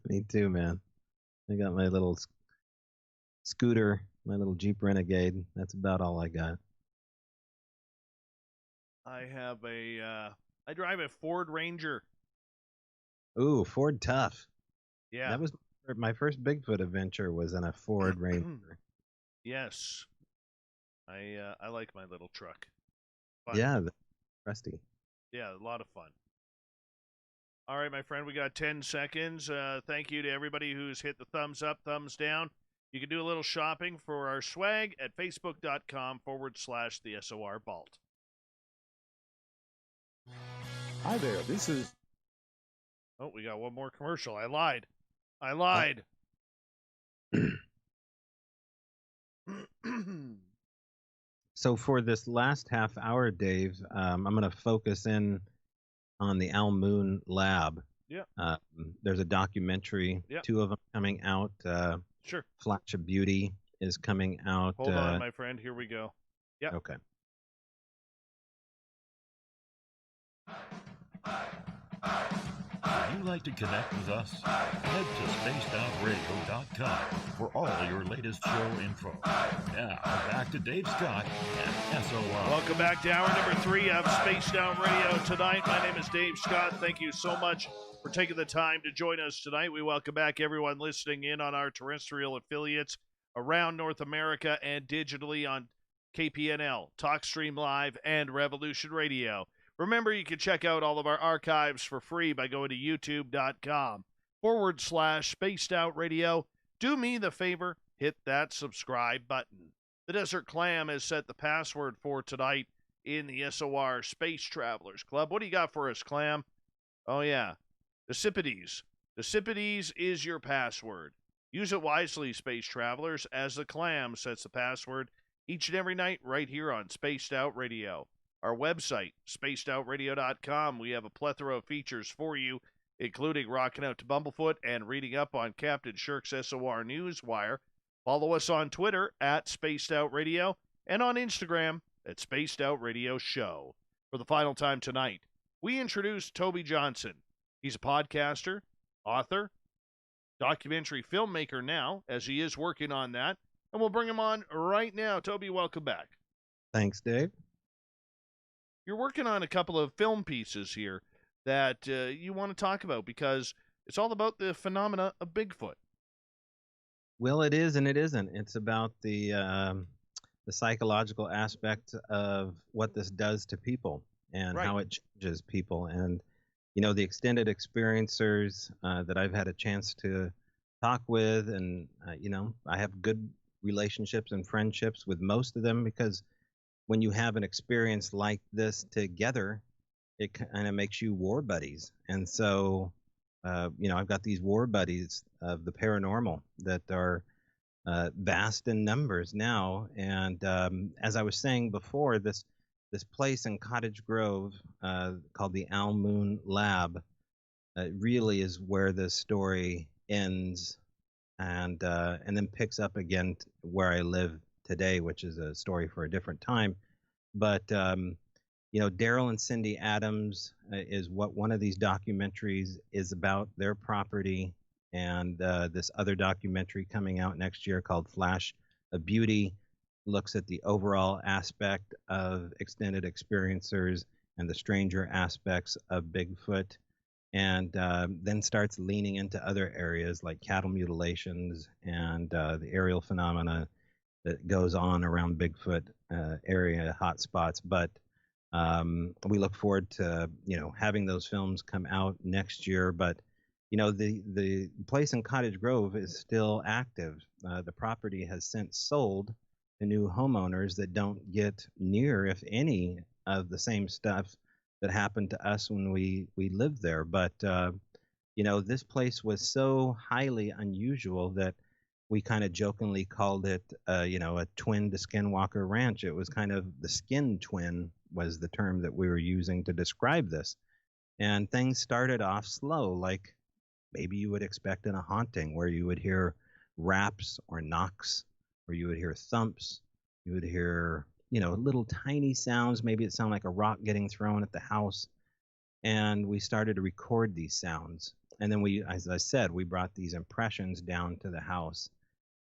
Me too, man. I got my little scooter, my little Jeep Renegade. That's about all I got. I have I drive a Ford Ranger. Ooh, Ford Tough. Yeah. That was my first Bigfoot adventure, was in a Ford Ranger. Yes. I like my little truck. Fun. Yeah, rusty. Yeah, a lot of fun. All right, my friend, we got 10 seconds. Thank you to everybody who's hit the thumbs up, thumbs down. You can do a little shopping for our swag at facebook.com/the SOR Vault. Hi there, this is... Oh, we got one more commercial. I lied. So for this last half hour, Dave, I'm going to focus in on the Al Moon Lab. Yeah. There's a documentary, Yep. 2 of them coming out. Sure. Flash of Beauty is coming out. Hold on, my friend. Here we go. Yeah. Okay. Would you like to connect with us? Head to spacedoutradio.com for all your latest show info. Now, back to Dave Scott and SOR. Welcome back to hour number 3 of Spaced Out Radio tonight. My name is Dave Scott. Thank you so much for taking the time to join us tonight. We welcome back everyone listening in on our terrestrial affiliates around North America and digitally on KPNL, TalkStream Live, and Revolution Radio. Remember, you can check out all of our archives for free by going to youtube.com/Spaced Out Radio. Do me the favor, hit that subscribe button. The Desert Clam has set the password for tonight in the SOR Space Travelers Club. What do you got for us, Clam? Oh, yeah. Decipides. Decipides is your password. Use it wisely, Space Travelers, as the Clam sets the password each and every night right here on Spaced Out Radio. Our website, spacedoutradio.com. We have a plethora of features for you, including rocking out to Bumblefoot and reading up on Captain Shirk's SOR Newswire. Follow us on Twitter at Spaced Out Radio and on Instagram at Spaced Out Radio Show. For the final time tonight, we introduce Toby Johnson. He's a podcaster, author, documentary filmmaker now, as he is working on that, and we'll bring him on right now. Toby, welcome back. Thanks, Dave. You're working on a couple of film pieces here that you want to talk about because it's all about the phenomena of Bigfoot. Well, it is and it isn't. It's about the psychological aspect of what this does to people and Right. how it changes people. And, you know, the extended experiencers that I've had a chance to talk with, and, you know, I have good relationships and friendships with most of them because when you have an experience like this together, it kind of makes you war buddies. And so, you know, I've got these war buddies of the paranormal that are vast in numbers now. And as I was saying before, this place in Cottage Grove called the Al Moon Lab really is where this story ends, and then picks up again where I live today, which is a story for a different time. But you know, Daryl and Cindy Adams is what one of these documentaries is about, their property, and this other documentary coming out next year called Flash of Beauty looks at the overall aspect of extended experiencers and the stranger aspects of Bigfoot, and then starts leaning into other areas like cattle mutilations and the aerial phenomena that goes on around Bigfoot area hotspots. But we look forward to, you know, having those films come out next year. But, you know, the place in Cottage Grove is still active. The property has since sold to new homeowners that don't get near, if any, of the same stuff that happened to us when we lived there. But, you know, this place was so highly unusual that we kind of jokingly called it, a twin to Skinwalker Ranch. It was kind of the skin twin was the term that we were using to describe this. And things started off slow, like maybe you would expect in a haunting, where you would hear raps or knocks, or you would hear thumps, you would hear, little tiny sounds. Maybe it sounded like a rock getting thrown at the house. And we started to record these sounds. And then as I said, we brought these impressions down to the house.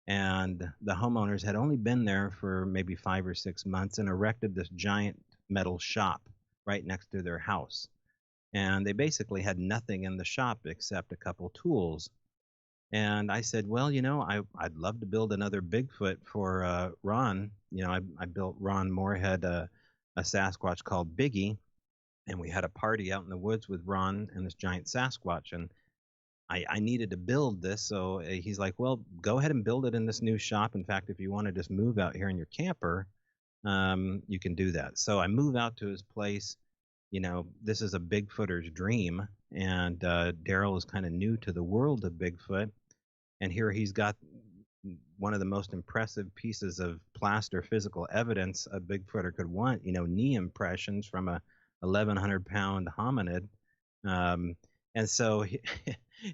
And the homeowners had only been there for maybe 5 or 6 months and erected this giant metal shop right next to their house. And they basically had nothing in the shop except a couple tools. And I said, well, I'd love to build another Bigfoot for Ron. I built Ron Moorhead a Sasquatch called Biggie. And we had a party out in the woods with Ron and this giant Sasquatch. And I needed to build this. So he's like, well, go ahead and build it in this new shop. In fact, if you want to just move out here in your camper, you can do that. So I move out to his place. This is a Bigfooter's dream. And Daryl is kind of new to the world of Bigfoot. And here he's got one of the most impressive pieces of plaster physical evidence a Bigfooter could want, knee impressions from a 1,100-pound hominid. And so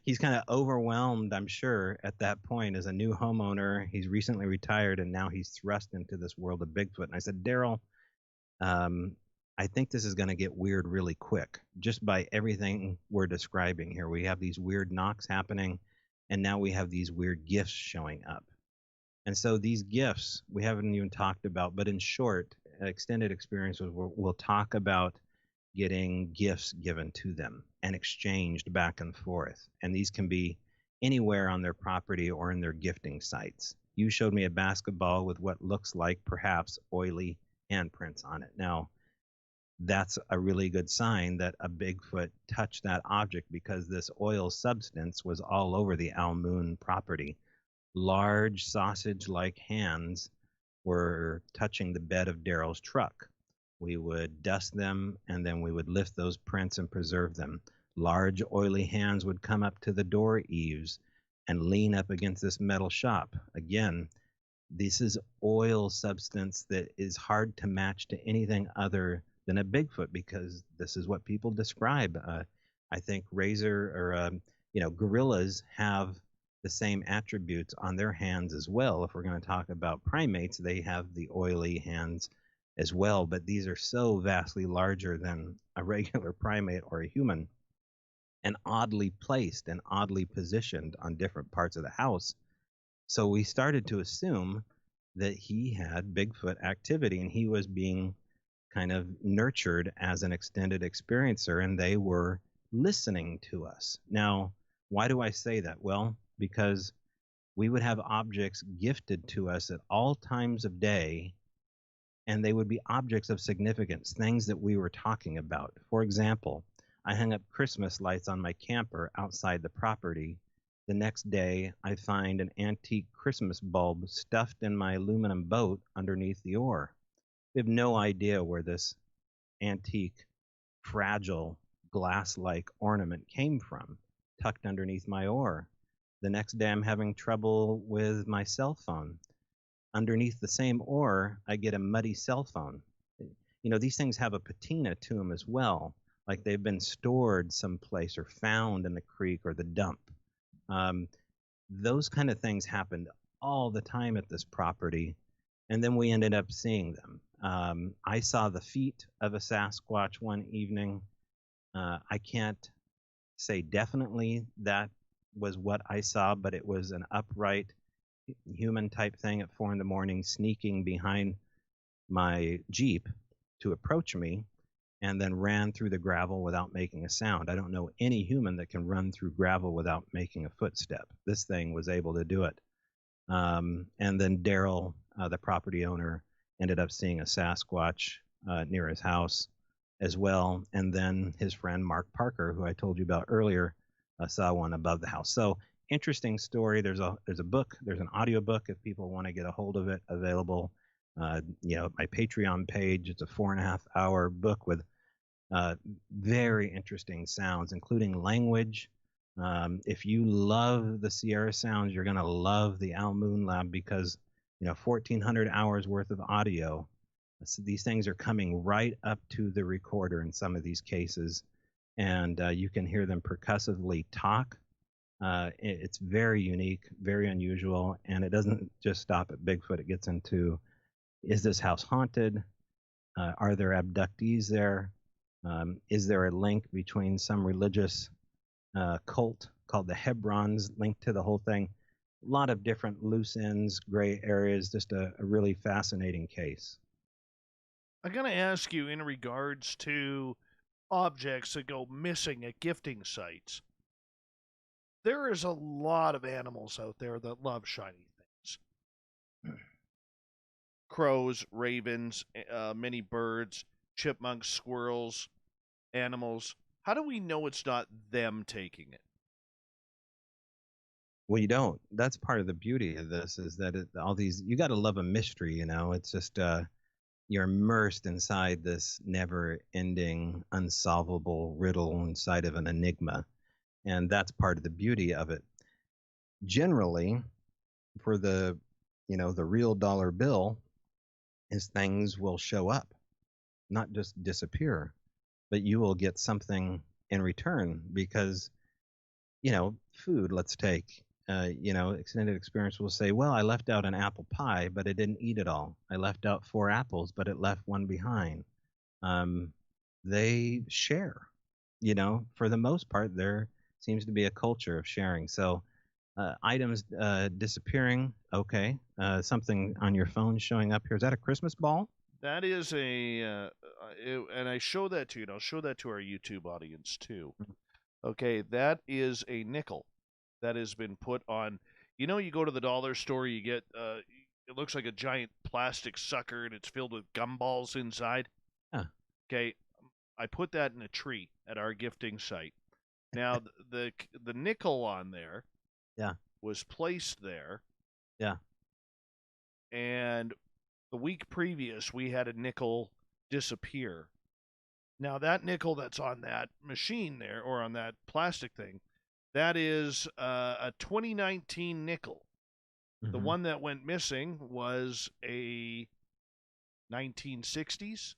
he's kind of overwhelmed, I'm sure, at that point as a new homeowner. He's recently retired, and now he's thrust into this world of Bigfoot. And I said, Daryl, I think this is going to get weird really quick, just by everything we're describing here. We have these weird knocks happening, and now we have these weird gifts showing up. And so these gifts we haven't even talked about, but in short, extended experiences, we'll talk about getting gifts given to them and exchanged back and forth. And these can be anywhere on their property or in their gifting sites. You showed me a basketball with what looks like perhaps oily handprints on it. Now, that's a really good sign that a Bigfoot touched that object, because this oil substance was all over the Almoon property. Large sausage-like hands were touching the bed of Daryl's truck. We would dust them, and then we would lift those prints and preserve them. Large, oily hands would come up to the door eaves and lean up against this metal shop. Again, this is oil substance that is hard to match to anything other than a Bigfoot, because this is what people describe. I think gorillas have the same attributes on their hands as well. If we're going to talk about primates, they have the oily hands as well, but these are so vastly larger than a regular primate or a human, and oddly placed and oddly positioned on different parts of the house. So we started to assume that he had Bigfoot activity, and he was being kind of nurtured as an extended experiencer, and they were listening to us. Now, why do I say that? Well, because we would have objects gifted to us at all times of day, and they would be objects of significance, things that we were talking about. For example, I hung up Christmas lights on my camper outside the property. The next day, I find an antique Christmas bulb stuffed in my aluminum boat underneath the oar. We have no idea where this antique, fragile, glass-like ornament came from, tucked underneath my oar. The next day, I'm having trouble with my cell phone. Underneath the same oar, I get a muddy cell phone. These things have a patina to them as well, like they've been stored someplace or found in the creek or the dump. Those kind of things happened all the time at this property, and then we ended up seeing them. I saw the feet of a Sasquatch one evening. I can't say definitely that was what I saw, but it was an upright human type thing at 4 a.m, sneaking behind my Jeep to approach me, and then ran through the gravel without making a sound. I don't know any human that can run through gravel without making a footstep. This thing was able to do it. And then Daryl, the property owner, ended up seeing a Sasquatch near his house as well. And then his friend Mark Parker, who I told you about earlier, saw one above the house. So interesting story. There's a book, there's an audio book if people want to get a hold of it, available. My Patreon page. It's a 4.5-hour book with very interesting sounds, including language, If you love the Sierra Sounds, you're going to love the Al Moon Lab because, 1,400 hours worth of audio. So these things are coming right up to the recorder in some of these cases, and you can hear them percussively talk. It's very unique, very unusual, and it doesn't just stop at Bigfoot. It gets into, is this house haunted? Are there abductees there? Is there a link between some religious cult called the Hebrons linked to the whole thing? A lot of different loose ends, gray areas, just a really fascinating case. I'm going to ask you in regards to objects that go missing at gifting sites. There is a lot of animals out there that love shiny things. Crows, ravens, many birds, chipmunks, squirrels, animals. How do we know it's not them taking it? Well, you don't. That's part of the beauty of this, is that all these, you got to love a mystery, It's just, you're immersed inside this never-ending, unsolvable riddle inside of an enigma. And that's part of the beauty of it. Generally, for the real dollar bill, is things will show up, not just disappear, but you will get something in return because, food, let's take, extended experience will say, well, I left out an apple pie, but I didn't eat it all. I left out 4 apples, but it left 1 behind. They share, for the most part, there seems to be a culture of sharing. So items disappearing, okay. Something on your phone showing up here. Is that a Christmas ball? That is and I show that to you, and I'll show that to our YouTube audience too. Okay, that is a nickel that has been put on. You go to the dollar store, you get, it looks like a giant plastic sucker, and it's filled with gumballs inside. Huh. Okay, I put that in a tree at our gifting site. Now, the nickel on there was placed there. Yeah. And the week previous, we had a nickel disappear. Now, that nickel that's on that machine there, or on that plastic thing, that is a 2019 nickel. Mm-hmm. The one that went missing was a 1960s.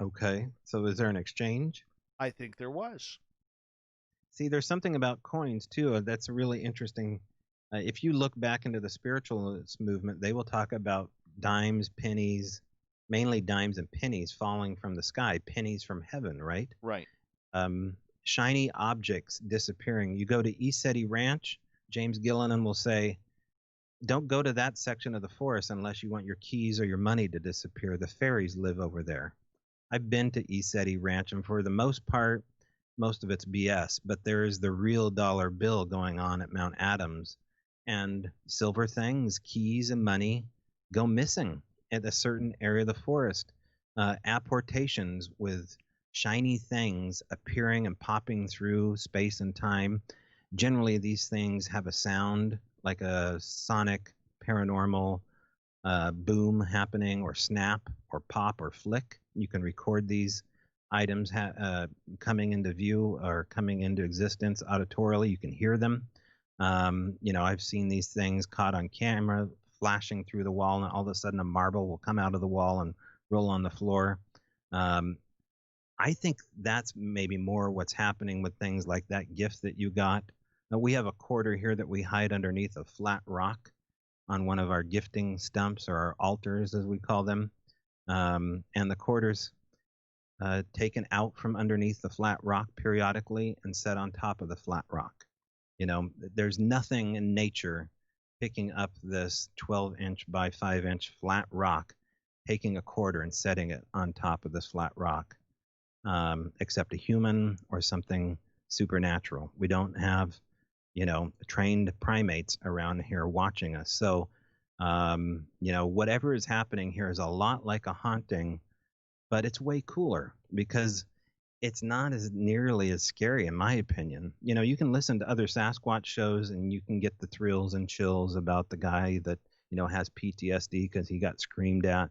Okay. So is there an exchange? I think there was. See, there's something about coins, too, that's really interesting. If you look back into the spiritualist movement, they will talk about dimes, pennies, mainly dimes and pennies falling from the sky, pennies from heaven, right? Right. Shiny objects disappearing. You go to Easeti Ranch, James Gillinan will say, don't go to that section of the forest unless you want your keys or your money to disappear. The fairies live over there. I've been to Easeti Ranch, and for the most part, most of it's BS, but there is the real dollar bill going on at Mount Adams, and silver things, keys and money go missing at a certain area of the forest. Apportations with shiny things appearing and popping through space and time. Generally, these things have a sound like a sonic paranormal boom happening, or snap or pop or flick. You can record these items coming into view or coming into existence auditorily. You can hear them. I've seen these things caught on camera flashing through the wall, and all of a sudden a marble will come out of the wall and roll on the floor. I think that's maybe more what's happening with things like that gift that you got. Now, we have a quarter here that we hide underneath a flat rock on one of our gifting stumps, or our altars, as we call them. And the quarter's taken out from underneath the flat rock periodically and set on top of the flat rock. There's nothing in nature picking up this 12-inch by 5-inch flat rock, taking a quarter and setting it on top of this flat rock, except a human or something supernatural. We don't have, trained primates around here watching us. So, whatever is happening here is a lot like a haunting, but it's way cooler because it's not as nearly as scary, in my opinion. You can listen to other Sasquatch shows and you can get the thrills and chills about the guy that, has PTSD because he got screamed at.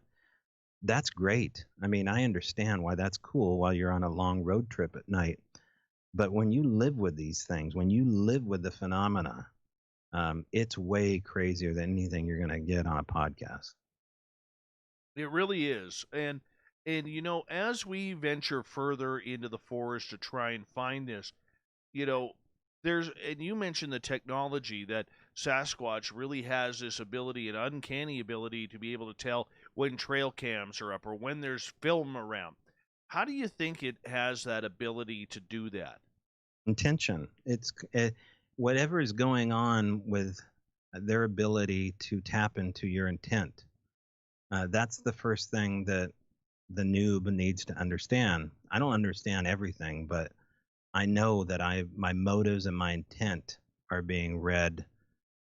That's great. I mean, I understand why that's cool while you're on a long road trip at night. But when you live with these things, when you live with the phenomena, it's way crazier than anything you're going to get on a podcast. It really is. And you know, as we venture further into the forest to try and find this, you know, and you mentioned the technology that Sasquatch really has this ability, an uncanny ability to be able to tell when trail cams are up or when there's film around. How do you think it has that ability to do that? Intention. It's whatever is going on with their ability to tap into your intent. That's the first thing that the noob needs to understand. I don't understand everything, but I know that my motives and my intent are being read,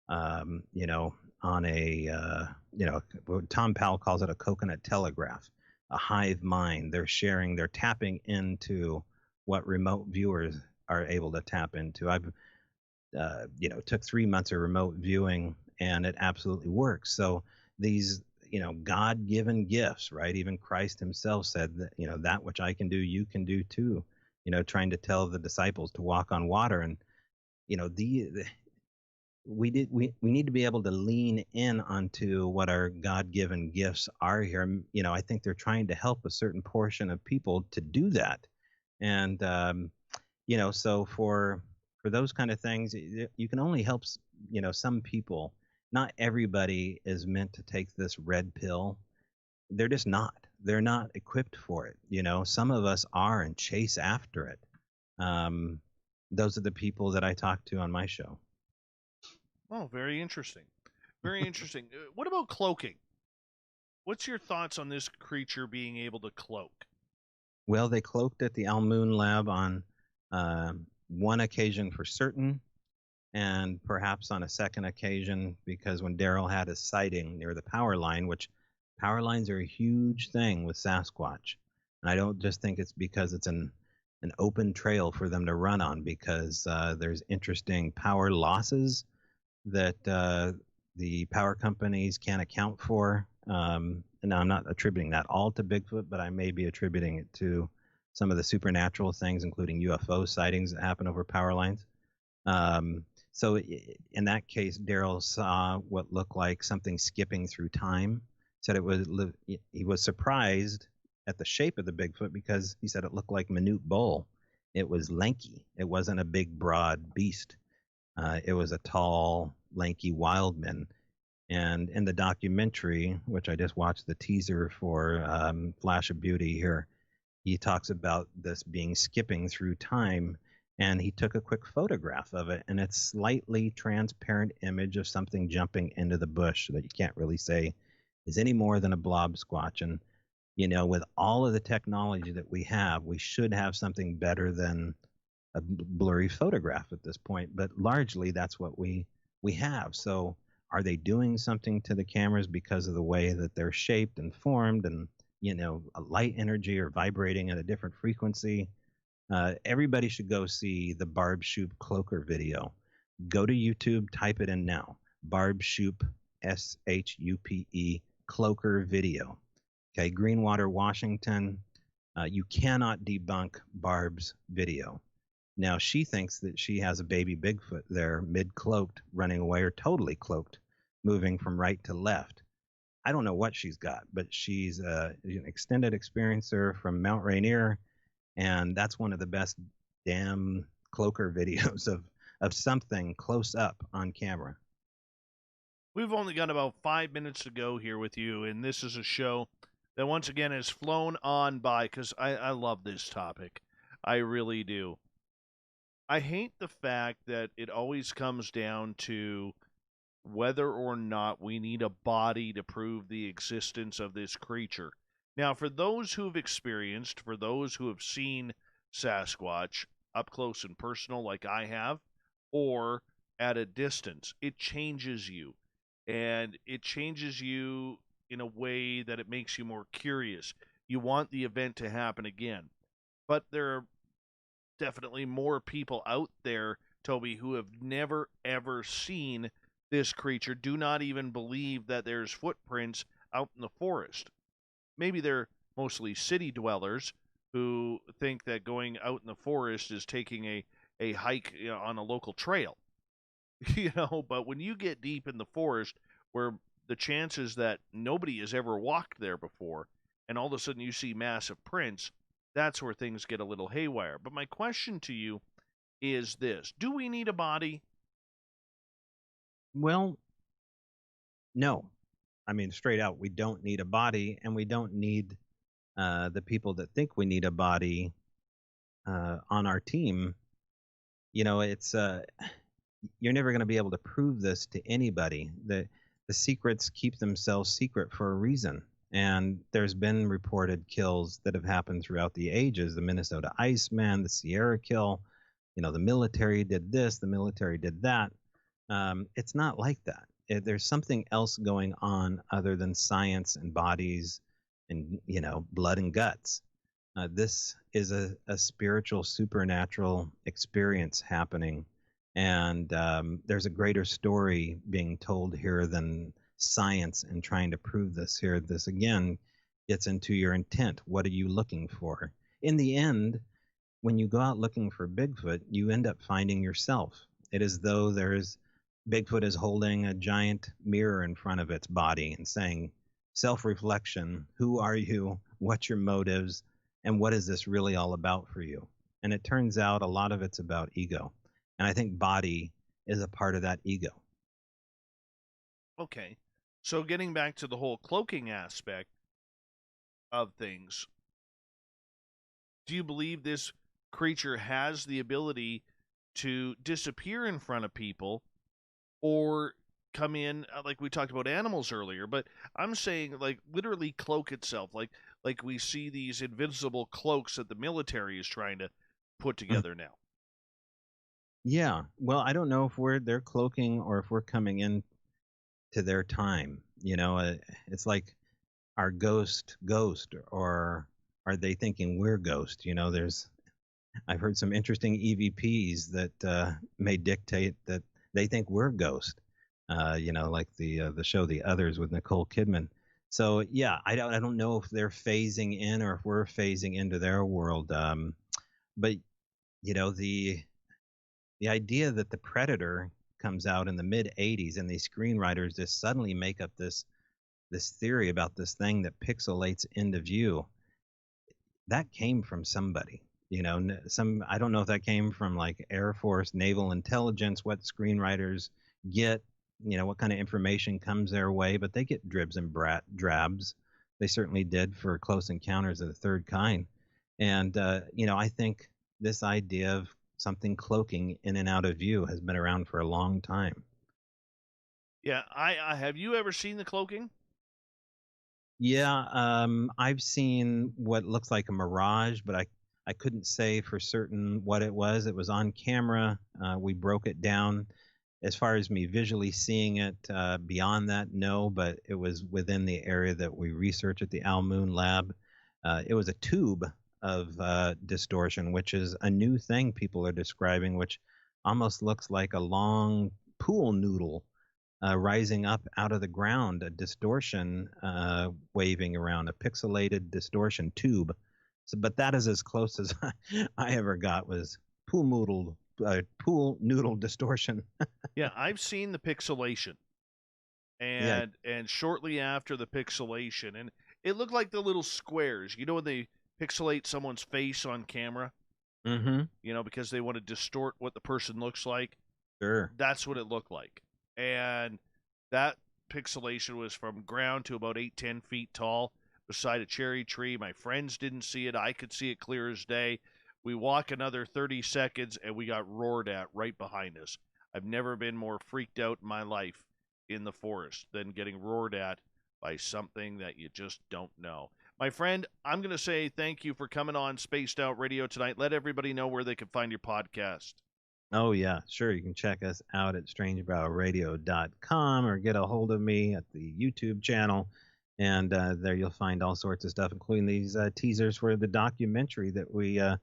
you know, on a, you know, Tom Powell calls it a coconut telegraph, a hive mind. They're tapping into what remote viewers are able to tap into. I've, you know, took 3 months of remote viewing and it absolutely works. So these, you know, God-given gifts, right? Even Christ himself said that, you know, that which I can do, you can do too. You know, trying to tell the disciples to walk on water. And, you know, we need to be able to lean in onto what our God-given gifts are here. You know, I think they're trying to help a certain portion of people to do that. And, you know, so for those kind of things, you can only help, you know, some people. Not everybody is meant to take this red pill. They're just not. They're not equipped for it. You know, some of us are and chase after it. Those are the people that I talk to on my show. Oh, very interesting. Very interesting. What about cloaking? What's your thoughts on this creature being able to cloak? Well, they cloaked at the Almoon Lab on one occasion for certain, and perhaps on a second occasion because when Daryl had his sighting near the power line, which power lines are a huge thing with Sasquatch. And I don't just think it's because it's an open trail for them to run on, because there's interesting power losses that the power companies can't account for. And now I'm not attributing that all to Bigfoot, but I may be attributing it to some of the supernatural things, including UFO sightings that happen over power lines. So in that case, Daryl saw what looked like something skipping through time. Said he was surprised at the shape of the Bigfoot because he said it looked like Minute Bull. It was lanky. It wasn't a big, broad beast. It was a tall, lanky wildman. And in the documentary, which I just watched the teaser for, Flash of Beauty here, he talks about this being skipping through time. And he took a quick photograph of it, and it's slightly transparent image of something jumping into the bush that you can't really say is any more than a blob squatch. And, you know, with all of the technology that we have, we should have something better than a blurry photograph at this point. But largely, that's what we have. So are they doing something to the cameras because of the way that they're shaped and formed and, you know, a light energy or vibrating at a different frequency? Everybody should go see the Barb Shoop Cloaker video. Go to YouTube, type it in now. Barb Shoop, SHUPE, Cloaker video. Okay, Greenwater, Washington. You cannot debunk Barb's video. Now, she thinks that she has a baby Bigfoot there, mid-cloaked, running away, or totally cloaked, moving from right to left. I don't know what she's got, but she's an extended experiencer from Mount Rainier, and that's one of the best damn cloaker videos of something close up on camera. We've only got about 5 minutes to go here with you, and this is a show that once again has flown on by because I love this topic. I really do. I hate the fact that it always comes down to whether or not we need a body to prove the existence of this creature. Now, for those who've experienced, for those who have seen Sasquatch up close and personal like I have, or at a distance, it changes you. And it changes you in a way that it makes you more curious. You want the event to happen again. But there are definitely more people out there, Toby, who have never, ever seen this creature, do not even believe that there's footprints out in the forest. Maybe they're mostly city dwellers, who think that going out in the forest is taking a hike on a local trail. But when you get deep in the forest where the chances that nobody has ever walked there before, and all of a sudden you see massive prints, that's where things get a little haywire. But my question to you is this: do we need a body? Well, no. I mean, straight out, we don't need a body, and we don't need the people that think we need a body on our team. It's you're never going to be able to prove this to anybody. The secrets keep themselves secret for a reason. And there's been reported kills that have happened throughout the ages. The Minnesota Iceman, the Sierra kill, the military did this, the military did that. It's not like that. There's something else going on other than science and bodies and, blood and guts. This is a spiritual, supernatural experience happening. And there's a greater story being told here than science and trying to prove this here. This, again, gets into your intent. What are you looking for? In the end, when you go out looking for Bigfoot, you end up finding yourself. It is though Bigfoot is holding a giant mirror in front of its body and saying, self-reflection, who are you? What's your motives? And what is this really all about for you? And it turns out a lot of it's about ego. And I think body is a part of that ego. Okay. So getting back to the whole cloaking aspect of things, do you believe this creature has the ability to disappear in front of people or come in, like we talked about animals earlier, but I'm saying like literally cloak itself, like we see these invisible cloaks that the military is trying to put together now? Yeah. Well, I don't know if they're cloaking or if we're coming in to their time. It's like our ghost, or are they thinking we're ghost? I've heard some interesting EVPs that may dictate that they think we're ghost. Like the show The Others with Nicole Kidman. So yeah, I don't know if they're phasing in or if we're phasing into their world. But the idea that the Predator comes out in the mid 80s and these screenwriters just suddenly make up this theory about this thing that pixelates into view, that came from somebody. I don't know if that came from like Air Force, naval intelligence, what screenwriters get, what kind of information comes their way, but they get dribs and drabs. They certainly did for Close Encounters of the Third Kind. And, I think this idea of something cloaking in and out of view has been around for a long time. Yeah, I have you ever seen the cloaking? Yeah, I've seen what looks like a mirage, but I couldn't say for certain what it was. It was on camera. We broke it down. As far as me visually seeing it, beyond that, no, but it was within the area that we research at the Al Moon Lab. It was a tube of distortion, which is a new thing people are describing, which almost looks like a long pool noodle rising up out of the ground, a distortion waving around, a pixelated distortion tube. So, but that is as close as I ever got, was pool noodle distortion. Yeah, I've seen the pixelation, and shortly after the pixelation, and it looked like the little squares. When they pixelate someone's face on camera, because they want to distort what the person looks like. Sure, that's what it looked like, and that pixelation was from ground to about 8-10 feet tall, beside a cherry tree. My friends didn't see it. I could see it clear as day. We walk another 30 seconds, and we got roared at right behind us. I've never been more freaked out in my life in the forest than getting roared at by something that you just don't know. My friend, I'm going to say thank you for coming on Spaced Out Radio tonight. Let everybody know where they can find your podcast. Oh, yeah, sure. You can check us out at strangebrowradio.com or get a hold of me at the YouTube channel. And there you'll find all sorts of stuff, including these teasers for the documentary that we have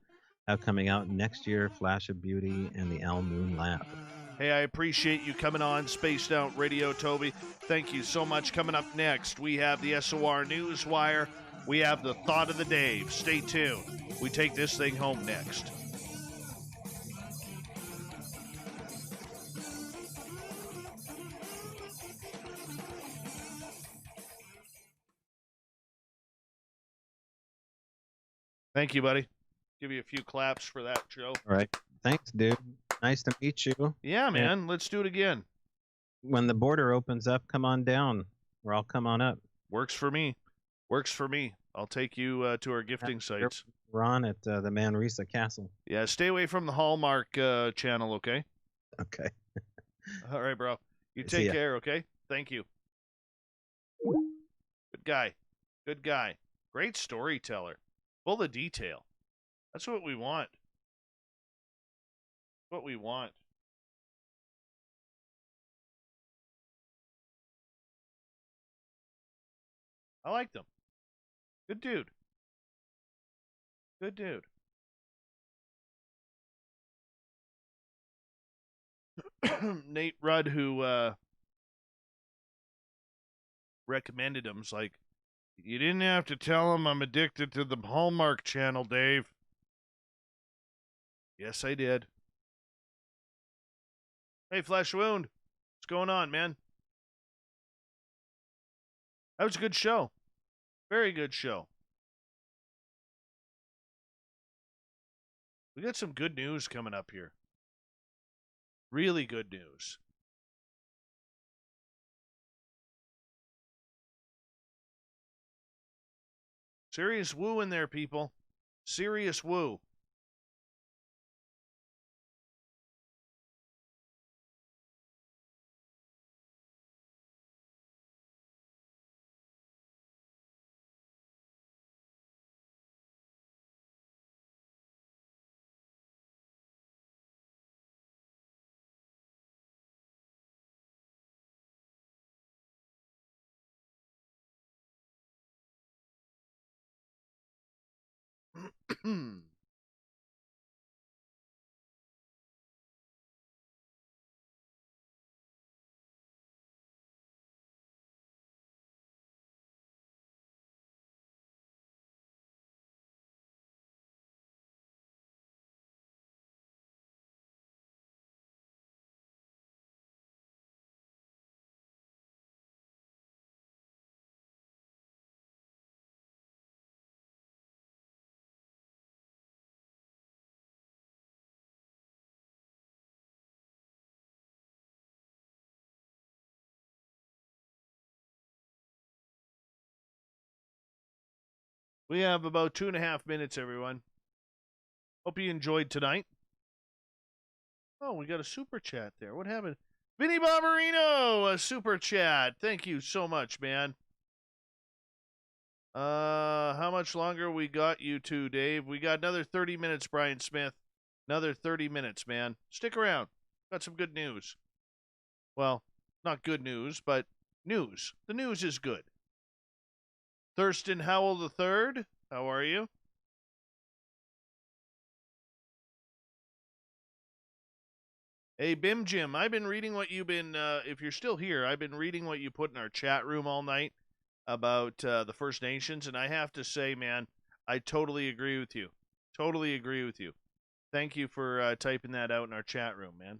coming out next year, Flash of Beauty and the Al Moon Lab. Hey, I appreciate you coming on Spaced Out Radio, Toby. Thank you so much. Coming up next, we have the SOR Newswire. We have the thought of the day. Stay tuned. We take this thing home next. Thank you, buddy. Give you a few claps for that, Joe. All right. Thanks, dude. Nice to meet you. Yeah, man. Let's do it again. When the border opens up, come on down, or I'll come on up. Works for me. Works for me. I'll take you to our gifting sites. Ron at the Manresa Castle. Yeah, stay away from the Hallmark channel, okay? Okay. All right, bro. You See take ya. care, okay? Thank you. Good guy. Good guy. Great storyteller. Full of detail. That's what we want. What we want. I like them. Good dude. Good dude. Nate Rudd, who recommended him, is like, you didn't have to tell him I'm addicted to the Hallmark channel, Dave. Yes, I did. Hey, Flesh Wound. What's going on, man? That was a good show. Very good show. We got some good news coming up here. Really good news. Serious woo in there, people. Serious woo. We have about 2.5 minutes, everyone. Hope you enjoyed tonight. Oh, we got a super chat there. What happened? Vinny Barbarino, a super chat. Thank you so much, man. How much longer we got you two, Dave? We got another 30 minutes, Brian Smith. Another 30 minutes, man. Stick around. Got some good news. Well, not good news, but news. The news is good. Thurston Howell III, how are you? Hey, Bim Jim, I've been reading what you've been, if you're still here, I've been reading what you put in our chat room all night about the First Nations, and I have to say, man, I totally agree with you. Totally agree with you. Thank you for typing that out in our chat room, man.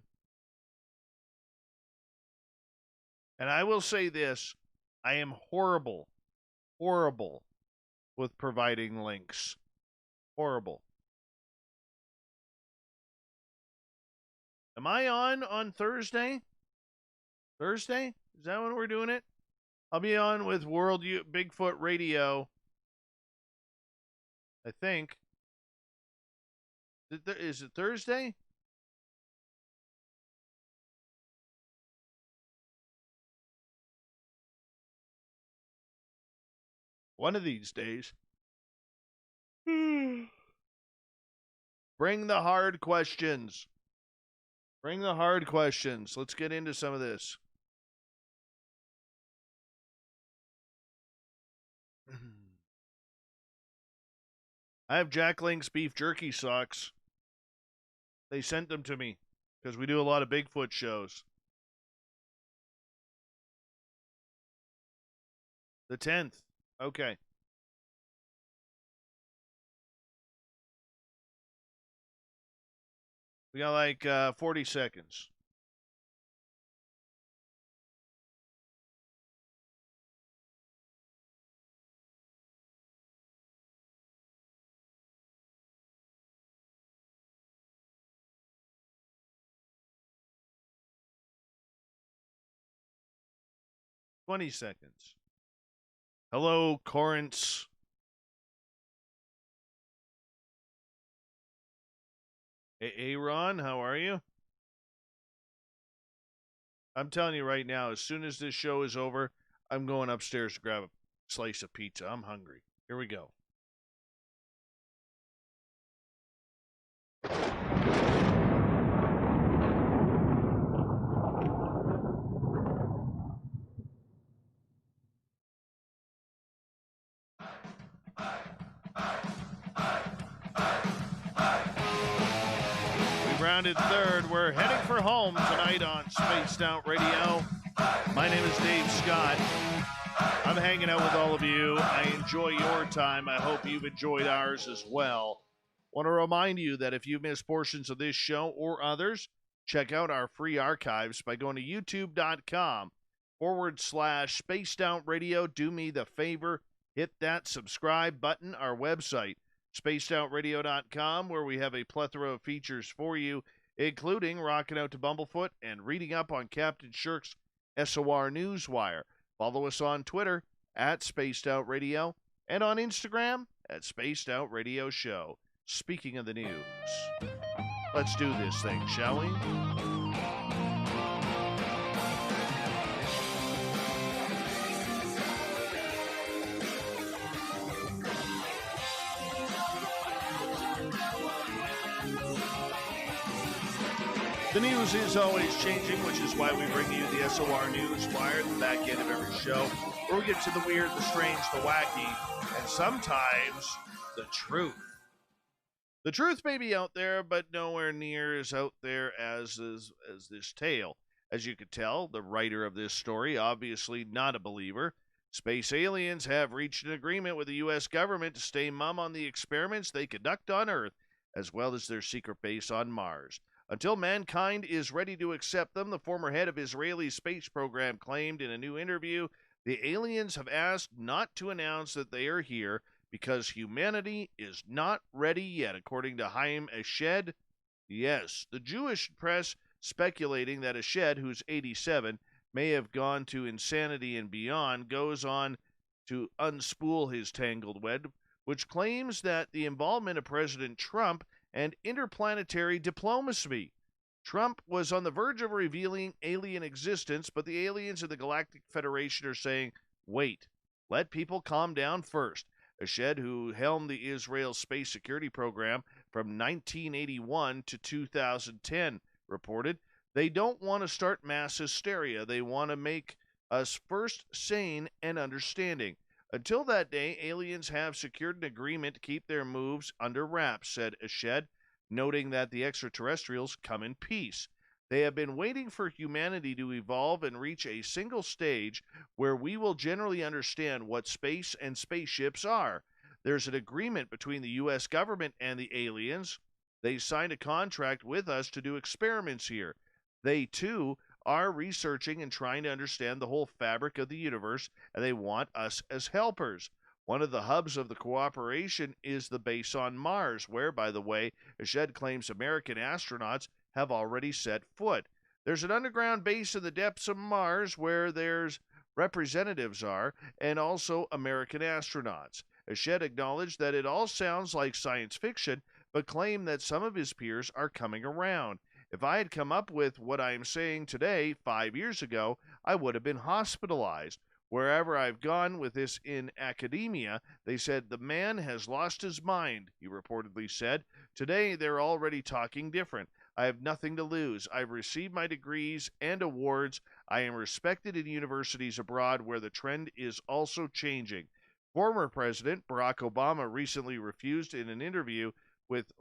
And I will say this, I am horrible with providing links. Horrible. Am I on Thursday? Thursday? Is that when we're doing it? I'll be on with Bigfoot Radio. I think. Is it Thursday? One of these days. Bring the hard questions. Bring the hard questions. Let's get into some of this. I have Jack Link's beef jerky socks. They sent them to me because we do a lot of Bigfoot shows. The 10th. Okay. We got like 40 seconds. $20. Hello, Corinth. Hey, Ron, how are you? I'm telling you right now, as soon as this show is over, I'm going upstairs to grab a slice of pizza. I'm hungry. Here we go. Rounded third. We're heading for home tonight on Spaced Out Radio. My name is Dave Scott. I'm hanging out with all of you. I enjoy your time. I hope you've enjoyed ours as well. Want to remind you that if you missed portions of this show or others, check out our free archives by going to youtube.com/Spaced Out Radio. Do me the favor, hit that subscribe button. Our website, spacedoutradio.com, where we have a plethora of features for you, including rocking out to Bumblefoot and reading up on Captain Shirk's SOR Newswire. Follow us on Twitter at Spaced Out Radio and on Instagram at Spaced Out Radio Show. Speaking of the news, let's do this thing, shall we? The news is always changing, which is why we bring you the SOR Newswire at the back end of every show, where we get to the weird, the strange, the wacky, and sometimes the truth. The truth may be out there, but nowhere near as out there as this tale. As you could tell, the writer of this story, obviously not a believer. Space aliens have reached an agreement with the U.S. government to stay mum on the experiments they conduct on Earth, as well as their secret base on Mars. Until mankind is ready to accept them, the former head of Israeli space program claimed in a new interview, the aliens have asked not to announce that they are here because humanity is not ready yet, according to Haim Eshed. Yes, the Jewish press speculating that Eshed, who's 87, may have gone to insanity and beyond, goes on to unspool his tangled web, which claims that the involvement of President Trump and interplanetary diplomacy. Trump was on the verge of revealing alien existence, but the aliens of the Galactic Federation are saying, wait, let people calm down first. Eshed, who helmed the Israel space security program from 1981 to 2010, reported, they don't want to start mass hysteria. They want to make us first sane and understanding. Until that day, aliens have secured an agreement to keep their moves under wraps, said Eshed, noting that the extraterrestrials come in peace. They have been waiting for humanity to evolve and reach a single stage where we will generally understand what space and spaceships are. There's an agreement between the U.S. government and the aliens. They signed a contract with us to do experiments here. They, too, are researching and trying to understand the whole fabric of the universe, and they want us as helpers. One of the hubs of the cooperation is the base on Mars, where, by the way, Eshed claims American astronauts have already set foot. There's an underground base in the depths of Mars where there's representatives are, and also American astronauts. Eshed acknowledged that it all sounds like science fiction, but claimed that some of his peers are coming around. If I had come up with what I am saying today 5 years ago, I would have been hospitalized. Wherever I've gone with this in academia, they said the man has lost his mind, he reportedly said. Today, they're already talking different. I have nothing to lose. I've received my degrees and awards. I am respected in universities abroad where the trend is also changing. Former President Barack Obama recently refused in an interview with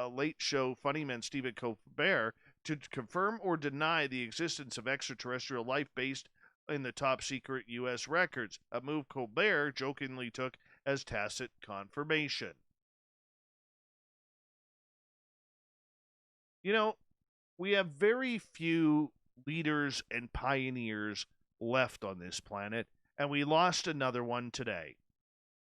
late show funnyman Stephen Colbert to confirm or deny the existence of extraterrestrial life based in the top secret U.S. records, a move Colbert jokingly took as tacit confirmation. You know, we have very few leaders and pioneers left on this planet, and we lost another one today.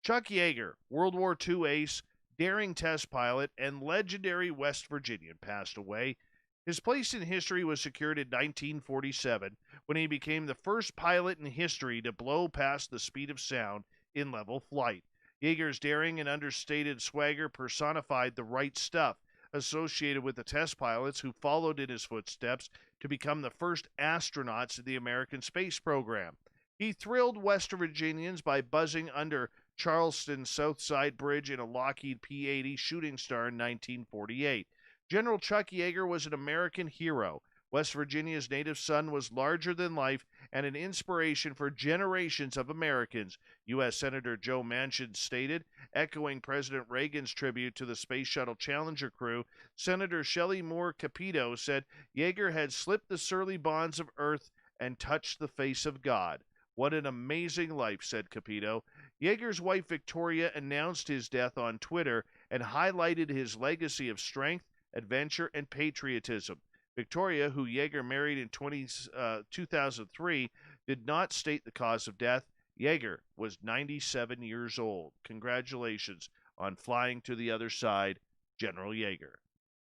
Chuck Yeager, World War II ace, daring test pilot, and legendary West Virginian, passed away. His place in history was secured in 1947 when he became the first pilot in history to blow past the speed of sound in level flight. Yeager's daring and understated swagger personified the right stuff, associated with the test pilots who followed in his footsteps to become the first astronauts in the American space program. He thrilled West Virginians by buzzing under Charleston's South Side Bridge in a Lockheed P-80 Shooting Star in 1948. General Chuck Yeager was an American hero. West Virginia's native son was larger than life and an inspiration for generations of Americans, U.S. Senator Joe Manchin stated. Echoing President Reagan's tribute to the Space Shuttle Challenger crew, Senator Shelley Moore Capito said Yeager had slipped the surly bonds of Earth and touched the face of God. What an amazing life, said Capito. Yeager's wife Victoria announced his death on Twitter and highlighted his legacy of strength, adventure, and patriotism. Victoria, who Yeager married in 2003, did not state the cause of death. Yeager was 97 years old. Congratulations on flying to the other side, General Yeager.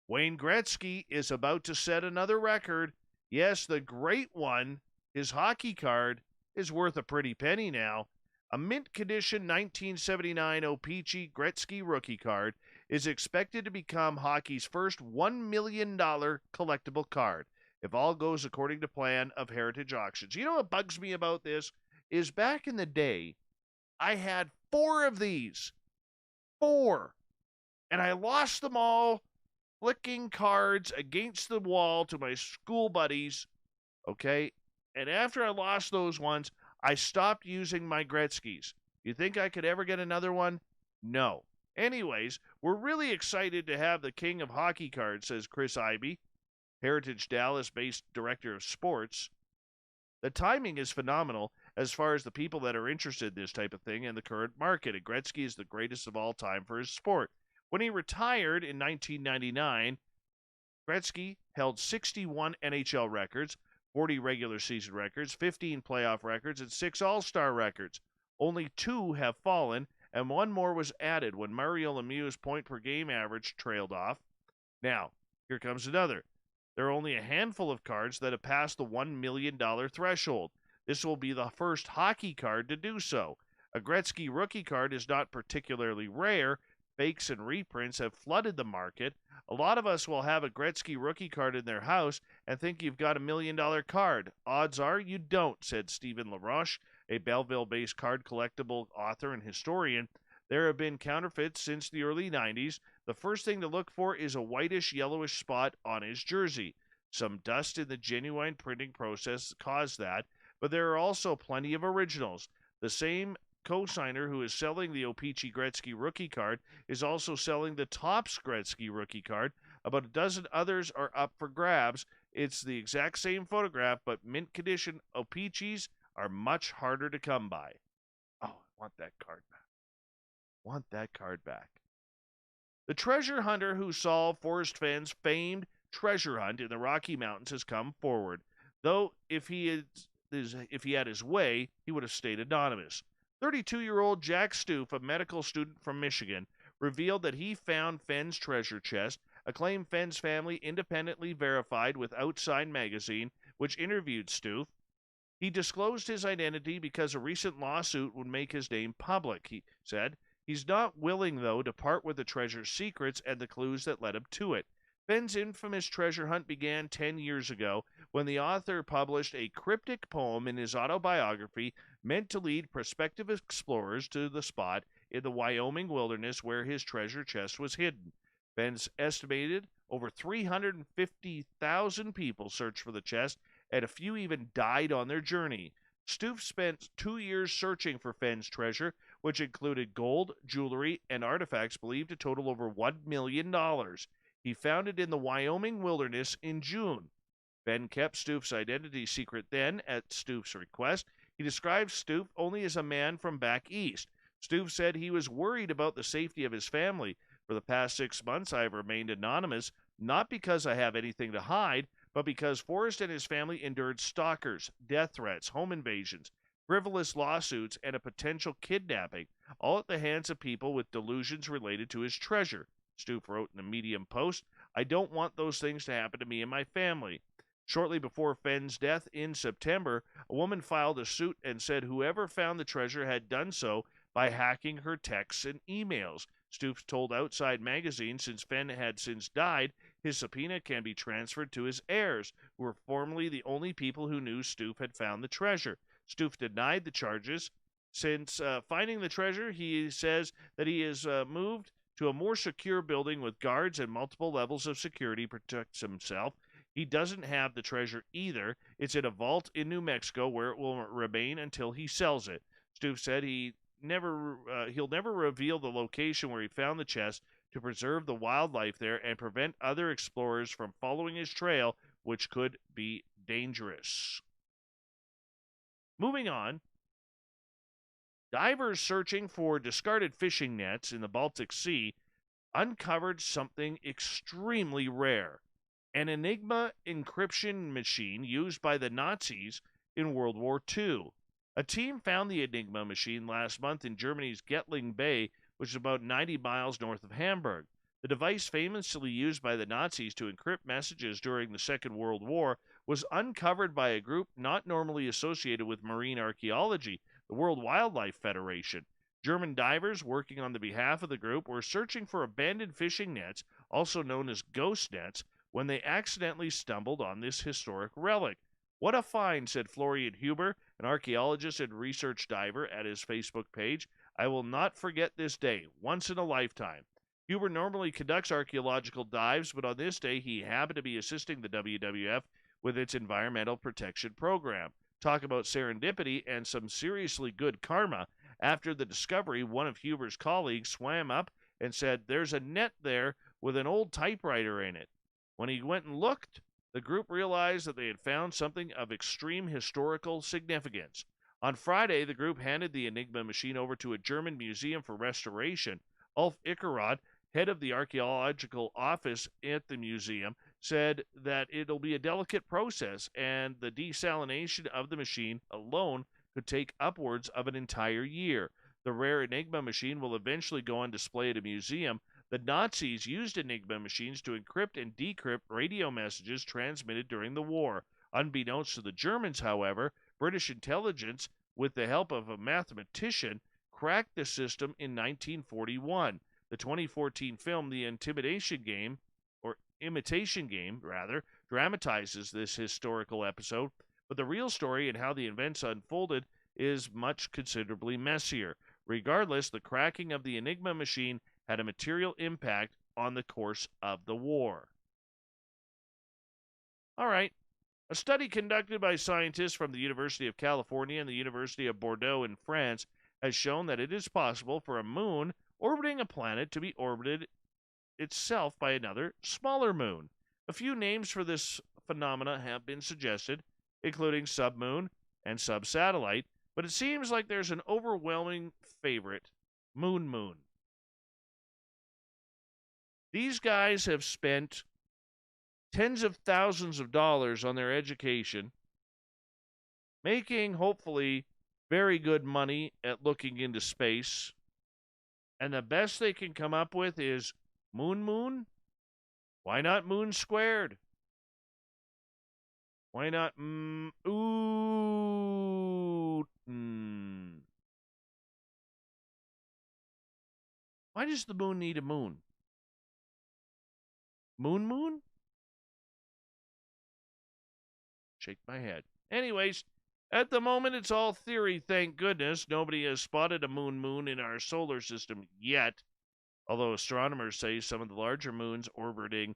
Wayne Gretzky is about to set another record. Yes, the great one. His hockey card is worth a pretty penny now. A mint condition 1979 O-Pee-Chee Gretzky rookie card is expected to become hockey's first $1 million collectible card, if all goes according to plan of Heritage Auctions. You know what bugs me about this is back in the day, I had 4 of these. 4. And I lost them all flicking cards against the wall to my school buddies, okay? And after I lost those ones, I stopped using my Gretzkys. You think I could ever get another one? No. Anyways, we're really excited to have the king of hockey cards, says Chris Ivey, Heritage Dallas-based director of sports. The timing is phenomenal as far as the people that are interested in this type of thing in the current market, and Gretzky is the greatest of all time for his sport. When he retired in 1999, Gretzky held 61 NHL records, 40 regular season records, 15 playoff records, and 6 All-Star records. Only 2 have fallen, and 1 more was added when Mario Lemieux's point-per-game average trailed off. Now, here comes another. There are only a handful of cards that have passed the $1 million threshold. This will be the first hockey card to do so. A Gretzky rookie card is not particularly rare. Fakes and reprints have flooded the market. A lot of us will have a Gretzky rookie card in their house and think you've got $1 million card. Odds are you don't, said Stephen LaRoche, a Belleville-based card collectible author and historian. There have been counterfeits since the early 90s. The first thing to look for is a whitish-yellowish spot on his jersey. Some dust in the genuine printing process caused that, but there are also plenty of originals. The same co-signer who is selling the O-Pee-Chee Gretzky rookie card is also selling the Topps Gretzky rookie card. About a dozen others are up for grabs. It's the exact same photograph, but mint condition O-Pee-Chees are much harder to come by. Oh, I want that card back. Want that card back. The treasure hunter who solved Forest Fenn's famed treasure hunt in the Rocky Mountains has come forward. Though if he had his way, he would have stayed anonymous. 32-year-old Jack Stoof, a medical student from Michigan, revealed that he found Fenn's treasure chest, a claim Fenn's family independently verified with Outside magazine, which interviewed Stoof. He disclosed his identity because a recent lawsuit would make his name public, he said. He's not willing, though, to part with the treasure's secrets and the clues that led him to it. Fenn's infamous treasure hunt began 10 years ago when the author published a cryptic poem in his autobiography meant to lead prospective explorers to the spot in the Wyoming wilderness where his treasure chest was hidden. Fenn's estimated over 350,000 people searched for the chest, and a few even died on their journey. Stoof spent 2 years searching for Fenn's treasure, which included gold, jewelry, and artifacts believed to total over $1 million. He found it in the Wyoming wilderness in June. Fenn kept Stoof's identity secret then, at Stoof's request. He described Stoof only as a man from back east. Stoof said he was worried about the safety of his family. For the past 6 months, I have remained anonymous. not because I have anything to hide, but because Forrest and his family endured stalkers, death threats, home invasions, frivolous lawsuits, and a potential kidnapping, all at the hands of people with delusions related to his treasure. Stoof wrote in a Medium post, I don't want those things to happen to me and my family. Shortly before Fenn's death in September, a woman filed a suit and said whoever found the treasure had done so by hacking her texts and emails. Stoof told Outside Magazine since Fenn had since died, his subpoena can be transferred to his heirs, who were formerly the only people who knew Stoof had found the treasure. Stoof denied the charges. Since finding the treasure, he says that he is moved to a more secure building with guards and multiple levels of security protects himself. He doesn't have the treasure either. It's in a vault in New Mexico where it will remain until he sells it. Stoof said he'll never reveal the location where he found the chest to preserve the wildlife there and prevent other explorers from following his trail, which could be dangerous. Moving on, divers searching for discarded fishing nets in the Baltic Sea uncovered something extremely rare, an Enigma encryption machine used by the Nazis in World War II. A team found the Enigma machine last month in Germany's Gimlin Bay, which is about 90 miles north of Hamburg. The device famously used by the Nazis to encrypt messages during the Second World War was uncovered by a group not normally associated with marine archaeology, the World Wildlife Federation. German divers working on the behalf of the group were searching for abandoned fishing nets, also known as ghost nets, when they accidentally stumbled on this historic relic. What a find, said Florian Huber, an archaeologist and research diver, at his Facebook page. I will not forget this day, once in a lifetime. Huber normally conducts archaeological dives, but on this day he happened to be assisting the WWF with its environmental protection program. Talk about serendipity and some seriously good karma. After the discovery, one of Huber's colleagues swam up and said, there's a net there with an old typewriter in it. When he went and looked, the group realized that they had found something of extreme historical significance. On Friday, the group handed the Enigma machine over to a German museum for restoration. Ulf Ickerod, head of the archaeological office at the museum, said that it'll be a delicate process and the desalination of the machine alone could take upwards of an entire year. The rare Enigma machine will eventually go on display at a museum. The Nazis used Enigma machines to encrypt and decrypt radio messages transmitted during the war. Unbeknownst to the Germans, however, British intelligence, with the help of a mathematician, cracked the system in 1941. The 2014 film The Imitation Game, dramatizes this historical episode, but the real story and how the events unfolded is much considerably messier. Regardless, the cracking of the Enigma machine had a material impact on the course of the war. All right. A study conducted by scientists from the University of California and the University of Bordeaux in France has shown that it is possible for a moon orbiting a planet to be orbited itself by another, smaller moon. A few names for this phenomena have been suggested, including submoon and subsatellite, but it seems like there's an overwhelming favorite, moon. These guys have spent tens of thousands of dollars on their education, making, hopefully, very good money at looking into space, and the best they can come up with is moon? Why not moon squared? Why not Why does the moon need a moon? Moon? Shake my head. Anyways, at the moment it's all theory, thank goodness. Nobody has spotted a moon in our solar system yet, although astronomers say some of the larger moons orbiting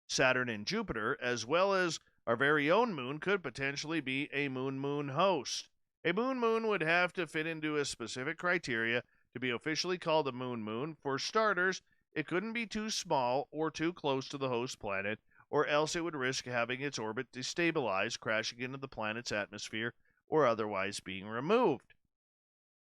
Saturn and Jupiter, as well as our very own moon, could potentially be a moon host. A moon would have to fit into a specific criteria to be officially called a moon. For starters, it couldn't be too small or too close to the host planet, or else it would risk having its orbit destabilized, crashing into the planet's atmosphere, or otherwise being removed.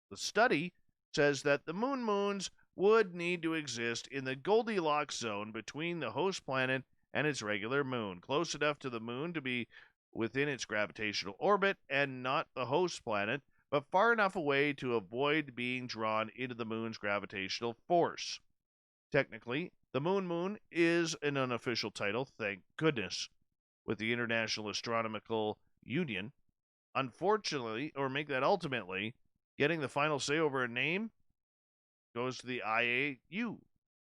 The study says that the moons would need to exist in the Goldilocks zone between the host planet and its regular moon, close enough to the moon to be within its gravitational orbit and not the host planet, but far enough away to avoid being drawn into the moon's gravitational force. Technically, the moon is an unofficial title, thank goodness, with the International Astronomical Union. Unfortunately, or make that ultimately, getting the final say over a name goes to the IAU.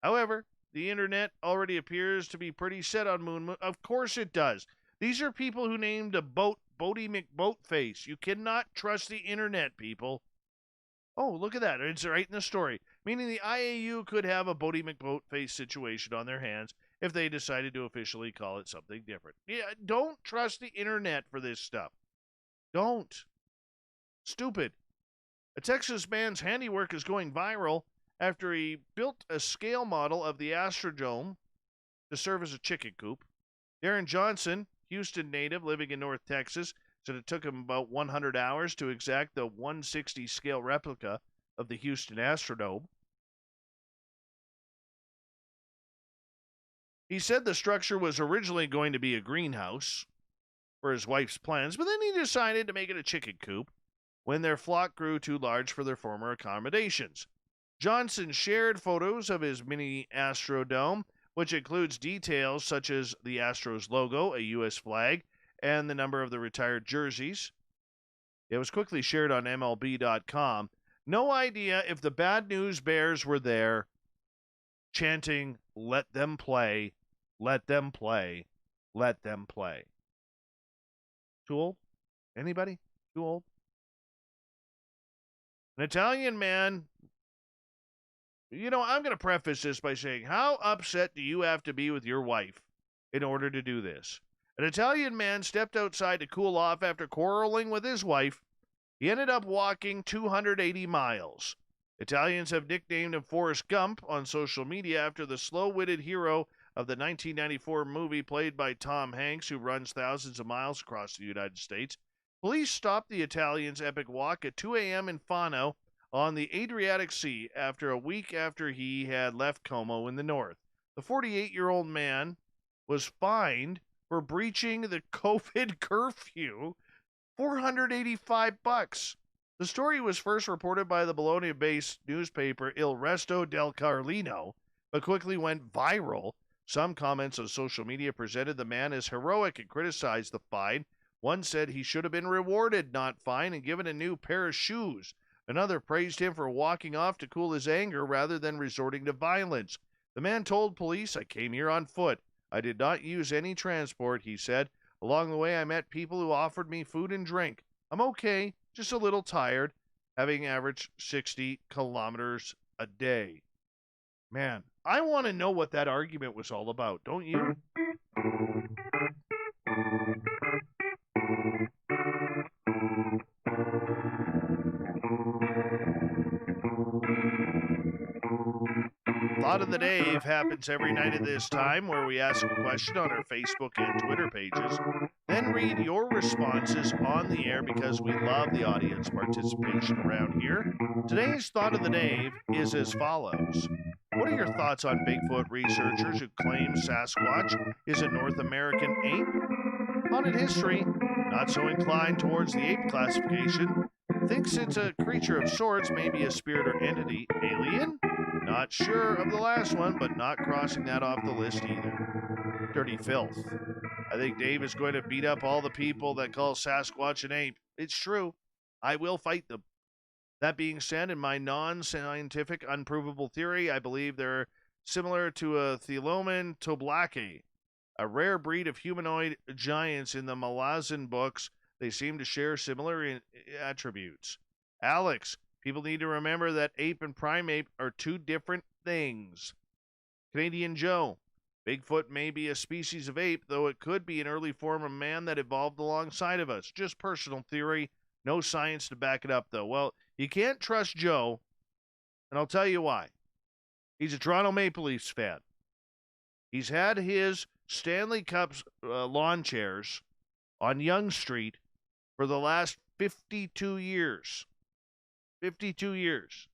However, the internet already appears to be pretty set on Moon. Of course it does. These are people who named a boat Boaty McBoatface. You cannot trust the internet, people. Oh, look at that. It's right in the story. Meaning the IAU could have a Boaty McBoatface situation on their hands if they decided to officially call it something different. Yeah, don't trust the internet for this stuff. Don't. Stupid. A Texas man's handiwork is going viral after he built a scale model of the Astrodome to serve as a chicken coop. Darren Johnson, Houston native living in North Texas, said it took him about 100 hours to exact the 160 scale replica of the Houston Astrodome. He said the structure was originally going to be a greenhouse for his wife's plans, but then he decided to make it a chicken coop when their flock grew too large for their former accommodations. Johnson shared photos of his mini Astrodome, which includes details such as the Astros logo, a U.S. flag, and the number of the retired jerseys. It was quickly shared on MLB.com. No idea if the Bad News Bears were there chanting, "Let them play, let them play, let them play." Too old? Anybody? Too old? An Italian man. You know, I'm going to preface this by saying, how upset do you have to be with your wife in order to do this? An Italian man stepped outside to cool off after quarreling with his wife. He ended up walking 280 miles. Italians have nicknamed him Forrest Gump on social media after the slow-witted hero of the 1994 movie played by Tom Hanks, who runs thousands of miles across the United States. Police stopped the Italian's epic walk at 2 a.m. in Fano on the Adriatic Sea a week after he had left Como in the north. The 48-year-old man was fined for breaching the COVID curfew, $485. The story was first reported by the Bologna-based newspaper Il Resto del Carlino, but quickly went viral. Some comments on social media presented the man as heroic and criticized the fine. One said he should have been rewarded, not fined, and given a new pair of shoes. Another praised him for walking off to cool his anger rather than resorting to violence. The man told police, "I came here on foot. I did not use any transport," he said. "Along the way, I met people who offered me food and drink. I'm okay, just a little tired, having averaged 60 kilometers a day." Man, I want to know what that argument was all about, don't you? Thought of the Dave happens every night at this time, where we ask a question on our Facebook and Twitter pages, then read your responses on the air because we love the audience participation around here. Today's Thought of the Dave is as follows. What are your thoughts on Bigfoot researchers who claim Sasquatch is a North American ape? Haunted history, not so inclined towards the ape classification, thinks it's a creature of sorts, maybe a spirit or entity. Alien? Not sure of the last one, but not crossing that off the list either. Dirty filth. I think Dave is going to beat up all the people that call Sasquatch an ape. It's true. I will fight them. That being said, in my non-scientific, unprovable theory, I believe they're similar to a Thelomen toblaki, a rare breed of humanoid giants in the Malazan books. They seem to share similar attributes. Alex, people need to remember that ape and primate are two different things. Canadian Joe, Bigfoot may be a species of ape, though it could be an early form of man that evolved alongside of us. Just personal theory. No science to back it up, though. Well, you can't trust Joe, and I'll tell you why. He's a Toronto Maple Leafs fan. He's had his Stanley Cup lawn chairs on Yonge Street for the last 52 years. 52 years.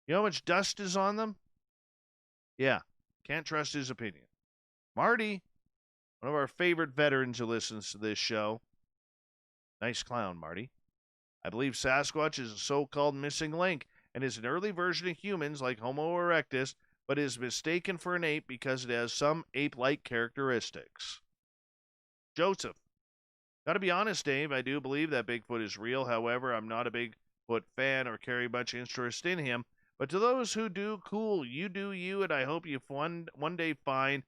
You know how much dust is on them? Yeah, can't trust his opinion. Marty, one of our favorite veterans who listens to this show. Nice clown, Marty. I believe Sasquatch is a so-called missing link and is an early version of humans like Homo erectus, but is mistaken for an ape because it has some ape-like characteristics. Joseph. Gotta be honest, Dave, I do believe that Bigfoot is real. However, I'm not a Bigfoot fan or carry much interest in him. But to those who do, cool, you do you, and I hope you one day find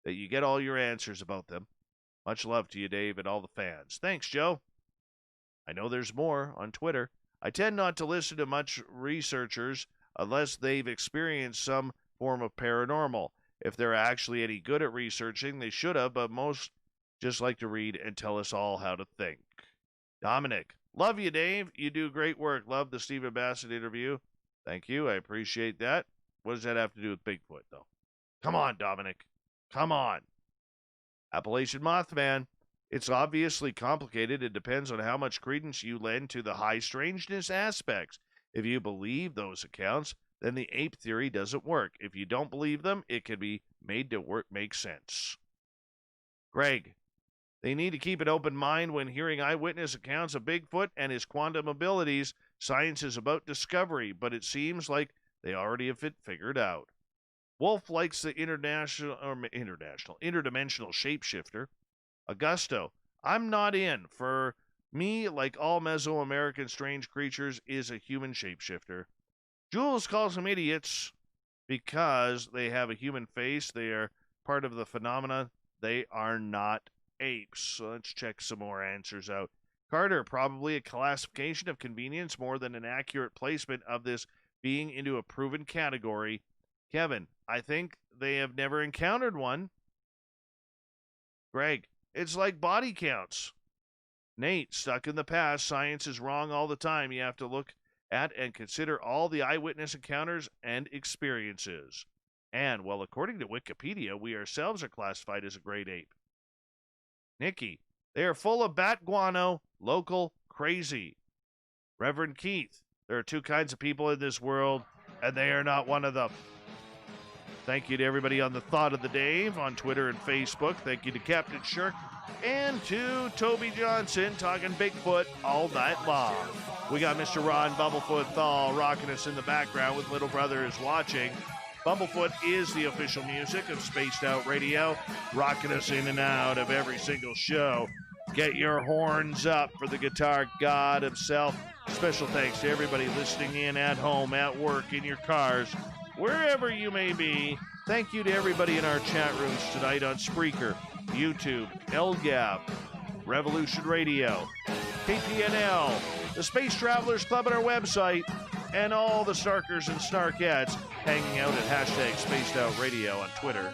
that you get all your answers about them. Much love to you, Dave, and all the fans. Thanks, Joe. I know there's more on Twitter. I tend not to listen to much researchers unless they've experienced some form of paranormal. If they're actually any good at researching, they should have, but most just like to read and tell us all how to think. Dominic. Love you, Dave. You do great work. Love the Stephen Bassett interview. Thank you. I appreciate that. What does that have to do with Bigfoot, though? Come on, Dominic. Come on. Appalachian Mothman. It's obviously complicated. It depends on how much credence you lend to the high strangeness aspects. If you believe those accounts, then the ape theory doesn't work. If you don't believe them, it can be made to make sense. Greg. They need to keep an open mind when hearing eyewitness accounts of Bigfoot and his quantum abilities. Science is about discovery, but it seems like they already have it figured out. Wolf likes the interdimensional shapeshifter. Augusto, I'm not in. For me, like all Mesoamerican strange creatures, is a human shapeshifter. Jules calls them idiots because they have a human face. They are part of the phenomena. They are not apes. So let's check some more answers out. Carter, probably a classification of convenience more than an accurate placement of this being into a proven category. Kevin, I think they have never encountered one. Greg, it's like body counts. Nate, stuck in the past. Science is wrong all the time. You have to look at and consider all the eyewitness encounters and experiences. And, well, according to Wikipedia, we ourselves are classified as a great ape. Nikki, they are full of bat guano, local, crazy. Reverend Keith, there are two kinds of people in this world, and they are not one of them. Thank you to everybody on the Thought of the Dave on Twitter and Facebook. Thank you to Captain Shirk and to Toby Johnson talking Bigfoot all night long. We got Mr. Ron Bumblefoot Thal rocking us in the background with Little Brother is Watching. Bumblefoot is the official music of Spaced Out Radio, rocking us in and out of every single show. Get your horns up for the guitar god himself. Special thanks to everybody listening in at home, at work, in your cars, wherever you may be. Thank you to everybody in our chat rooms tonight on Spreaker, YouTube, LGAP, Revolution Radio, KPNL, the Space Travelers Club at our website, and all the Snarkers and Snarkettes hanging out at hashtag Spaced Out Radio on Twitter.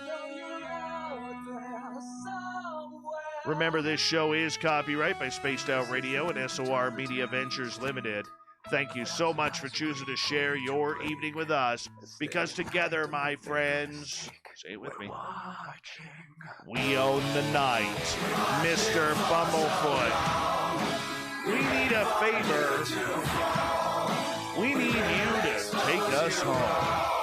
Remember, this show is copyright by Spaced Out Radio and SOR Media Ventures Limited. Thank you so much for choosing to share your evening with us, because together, my friends, say it with me, we own the night. Mr. Bumblefoot, we need a favor. We need you to take us home.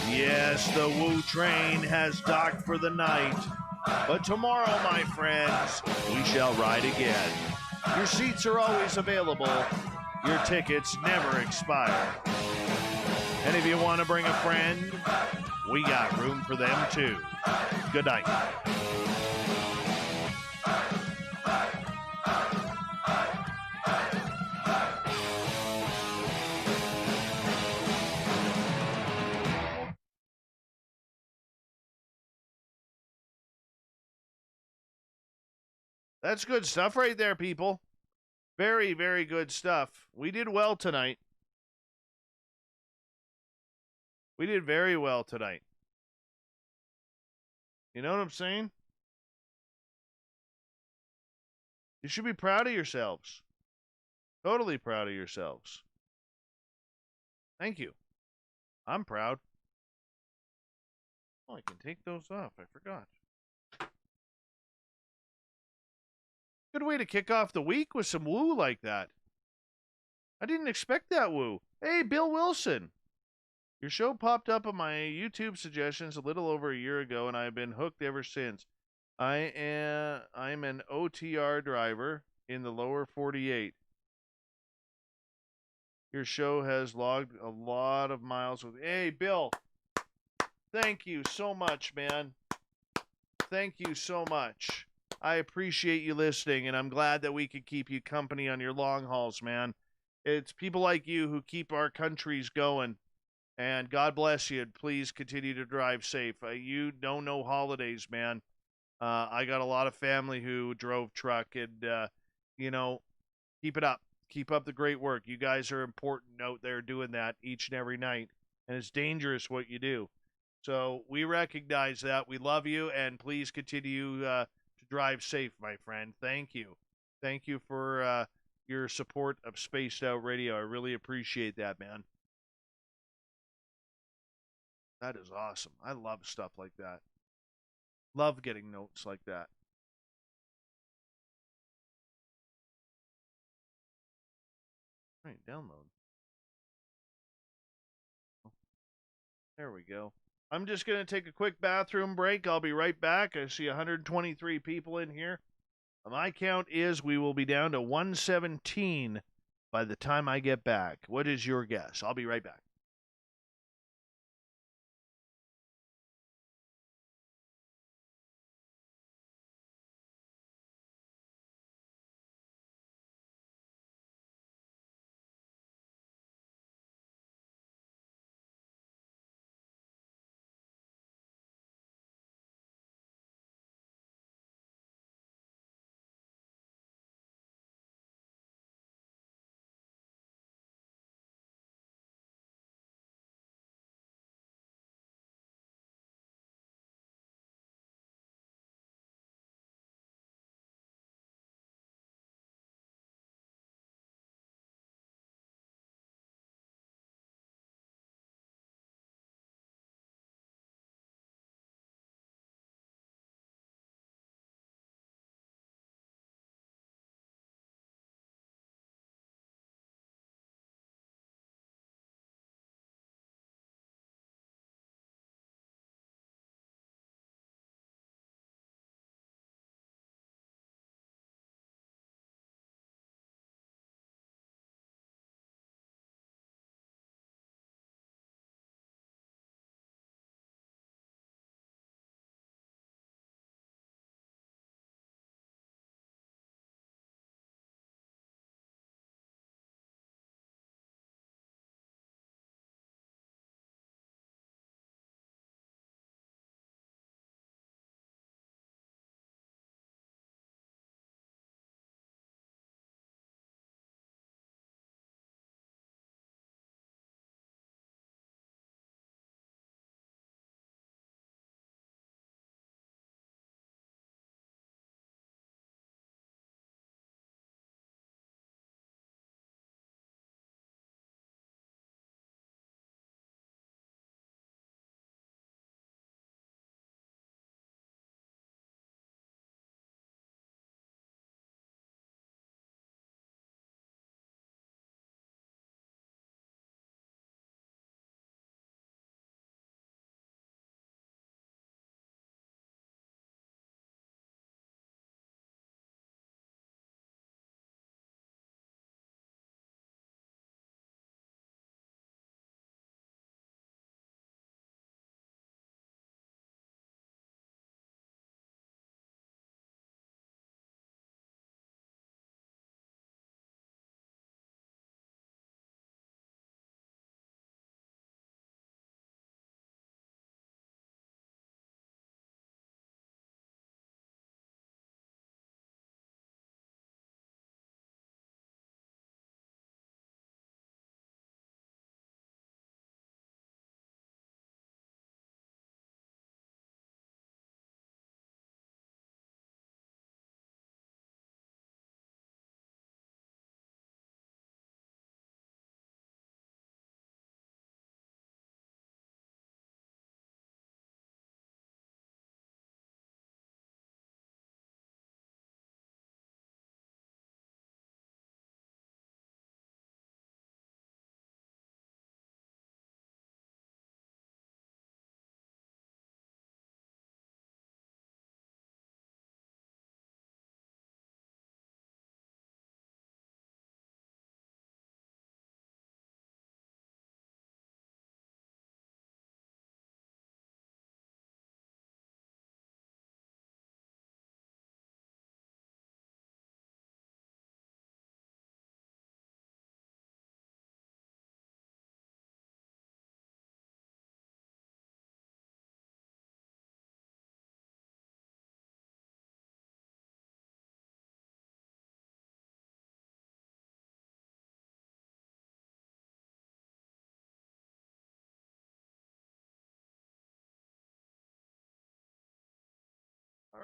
Yes, the Woo train has docked for the night. But tomorrow, my friends, we shall ride again. Your seats are always available. Your tickets never expire. And if you want to bring a friend, we got room for them too. Good night. That's good stuff right there, people. Very, very good stuff. We did well tonight. We did very well tonight. You know what I'm saying? You should be proud of yourselves. Totally proud of yourselves. Thank you. I'm proud. Oh, I can take those off. I forgot. Good way to kick off the week with some woo like that. I didn't expect that woo. Hey, Bill Wilson. Your show popped up on my YouTube suggestions a little over a year ago, and I've been hooked ever since. I'm an OTR driver in the lower 48. Your show has logged a lot of miles with... Hey, Bill. Thank you so much, man. Thank you so much. I appreciate you listening, and I'm glad that we could keep you company on your long hauls, man. It's people like you who keep our countries going, and God bless you. Please continue to drive safe. You don't know holidays, man. I got a lot of family who drove truck, and, keep it up. Keep up the great work. You guys are important out there doing that each and every night, and it's dangerous what you do. So we recognize that. We love you, and please continue to drive safe, my friend. Thank you. Thank you for your support of Spaced Out Radio. I really appreciate that, man. That is awesome. I love stuff like that. Love getting notes like that. All right, download. There we go. I'm just going to take a quick bathroom break. I'll be right back. I see 123 people in here. My count is we will be down to 117 by the time I get back. What is your guess? I'll be right back.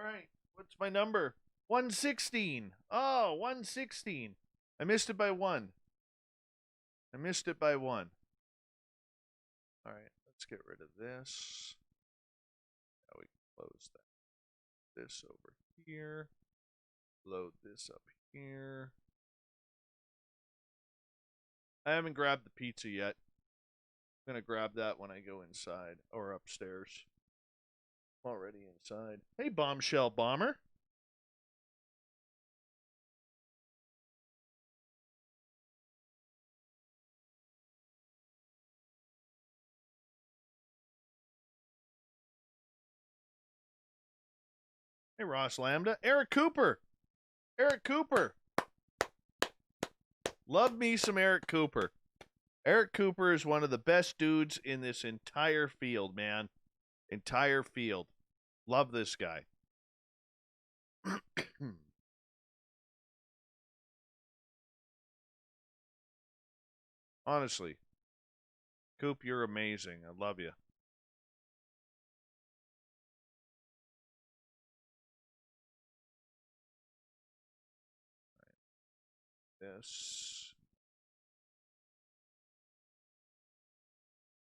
All right. What's my number? 116. Oh, 116. I missed it by one. All right. Let's get rid of this. Now we can close that. This over here. Load this up here. I haven't grabbed the pizza yet. I'm going to grab that when I go inside or upstairs. I'm already inside. Hey, Bombshell Bomber. Hey, Ross Lambda. Eric Cooper. Love me some Eric Cooper. Eric Cooper is one of the best dudes in this entire field, man. Entire field. Love this guy. Honestly. Coop, you're amazing. I love you. This.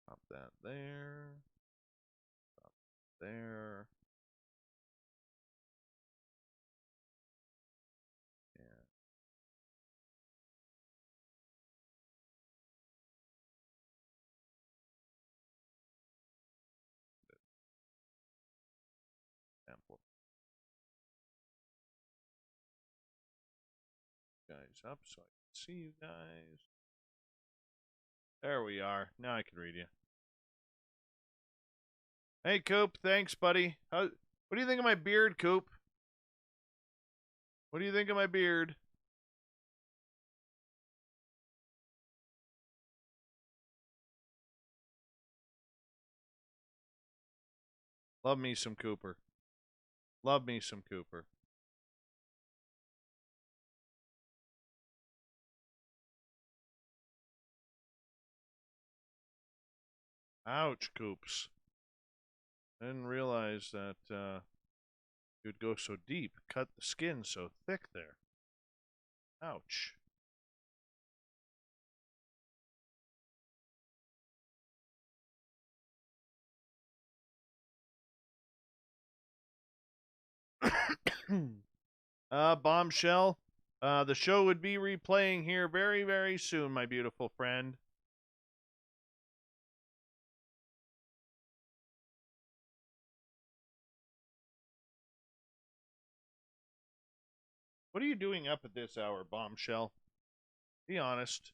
Pop that there. Pop there. Yeah. Ample. Guys up so I can see you guys. There we are. Now I can read you. Hey, Coop. Thanks, buddy. What do you think of my beard, Coop? What do you think of my beard? Love me some Cooper. Love me some Cooper. Ouch, Coops. I didn't realize that you'd go so deep. Cut the skin so thick there. Ouch. Bombshell. The show would be replaying here very, very soon, my beautiful friend. What are you doing up at this hour, Bombshell? Be honest.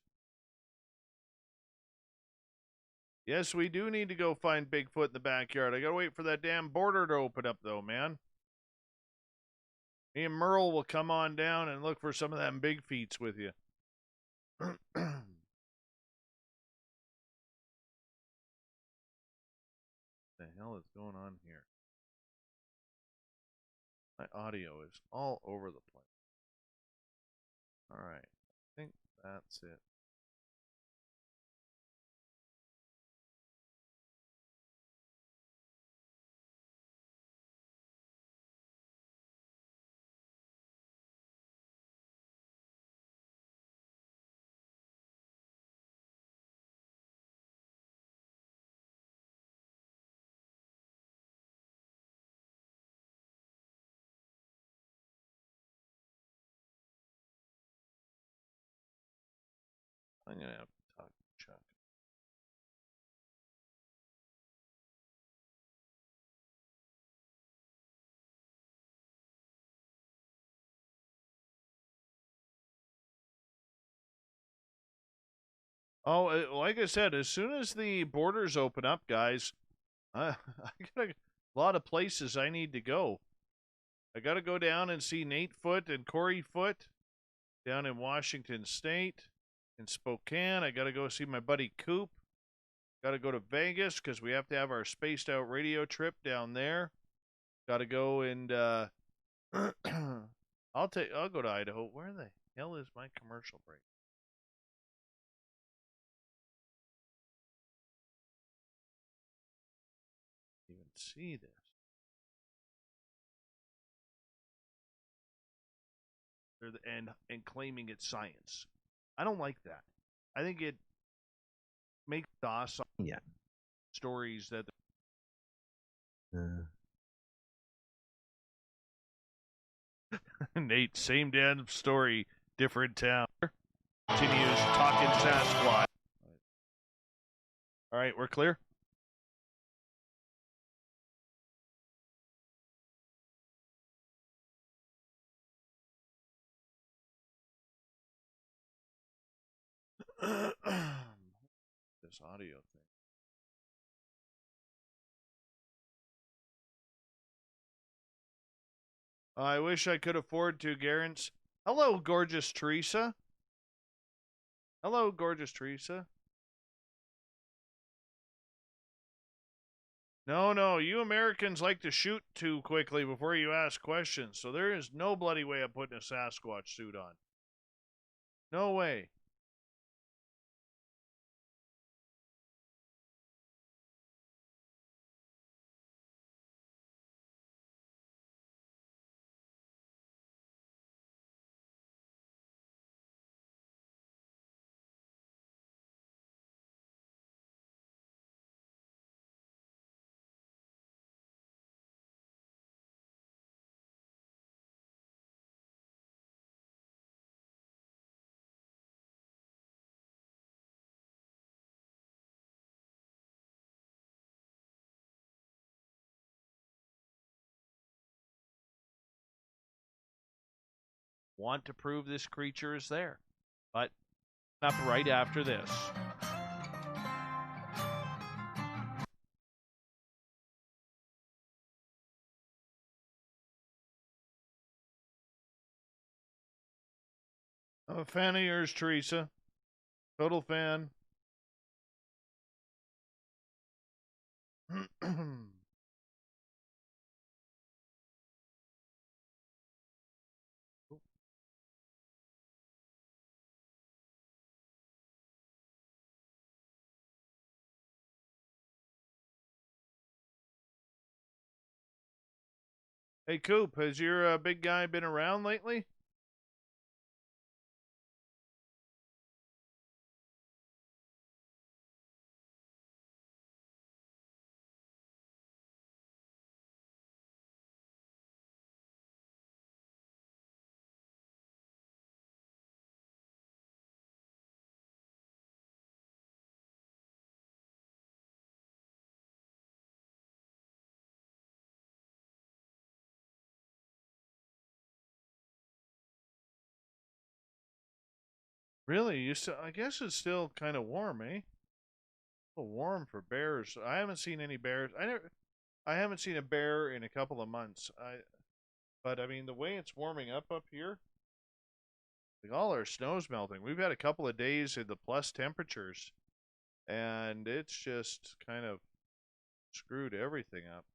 Yes, we do need to go find Bigfoot in the backyard. I gotta wait for that damn border to open up, though, man. Me and Merle will come on down and look for some of them big feets with you. The hell is going on here? My audio is all over the place. All right. I think that's it. I'm going to have to talk to Chuck. Oh, like I said, as soon as the borders open up, guys, I got a lot of places I need to go. I got to go down and see Nate Foote and Corey Foote down in Washington State. In Spokane, I got to go see my buddy Coop. Got to go to Vegas because we have to have our spaced out radio trip down there. Got to go and I'll go to Idaho. Where the hell is my commercial break? Even see this. and claiming it's science. I don't like that. I think it makes us stories that. Nate, same damn story, different town. Continues talking Sasquatch. All right, we're clear? This audio thing. I wish I could afford to, Garance. Hello, gorgeous Teresa. Hello, gorgeous Teresa. No, you Americans like to shoot too quickly before you ask questions, so there is no bloody way of putting a Sasquatch suit on. No way. Want to prove this creature is there, but up right after this. I'm a fan of yours, Teresa. Total fan. Hey, Coop, has your big guy been around lately? Really? I guess it's still kind of warm, eh? A little warm for bears. I haven't seen any bears. I haven't seen a bear in a couple of months. But I mean, the way it's warming up here, like all our snow's melting. We've had a couple of days in the plus temperatures, and it's just kind of screwed everything up.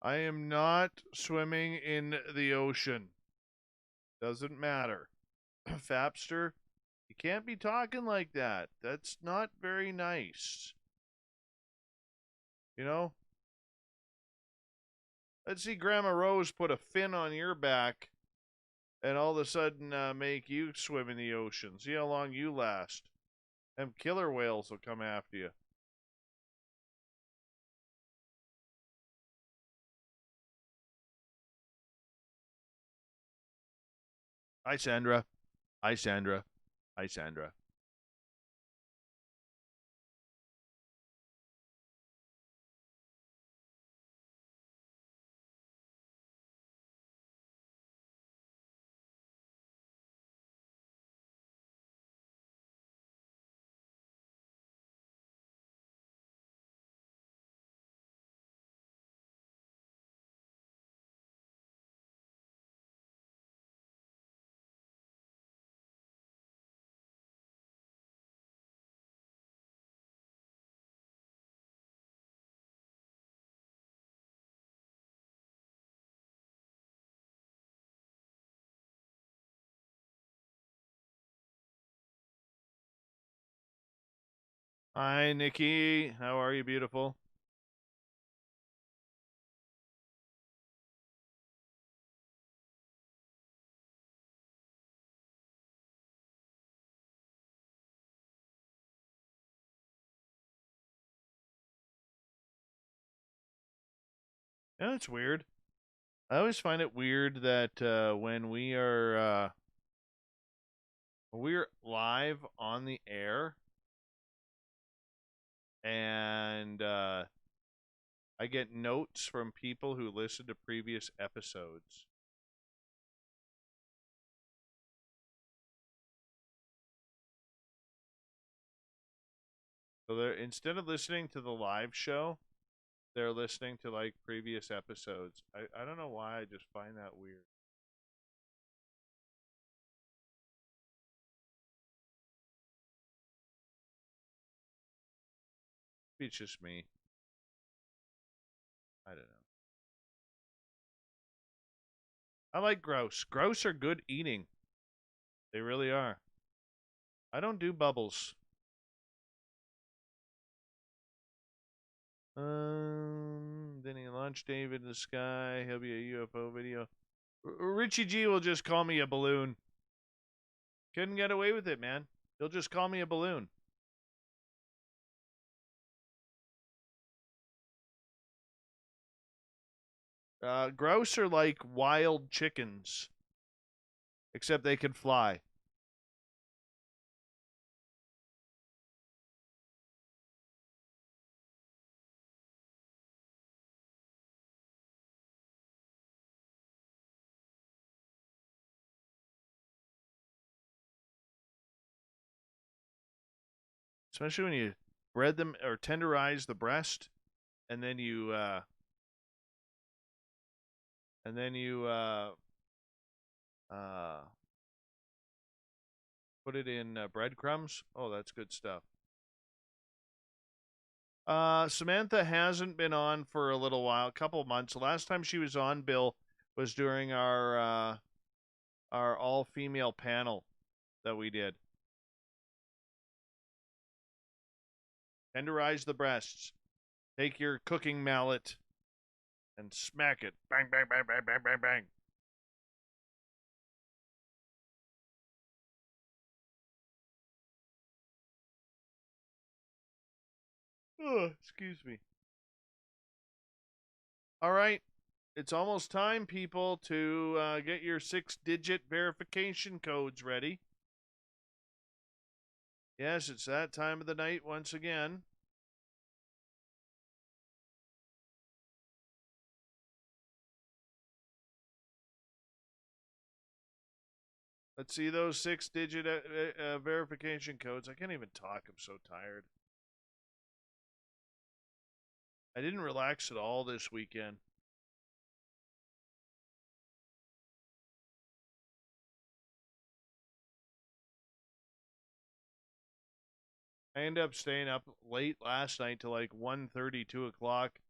I am not swimming in the ocean. Doesn't matter. Fapster, you can't be talking like that. That's not very nice. You know? Let's see Grandma Rose put a fin on your back and all of a sudden make you swim in the ocean. See how long you last. Them killer whales will come after you. Hi, Sandra. Hi, Sandra. Hi, Sandra. Hi, Nikki. How are you, beautiful? Yeah, it's weird. I always find it weird that when we're live on the air and I get notes from people who listen to previous episodes. So they're, instead of listening to the live show, they're listening to like previous episodes. I don't know why, I just find that weird. Maybe it's just me. I don't know. I like grouse. Grouse are good eating. They really are. I don't do bubbles. Then he launched David in the sky. He'll be a UFO video. Richie G will just call me a balloon. Couldn't get away with it, man. He'll just call me a balloon. Grouse are like wild chickens, except they can fly. Especially when you bread them or tenderize the breast, and then you put it in breadcrumbs. Oh, that's good stuff. Samantha hasn't been on for a little while, a couple months. The last time she was on, Bill, was during our all-female panel that we did. Tenderize the breasts. Take your cooking mallet and smack it. Bang, bang, bang, bang, bang, bang, bang. Oh, excuse me. All right. It's almost time, people, to get your 6-digit verification codes ready. Yes, it's that time of the night once again. Let's see those 6-digit verification codes. I can't even talk. I'm so tired. I didn't relax at all this weekend. I ended up staying up late last night till like 1:30, 2 o'clock,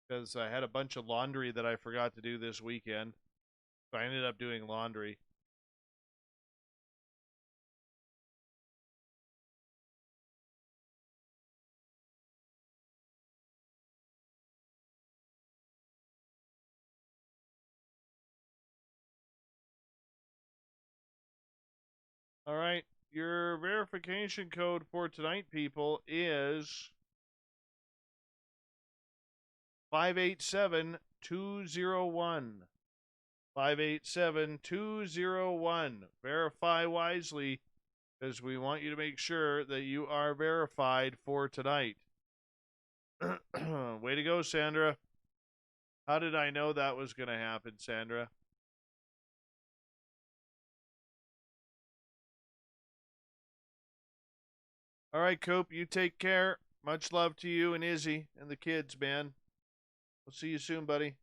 because I had a bunch of laundry that I forgot to do this weekend. So I ended up doing laundry. All right. Your verification code for tonight, people, is 587201. 587201. Verify wisely, because we want you to make sure that you are verified for tonight. Way to go, Sandra. How did I know that was going to happen, Sandra? All right, Cope, you take care. Much love to you and Izzy and the kids, man. We'll see you soon, buddy.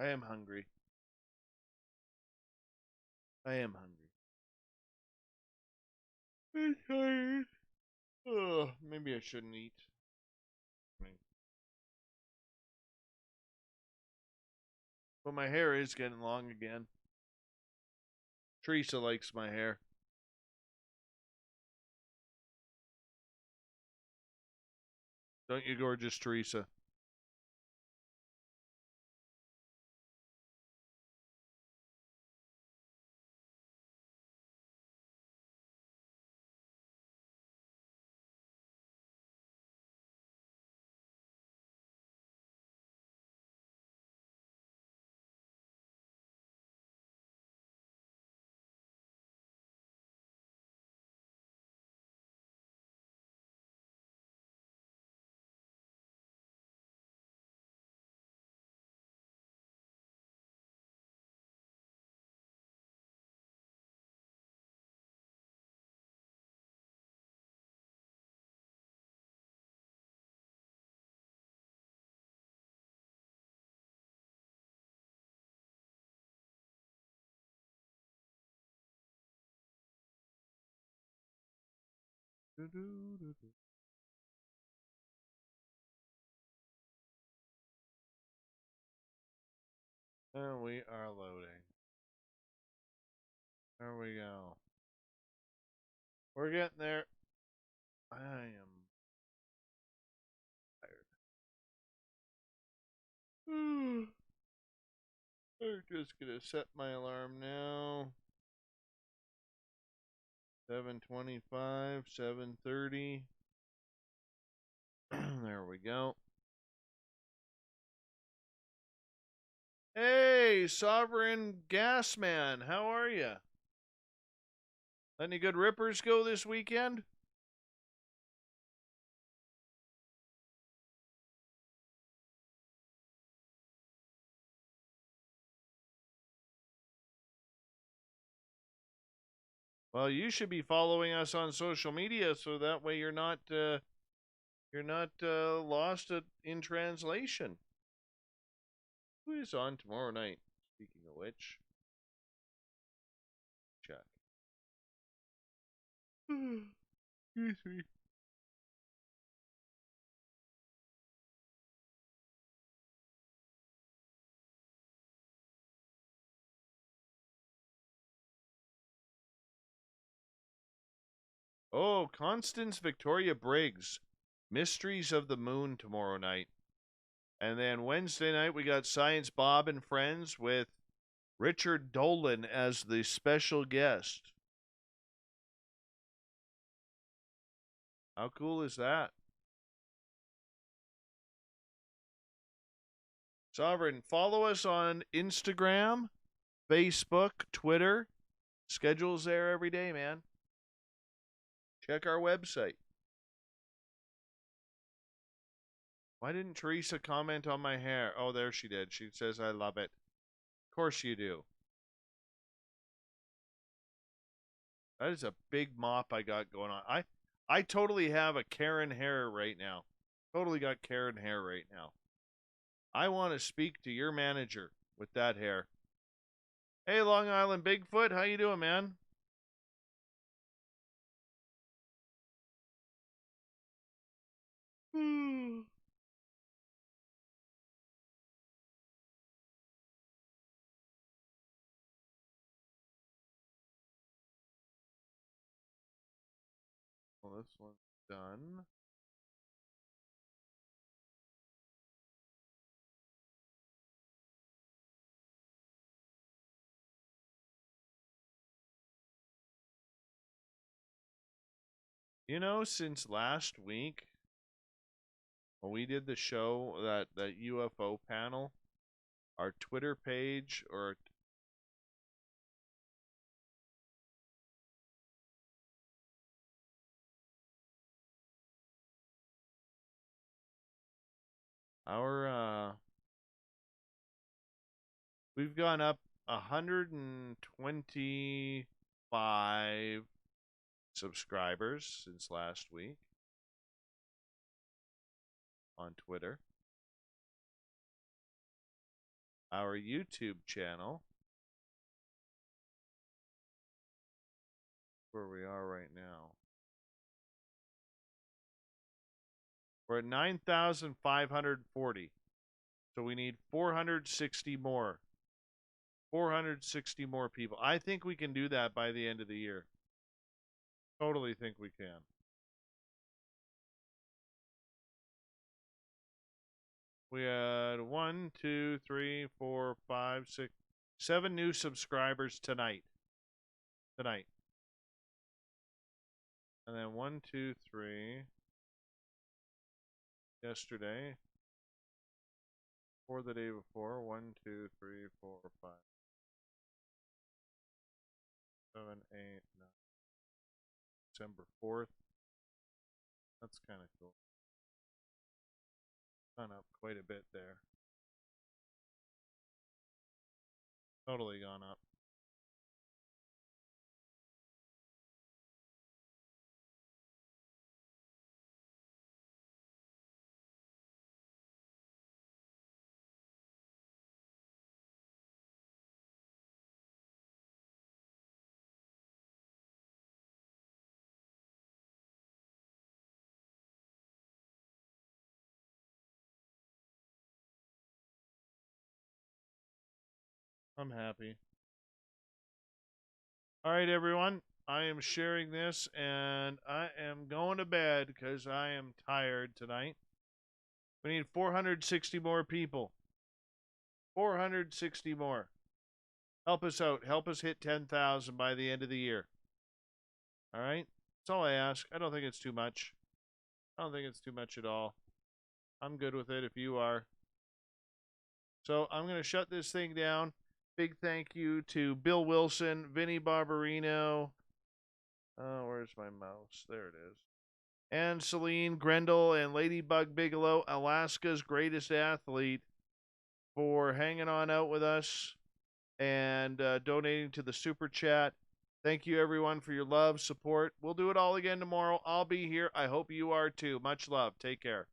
I am hungry. I am hungry. I'm tired. Ugh, maybe I shouldn't eat. But my hair is getting long again. Teresa likes my hair. Don't you, gorgeous Teresa? And we are loading. There we go. We're getting there. I am tired. I'm just gonna set my alarm now. 7:25, 7:30. There we go. Hey, Sovereign Gasman, how are you? Any good rippers go this weekend? Well, you should be following us on social media so that way you're not lost in translation. Who is on tomorrow night? Speaking of which, check. Excuse me. Oh, Constance Victoria Briggs, Mysteries of the Moon tomorrow night. And then Wednesday night we got Science Bob and Friends with Richard Dolan as the special guest. How cool is that? Sovereign, follow us on Instagram, Facebook, Twitter. Schedule's there every day, man. Check our website. Why didn't Teresa comment on my hair? Oh, there she did. She says, I love it. Of course you do. That is a big mop I got going on. I totally have a Karen hair right now. Totally got Karen hair right now. I want to speak to your manager with that hair. Hey, Long Island Bigfoot, how you doing, man? Well, this one's done. You know, since last week, when we did the show, that UFO panel, our Twitter page, or our, we've gone up 125 subscribers since last week on Twitter. our YouTube channel, where we are right now. We're at 9,540. So we need 460 more. 460 more people. I think we can do that by the end of the year. Totally think we can. We had 1, 2, 3, 4, 5, 6, 7 new subscribers tonight. And then 1, 2, 3 yesterday. 4 the day before. 1, 2, 3, 4, 5, 7, 8, 9. December 4th. That's kind of cool. Gone up quite a bit there. Totally gone up. I'm happy. All right, everyone. I am sharing this, and I am going to bed because I am tired tonight. We need 460 more people. 460 more. Help us out. Help us hit 10,000 by the end of the year. All right? That's all I ask. I don't think it's too much. I don't think it's too much at all. I'm good with it if you are. So I'm going to shut this thing down. Big thank you to Bill Wilson, Vinny Barbarino. Oh, where's my mouse? There it is. And Celine Grendel and Ladybug Bigelow, Alaska's greatest athlete, for hanging on out with us and donating to the Super Chat. Thank you, everyone, for your love, support. We'll do it all again tomorrow. I'll be here. I hope you are too. Much love. Take care.